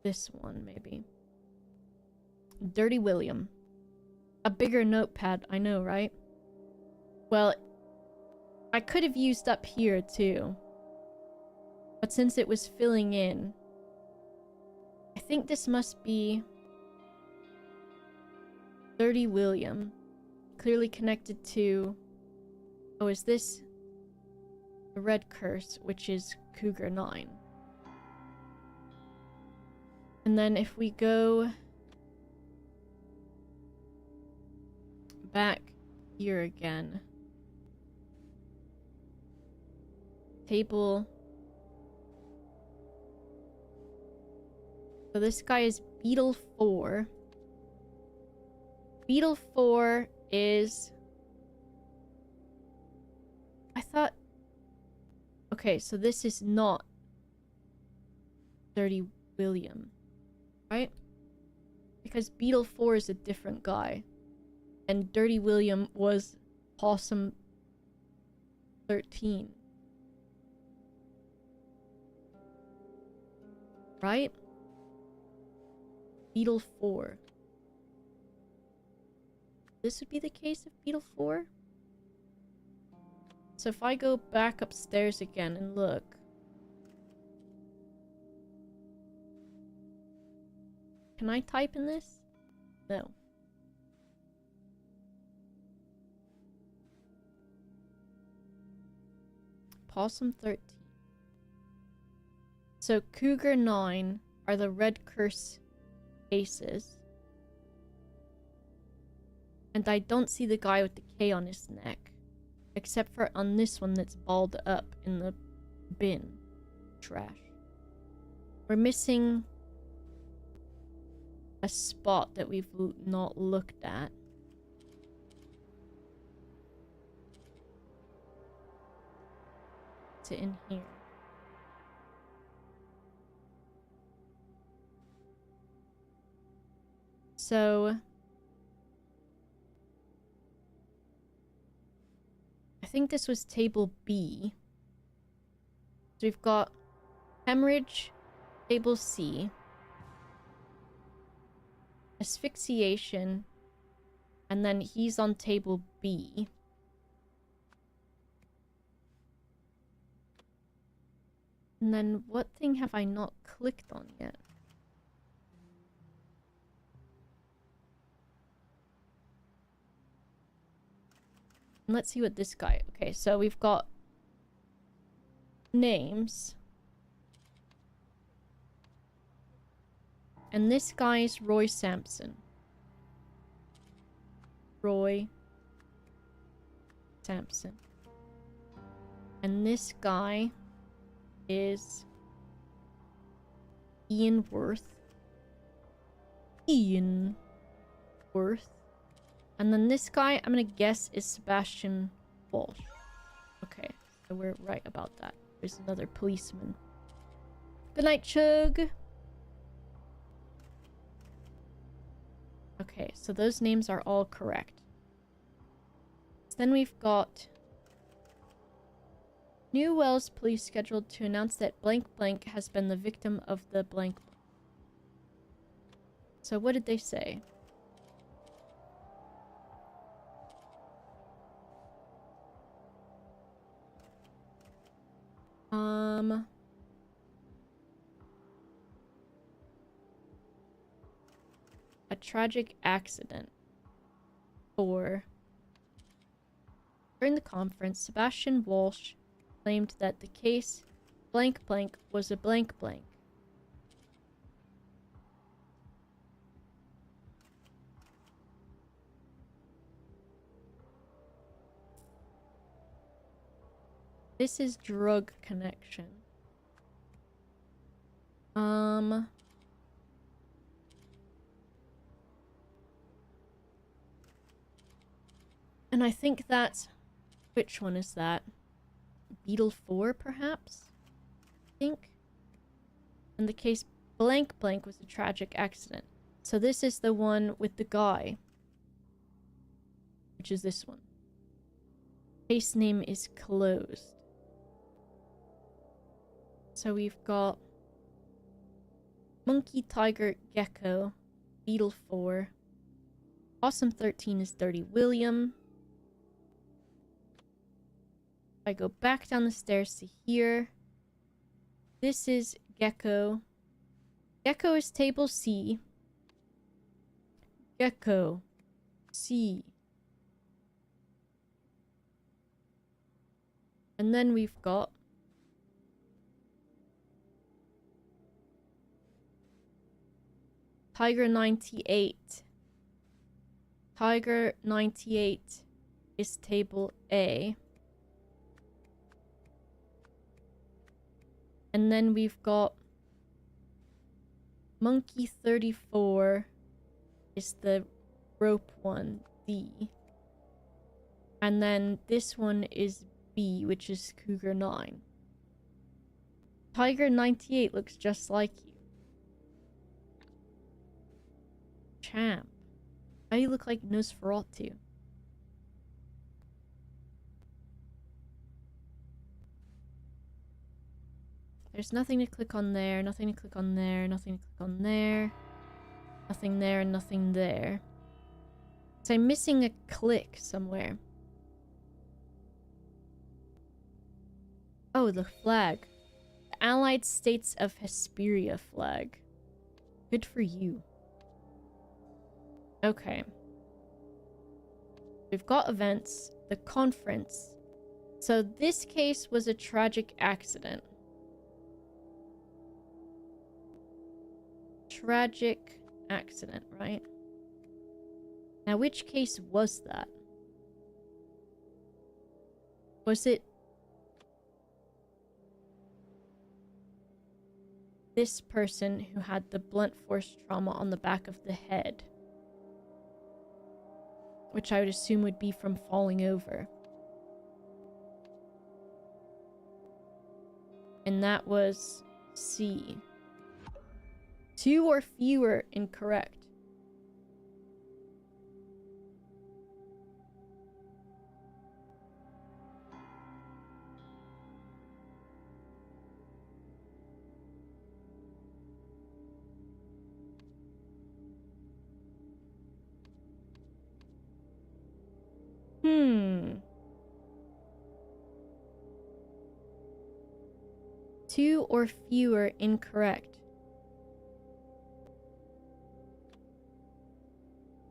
this one, maybe. Dirty William. A bigger notepad, I know, right? Well, I could have used up here, too. But since it was filling in... I think this must be Dirty William. Clearly connected to... Oh, is this... the Red Curse, which is Cougar 9. And then if we go... back here again... Table... So this guy is Beetle 4. Beetle 4 is... I thought... Okay, so this is not Dirty William, right? Because Beetle 4 is a different guy. And Dirty William was Possum 13. Right? Beetle 4. This would be the case of Beetle 4? So if I go back upstairs again and look... Can I type in this? No. Possum 13. So Cougar 9 are the Red Curse cases. And I don't see the guy with the K on his neck. Except for on this one that's balled up in the bin. Trash. We're missing a spot that we've not looked at. Is it in here? So... I think this was table B. So we've got hemorrhage, table C, asphyxiation, and then he's on table B. And then what thing have I not clicked on yet? Let's see what this guy... Okay, so we've got names. And this guy is Roy Sampson. Roy Sampson. And this guy is Ian Worth. Ian Worth. And then this guy, I'm gonna guess, is Sebastian Walsh. Okay, so we're right about that. There's another policeman. Good night, Chug! Okay, so those names are all correct. So then we've got... New Wells police scheduled to announce that blank blank has been the victim of the blank. So what did they say? A tragic accident. Or during the conference, Sebastian Walsh claimed that the case blank blank was a blank blank. This is drug connection. And I think that's... Which one is that? Beetle 4, perhaps? I think. And the case blank blank was a tragic accident. So this is the one with the guy. Which is this one. Case name is closed. So we've got Monkey, Tiger, Gecko, Beetle 4. Possum 13 is Dirty William. I go back down the stairs to here. This is Gecko. Gecko is table C. Gecko C. And then we've got Tiger 98. Tiger 98 is table A. And then we've got Monkey 34 is the rope one, D. And then this one is B, which is Cougar 9. Tiger 98 looks just like you. Champ. Why do you look like Nosferatu? There's nothing to click on there, nothing to click on there, nothing to click on there. Nothing there, and nothing there. So I'm missing a click somewhere. Oh, the flag. The Allied States of Hesperia flag. Good for you. Okay. We've got events. The conference. So this case was a tragic accident. Tragic accident, right? Now, which case was that? Was it this person who had the blunt force trauma on the back of the head? Which I would assume would be from falling over. And that was C. 2 or fewer incorrect. Two or fewer incorrect.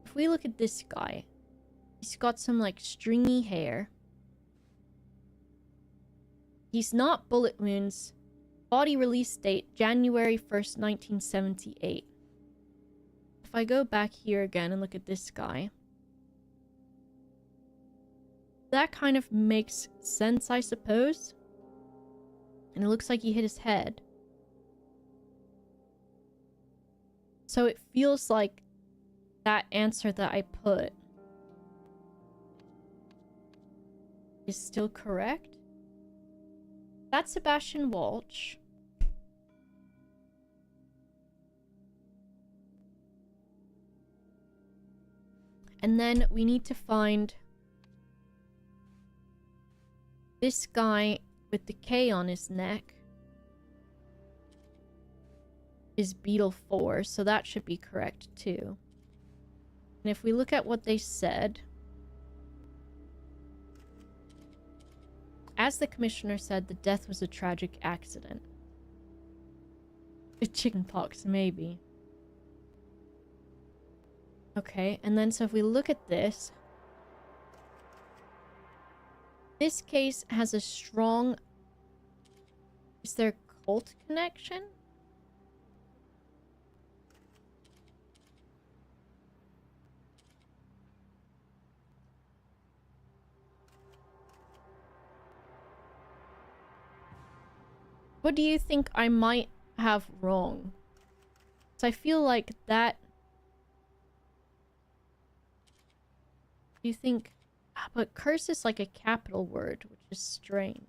If we look at this guy, he's got some like stringy hair. He's not bullet wounds. Body release date January 1st, 1978. If I go back here again and look at this guy, that kind of makes sense, I suppose. And it looks like he hit his head. So it feels like that answer that I put is still correct. That's Sebastian Walsh. And then we need to find this guy with the K on his neck is Beetle 4, so that should be correct too. And if we look at what they said, as the commissioner said, the death was a tragic accident. Chickenpox, maybe. Okay, and then so if we look at this, this case has a strong... Is there cult connection? What do you think I might have wrong? So I feel like that... Do you think... But curse is like a capital word, which is strange.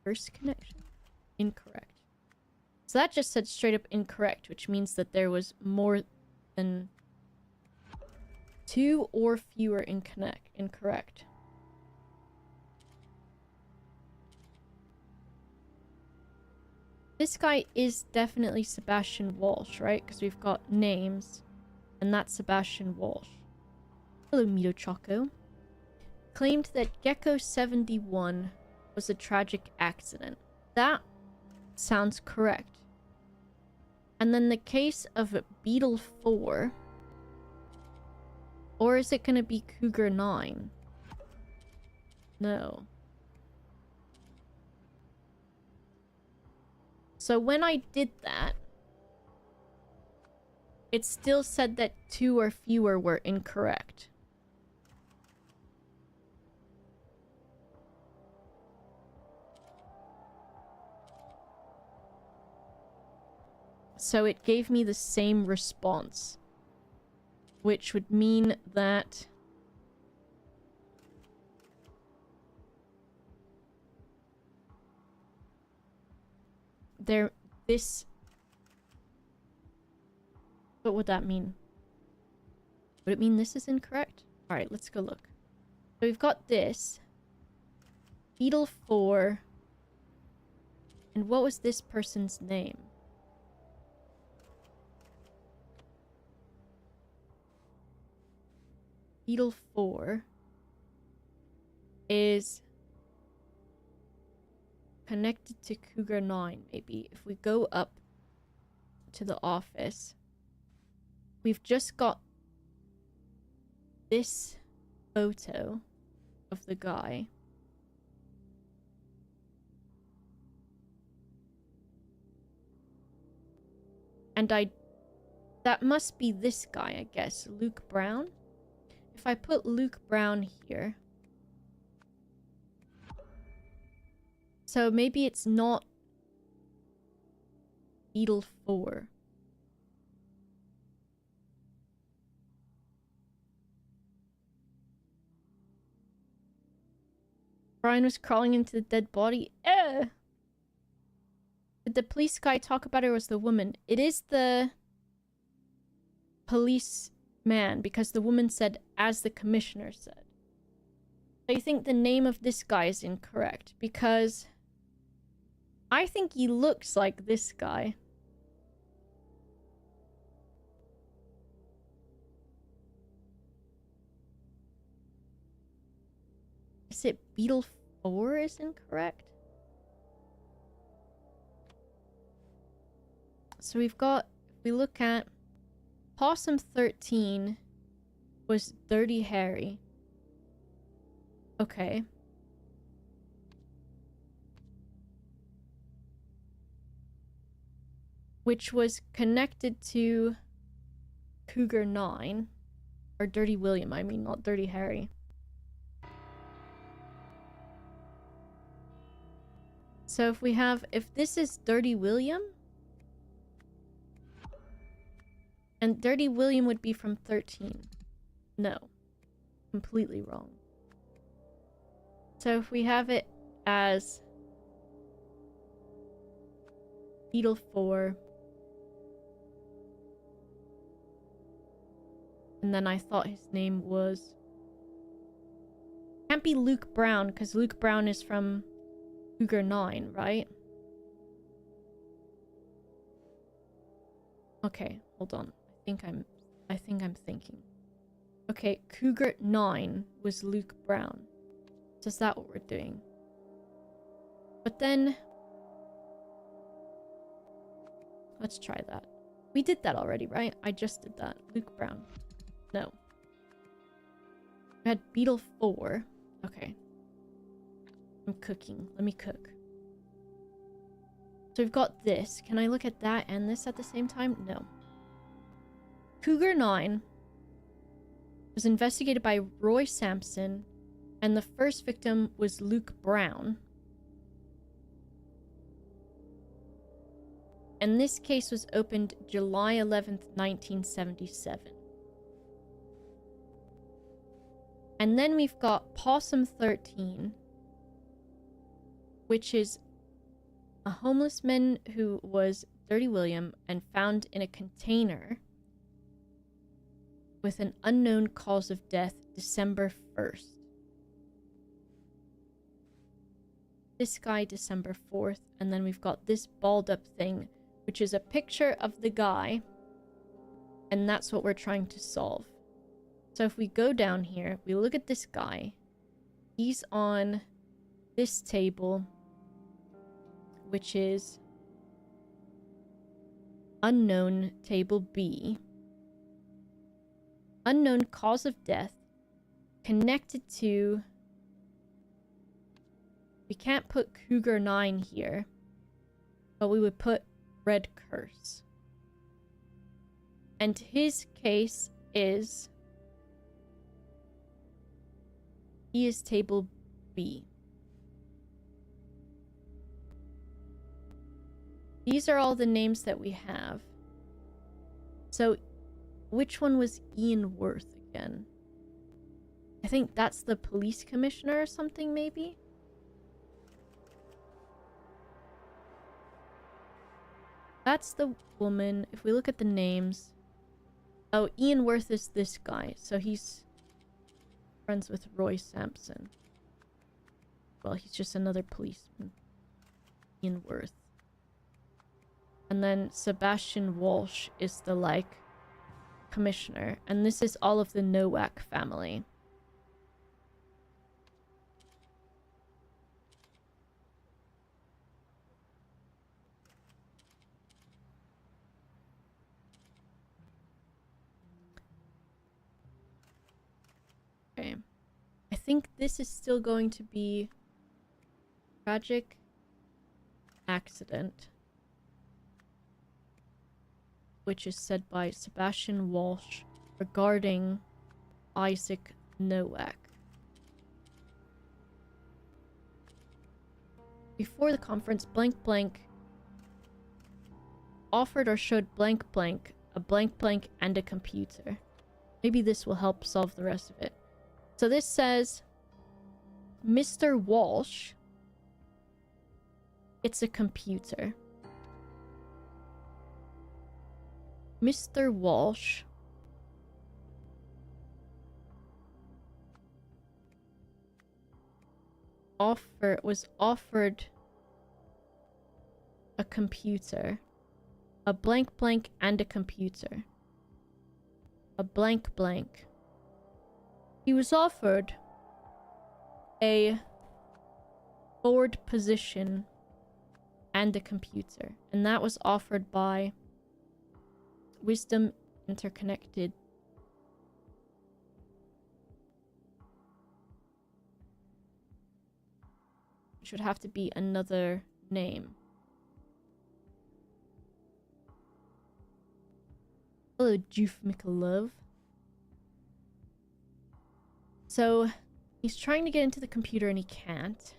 Curse connection. Incorrect. So that just said straight up incorrect, which means that there was more than 2 or fewer incorrect. This guy is definitely Sebastian Walsh, right? Because we've got names. And that's Sebastian Walsh. Hello, Mito Choco. Claimed that Gecko 71 was a tragic accident. That sounds correct. And then the case of Beetle 4. Or is it gonna be Cougar 9? No. So when I did that, it still said that 2 or fewer were incorrect. So it gave me the same response, which would mean that what would that mean? Would it mean this is incorrect? Alright, let's go look. So we've got this. Beetle 4. And what was this person's name? Beetle 4 is connected to Cougar 9, maybe. If we go up to the office, we've just got this photo of the guy. And that must be this guy, I guess. Luke Brown? If I put Luke Brown here. So maybe it's not Beetle 4. Brian was crawling into the dead body. Did the police guy talk about it, or was the woman? It is the police man, because the woman said, as the commissioner said. I think the name of this guy is incorrect, because I think he looks like this guy. Is it Beetle 4 is incorrect? So we've got, if we look at Possum 13 was Dirty Harry. Okay. Which was connected to Cougar 9. Or Dirty William, I mean, not Dirty Harry. So if this is Dirty William, and Dirty William would be from 13. No. Completely wrong. So if we have it as Beetle 4, and then I thought his name was... Can't be Luke Brown, because Luke Brown is from Cougar 9, right? Okay, hold on. I think I'm thinking. Okay, Cougar 9 was Luke Brown. So is that what we're doing? But then... Let's try that. We did that already, right? I just did that. Luke Brown. No. We had Beetle 4. Okay. I'm cooking. Let me cook. So we've got this. Can I look at that and this at the same time? No. Cougar 9 was investigated by Roy Sampson, and the first victim was Luke Brown. And this case was opened July 11th, 1977. And then we've got Possum 13, which is a homeless man who was Dirty William and found in a container with an unknown cause of death, December 1st. This guy, December 4th, and then we've got this balled up thing, which is a picture of the guy, and that's what we're trying to solve. So if we go down here, we look at this guy. He's on this table, which is Unknown, table B. Unknown cause of death. Connected to... We can't put Cougar 9 here. But we would put Red Curse. And his case is... He is table B. These are all the names that we have. So, which one was Ian Worth again? I think that's the police commissioner or something, maybe? That's the woman. If we look at the names... Oh, Ian Worth is this guy. So he's friends with Roy Sampson. Well, he's just another policeman. Ian Worth. And then Sebastian Walsh is the, like, commissioner. And this is all of the Nowak family. Okay. I think this is still going to be tragic accident, which is said by Sebastian Walsh regarding Isaac Nowak. Before the conference, blank blank offered or showed blank blank a blank blank and a computer. Maybe this will help solve the rest of it. So this says, Mr. Walsh, it's a computer. Mr. Walsh was offered a computer. A blank blank and a computer. A blank blank. He was offered a forward position and a computer. And that was offered by Wisdom Interconnected. Should have to be another name. Hello, Joof McLove. So, he's trying to get into the computer and he can't.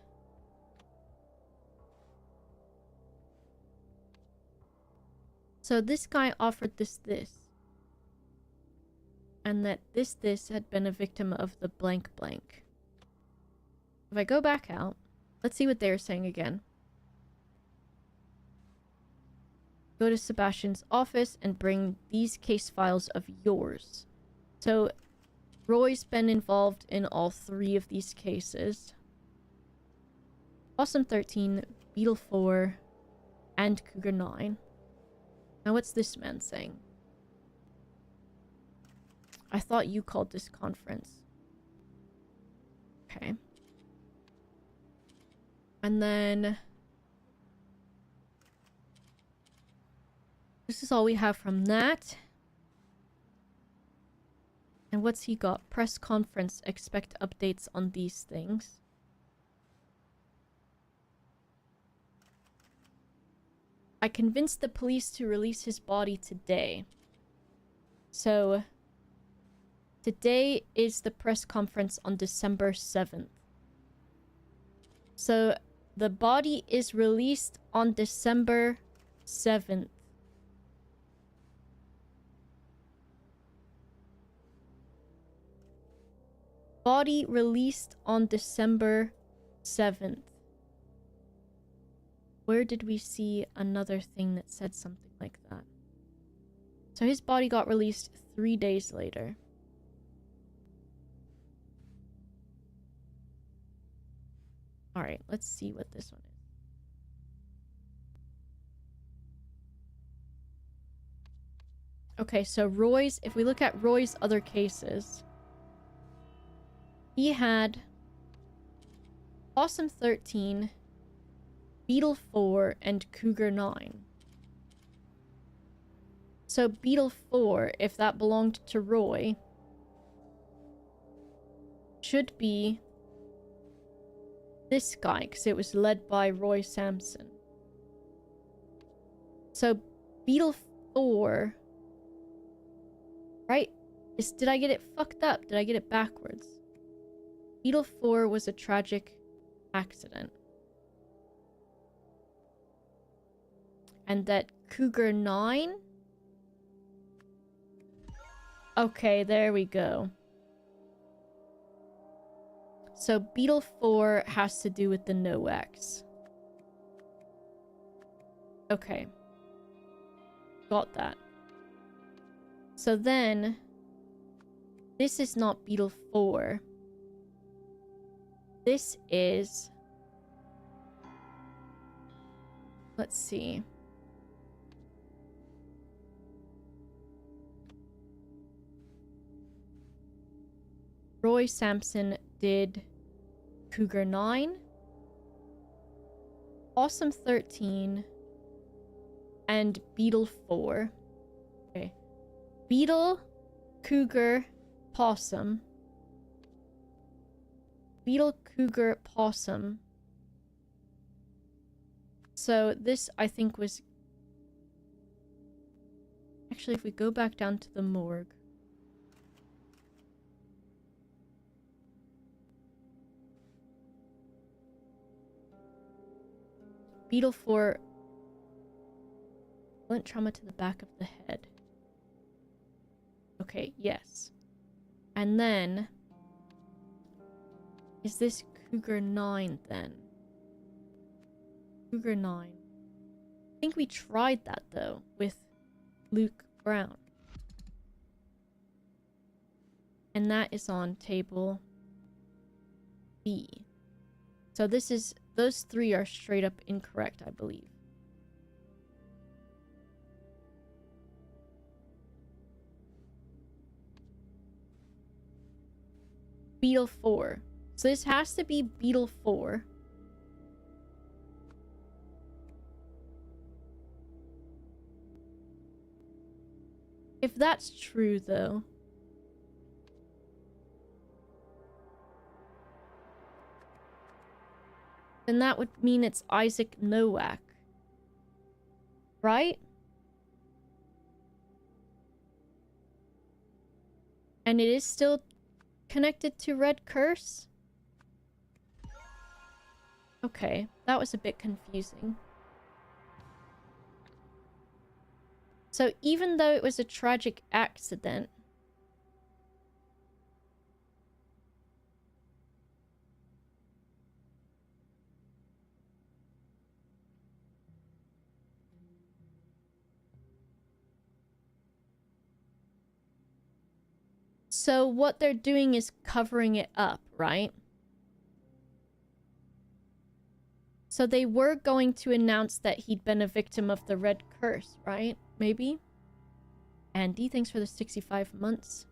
So this guy offered this. And that this had been a victim of the blank blank. If I go back out, let's see what they're saying again. Go to Sebastian's office and bring these case files of yours. So, Roy's been involved in all 3 of these cases. Possum 13, Beetle 4, and Cougar 9. Now what's this man saying? I thought you called this conference. Okay. And then... this is all we have from that. And what's he got? Press conference. Expect updates on these things. I convinced the police to release his body today. So, today is the press conference on December 7th. So, the body is released on December 7th. Body released on December 7th. Where did we see another thing that said something like that? So his body got released 3 days later. Alright, let's see what this one is. Okay, so Roy's, if we look at Roy's other cases, he had Possum 13, Beetle 4, and Cougar 9. So Beetle 4, if that belonged to Roy, should be this guy, because it was led by Roy Sampson. So Beetle 4, right? Did I get it fucked up? Did I get it backwards? Beetle 4 was a tragic accident. And that Cougar 9? Okay, there we go. So Beetle 4 has to do with the Noax. Okay. Got that. So then, this is not Beetle 4. This is... Let's see. Roy Sampson did Cougar 9, Awesome 13, and Beetle 4. Okay. Beetle, Cougar, Possum. Beetle, Cougar, Possum. So this, I think, was... Actually, if we go back down to the morgue. Beetle 4... Blunt trauma to the back of the head. Okay, yes. And then... Is this Cougar 9 then? Cougar 9. I think we tried that though, with Luke Brown. And that is on table B. So this is... Those three are straight up incorrect, I believe. Beetle 4. So this has to be Beetle 4. If that's true, though... then that would mean it's Isaac Nowak. Right? And it is still connected to Red Curse? Okay, that was a bit confusing. So even though it was a tragic accident, so what they're doing is covering it up, right? So they were going to announce that he'd been a victim of the Red Curse, right? Maybe? Andy, thanks for the 65 months.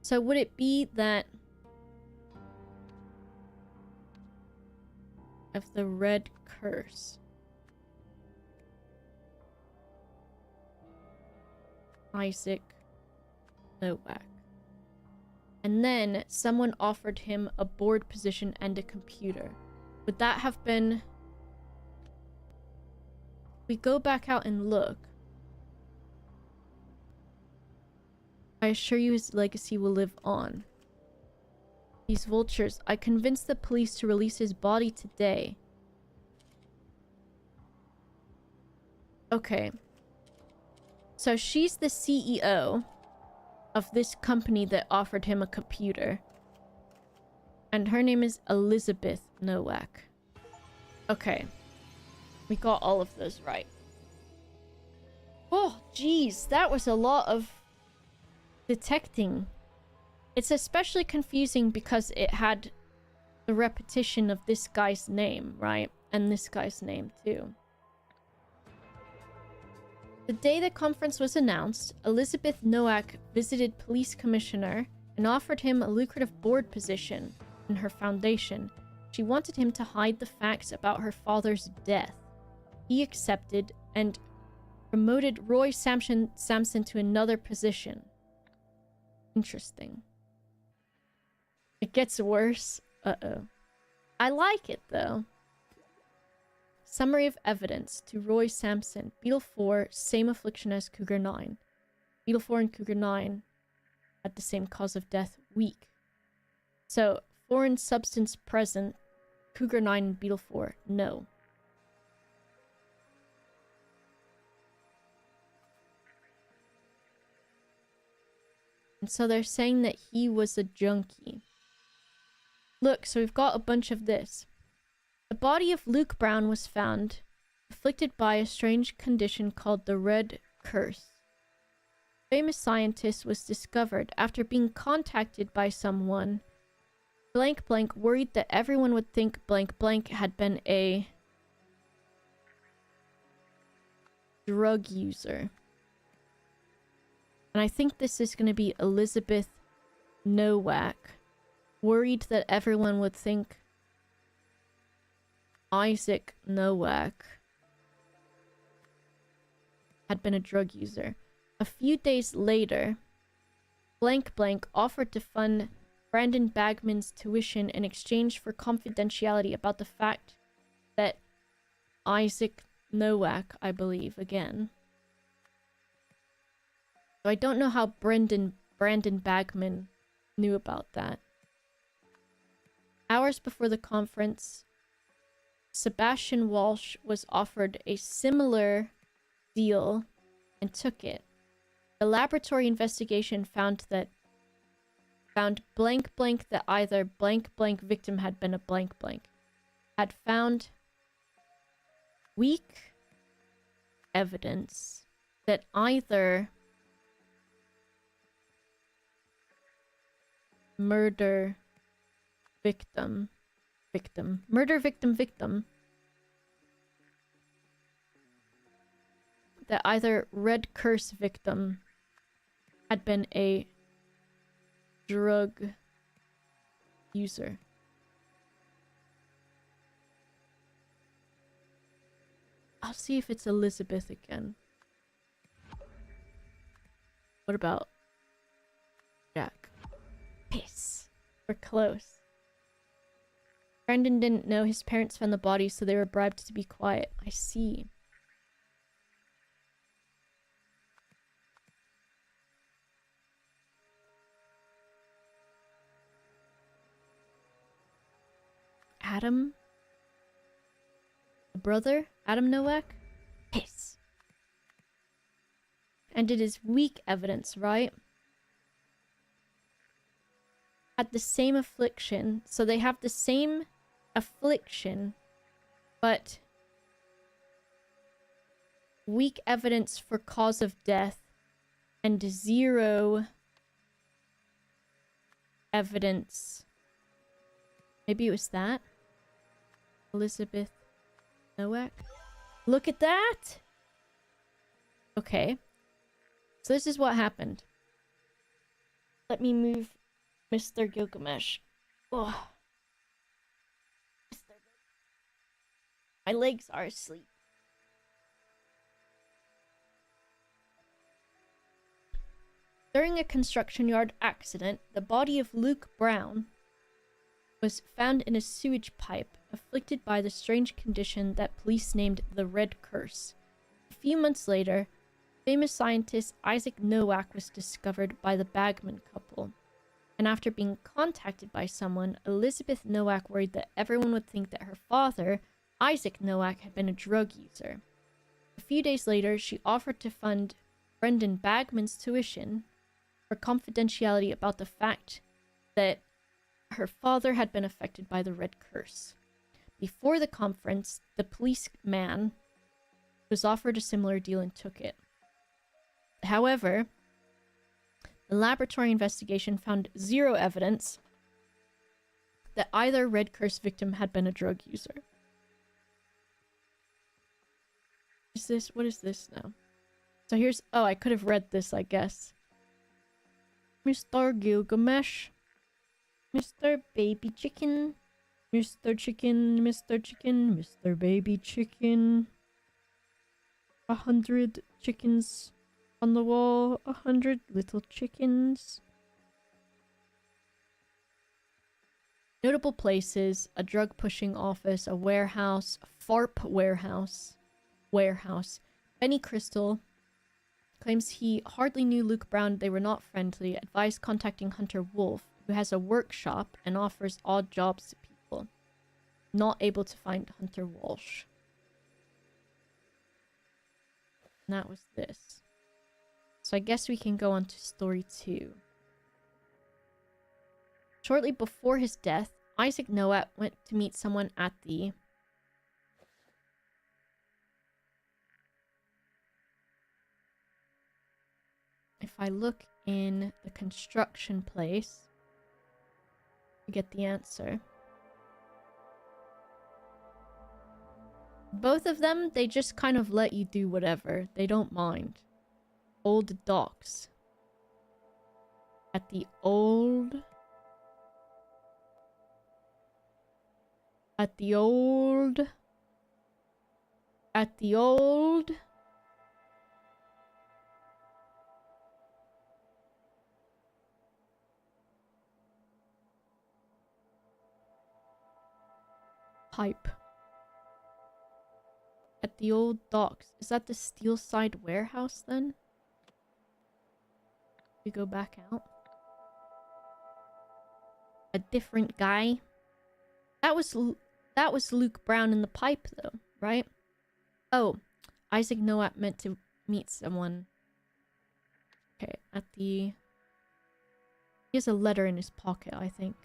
So would it be that... of the Red Curse? Isaac Nowak. And then someone offered him a board position and a computer. Would that have been... We go back out and look. I assure you his legacy will live on. These vultures. I convinced the police to release his body today. Okay. So she's the CEO of this company that offered him a computer. And her name is Elizabeth Nowak. Okay. We got all of those right. Oh, jeez. That was a lot of detecting. It's especially confusing because it had the repetition of this guy's name, right? And this guy's name, too. The day the conference was announced, Elizabeth Nowak visited Police Commissioner and offered him a lucrative board position in her foundation. She wanted him to hide the facts about her father's death. He accepted, and promoted Roy Sampson to another position. Interesting. It gets worse. Uh-oh. I like it, though. Summary of evidence to Roy Sampson. Beetle 4, same affliction as Cougar 9. Beetle 4 and Cougar 9 had the same cause of death, weak. So, foreign substance present, Cougar 9 and Beetle 4, no. And so they're saying that he was a junkie. Look, so we've got a bunch of this. The body of Luke Brown was found, afflicted by a strange condition called the Red Curse. Famous scientist was discovered after being contacted by someone. Blank blank worried that everyone would think blank blank had been a drug user. And I think this is going to be Elizabeth Nowak. Worried that everyone would think Isaac Nowak had been a drug user. A few days later, blank blank offered to fund Brandon Bagman's tuition in exchange for confidentiality about the fact that Isaac Nowak, I believe, again. So I don't know how Brandon Bagman knew about that. Hours before the conference, Sebastian Walsh was offered a similar deal and took it. A laboratory investigation found blank blank that either blank blank victim had been a blank blank. Had found weak evidence that either murder victim that either Red Curse victim had been a drug user. I'll see if it's Elizabeth again. What about Jack? Piss. We're close. Brandon didn't know his parents found the body, so they were bribed to be quiet. I see. Adam? The brother? Adam Nowak? Piss. And it is weak evidence, right? Had the same affliction. So they have the same affliction, but weak evidence for cause of death and zero evidence. Maybe it was that? Elizabeth Nowak? Look at that! Okay. So this is what happened. Let me move Mr. Gilgamesh. Oh. My legs are asleep. During a construction yard accident, the body of Luke Brown was found in a sewage pipe, afflicted by the strange condition that police named the Red Curse. A few months later, famous scientist Isaac Nowak was discovered by the Bagman couple. And after being contacted by someone, Elizabeth Nowak worried that everyone would think that her father, Isaac Nowak, had been a drug user. A few days later, she offered to fund Brendan Bagman's tuition for confidentiality about the fact that her father had been affected by the Red Curse. Before the conference, the policeman was offered a similar deal and took it. However, the laboratory investigation found zero evidence that either Red Curse victim had been a drug user. What is this now? So here's, oh, I could have read this, I guess. Mr. Gilgamesh. Mr. Baby Chicken. Mr. Chicken, Mr. Chicken, Mr. Baby Chicken. 100 chickens on the wall. 100 little chickens. Notable places: a drug pushing office, a warehouse, a FARP warehouse. Benny Crystal claims he hardly knew Luke Brown. They were not friendly. Advised contacting Hunter Wolf, who has a workshop and offers odd jobs to people. Not able to find Hunter Walsh. And that was this. So I guess we can go on to story 2. Shortly before his death, Isaac Noat went to meet someone at the... If I look in the construction place, we get the answer. Both of them, they just kind of let you do whatever. They don't mind. Old docks. At the old pipe. At the old docks. Is that the Steelside warehouse then? We go back out. A different guy. That was Luke Brown in the pipe though, right? Oh, Isaac Noat meant to meet someone. Okay, at the... He has a letter in his pocket, I think.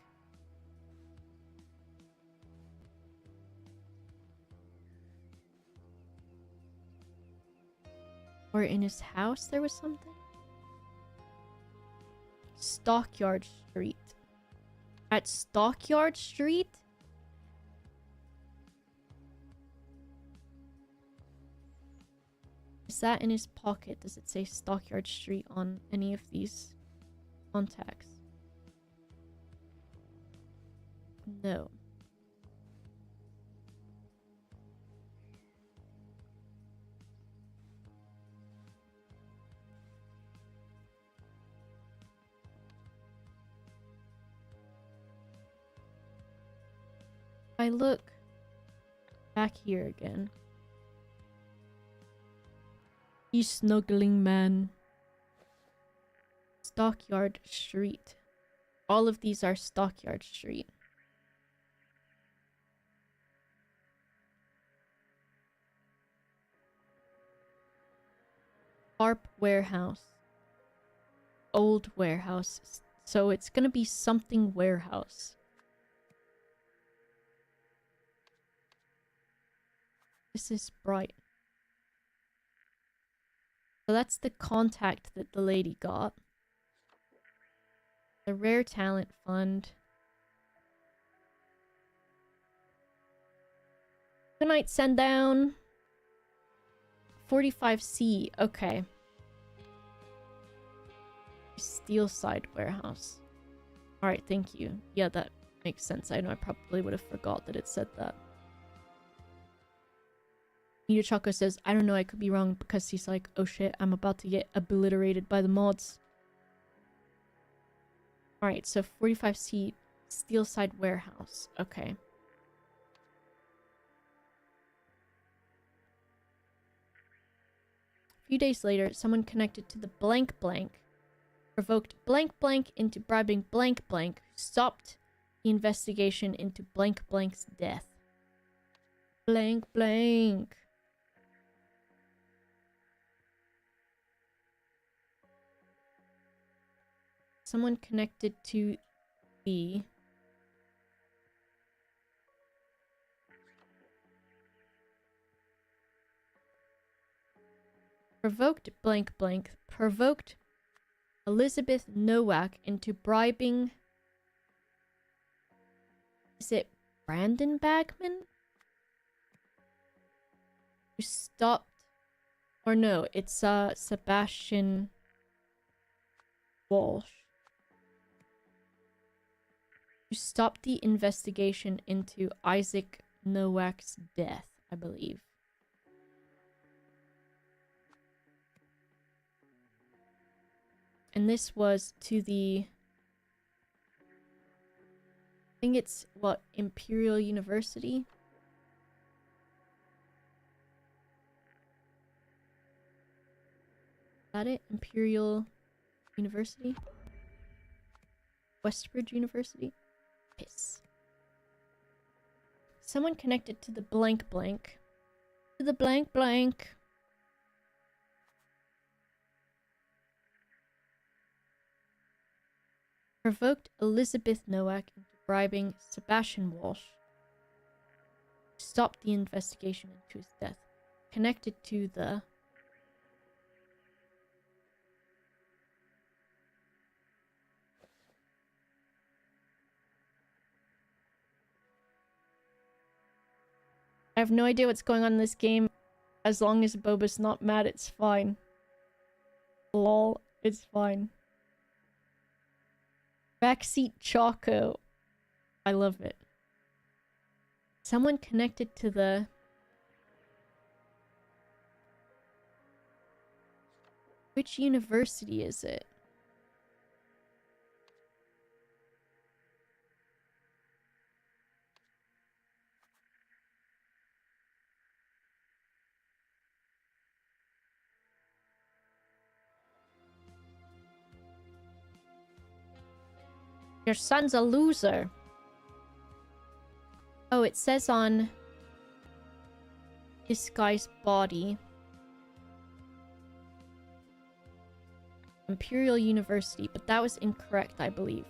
Or in his house there was something? Stockyard Street. At Stockyard Street? Is that in his pocket? Does it say Stockyard Street on any of these contacts? No. I look back here again. You snuggling man. Stockyard Street. All of these are Stockyard Street. Harp warehouse. Old warehouse. So it's gonna be something warehouse. This is bright. So that's the contact that the lady got. The Rare Talent Fund. Good night, send down. 45C. Okay. Steelside warehouse. Alright, thank you. Yeah, that makes sense. I know I probably would have forgot that it said that. Nita Choco says, I don't know, I could be wrong, because he's like, oh shit, I'm about to get obliterated by the mods. Alright, so 45C Steelside warehouse. Okay. A few days later, someone connected to the blank blank provoked blank blank into bribing blank blank, who stopped the investigation into blank blank's death. Blank blank. Someone connected to the... Provoked blank blank. Provoked Elizabeth Nowak into bribing... Is it Brandon Bagman? Who stopped... Or no, it's Sebastian Walsh. Who stopped the investigation into Isaac Nowak's death, I believe. And this was to the... I think it's, what, Imperial University? Is that it? Imperial University? Westbridge University? Piss. Someone connected to the blank blank. To the blank blank. Provoked Elizabeth Nowak into bribing Sebastian Walsh to stop the investigation into his death. Connected to the... I have no idea what's going on in this game. As long as Boba's not mad, it's fine. Lol, it's fine. Backseat Choco. I love it. Someone connected to the... Which university is it? Your son's a loser. Oh, it says on this guy's body. Imperial University, but that was incorrect, I believe.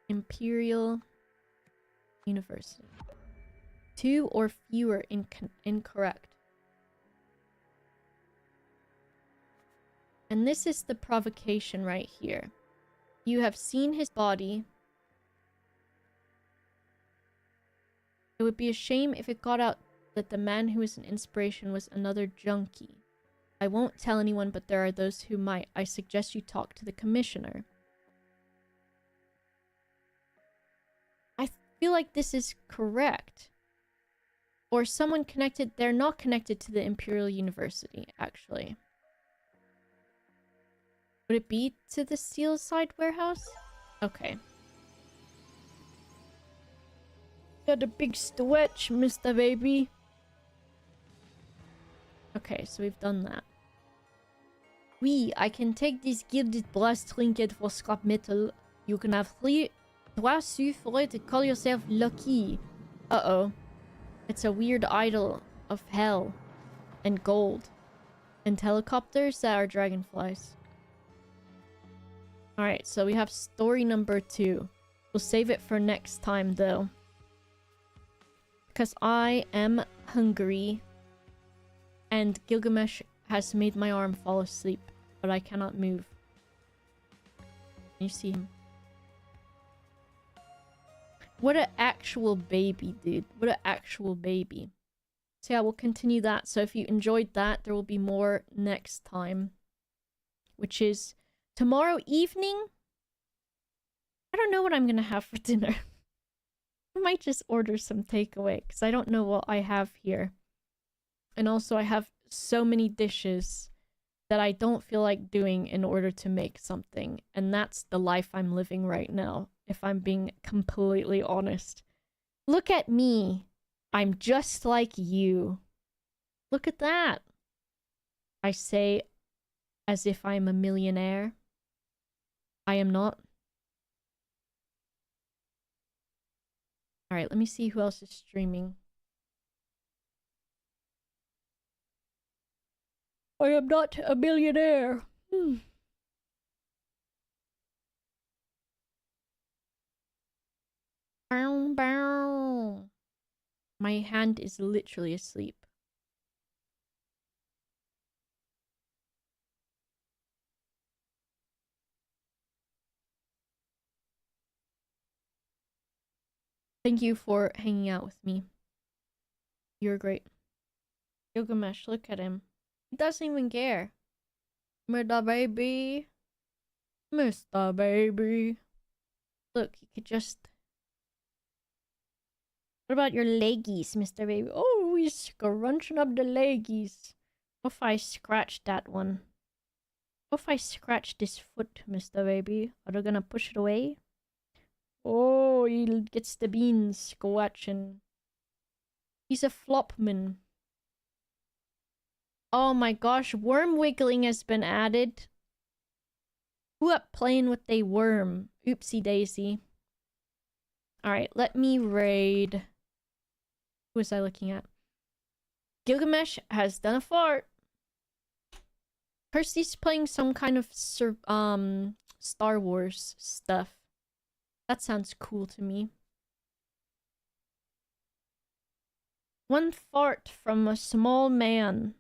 Imperial University. 2 or fewer incorrect. And this is the provocation right here. You have seen his body. It would be a shame if it got out that the man who was an inspiration was another junkie. I won't tell anyone, but there are those who might. I suggest you talk to the commissioner. I feel like this is correct. Or someone connected. They're not connected to the Imperial University, actually. Would it be to the Steel Side warehouse? Okay. Got a big stretch, Mr. Baby. Okay, so we've done that. I can take this gilded brass trinket for scrap metal. You can have 3 sous for it to call yourself lucky. Uh-oh. It's a weird idol of hell. And gold. And helicopters that are dragonflies. Alright, so we have story number 2. We'll save it for next time, though. Because I am hungry. And Gilgamesh has made my arm fall asleep. But I cannot move. Can you see him? What an actual baby, dude. What an actual baby. So yeah, we'll continue that. So if you enjoyed that, there will be more next time. Which is tomorrow evening? I don't know what I'm gonna have for dinner. I might just order some takeaway, because I don't know what I have here. And also I have so many dishes that I don't feel like doing in order to make something. And that's the life I'm living right now, if I'm being completely honest. Look at me. I'm just like you. Look at that. I say as if I'm a millionaire. I am not. Alright, let me see who else is streaming. I am not a millionaire. Bow, bow. My hand is literally asleep. Thank you for hanging out with me. You're great. Gilgamesh, look at him. He doesn't even care. Mr. Baby. Mr. Baby. Look, he could just... What about your leggies, Mr. Baby? Oh, he's scrunching up the leggies. What if I scratch that one? What if I scratch this foot, Mr. Baby? Are they gonna push it away? Oh, he gets the beans scratching. He's a flopman. Oh my gosh, worm wiggling has been added. Who up playing with a worm? Oopsie daisy. Alright, let me raid. Who was I looking at? Gilgamesh has done a fart. Kirsty's playing some kind of Star Wars stuff. That sounds cool to me. One fart from a small man.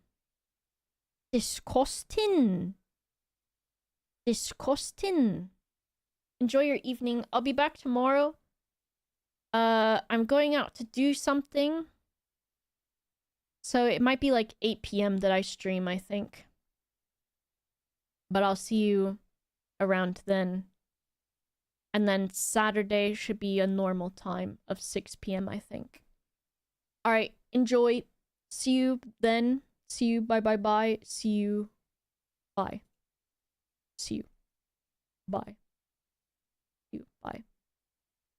Disgusting. Disgusting. Enjoy your evening. I'll be back tomorrow. I'm going out to do something. So it might be like 8 p.m. that I stream, I think. But I'll see you around then. And then Saturday should be a normal time of 6 p.m., I think. Alright, enjoy. See you then. See you. Bye bye bye. See you. Bye. See you. Bye. See you. Bye.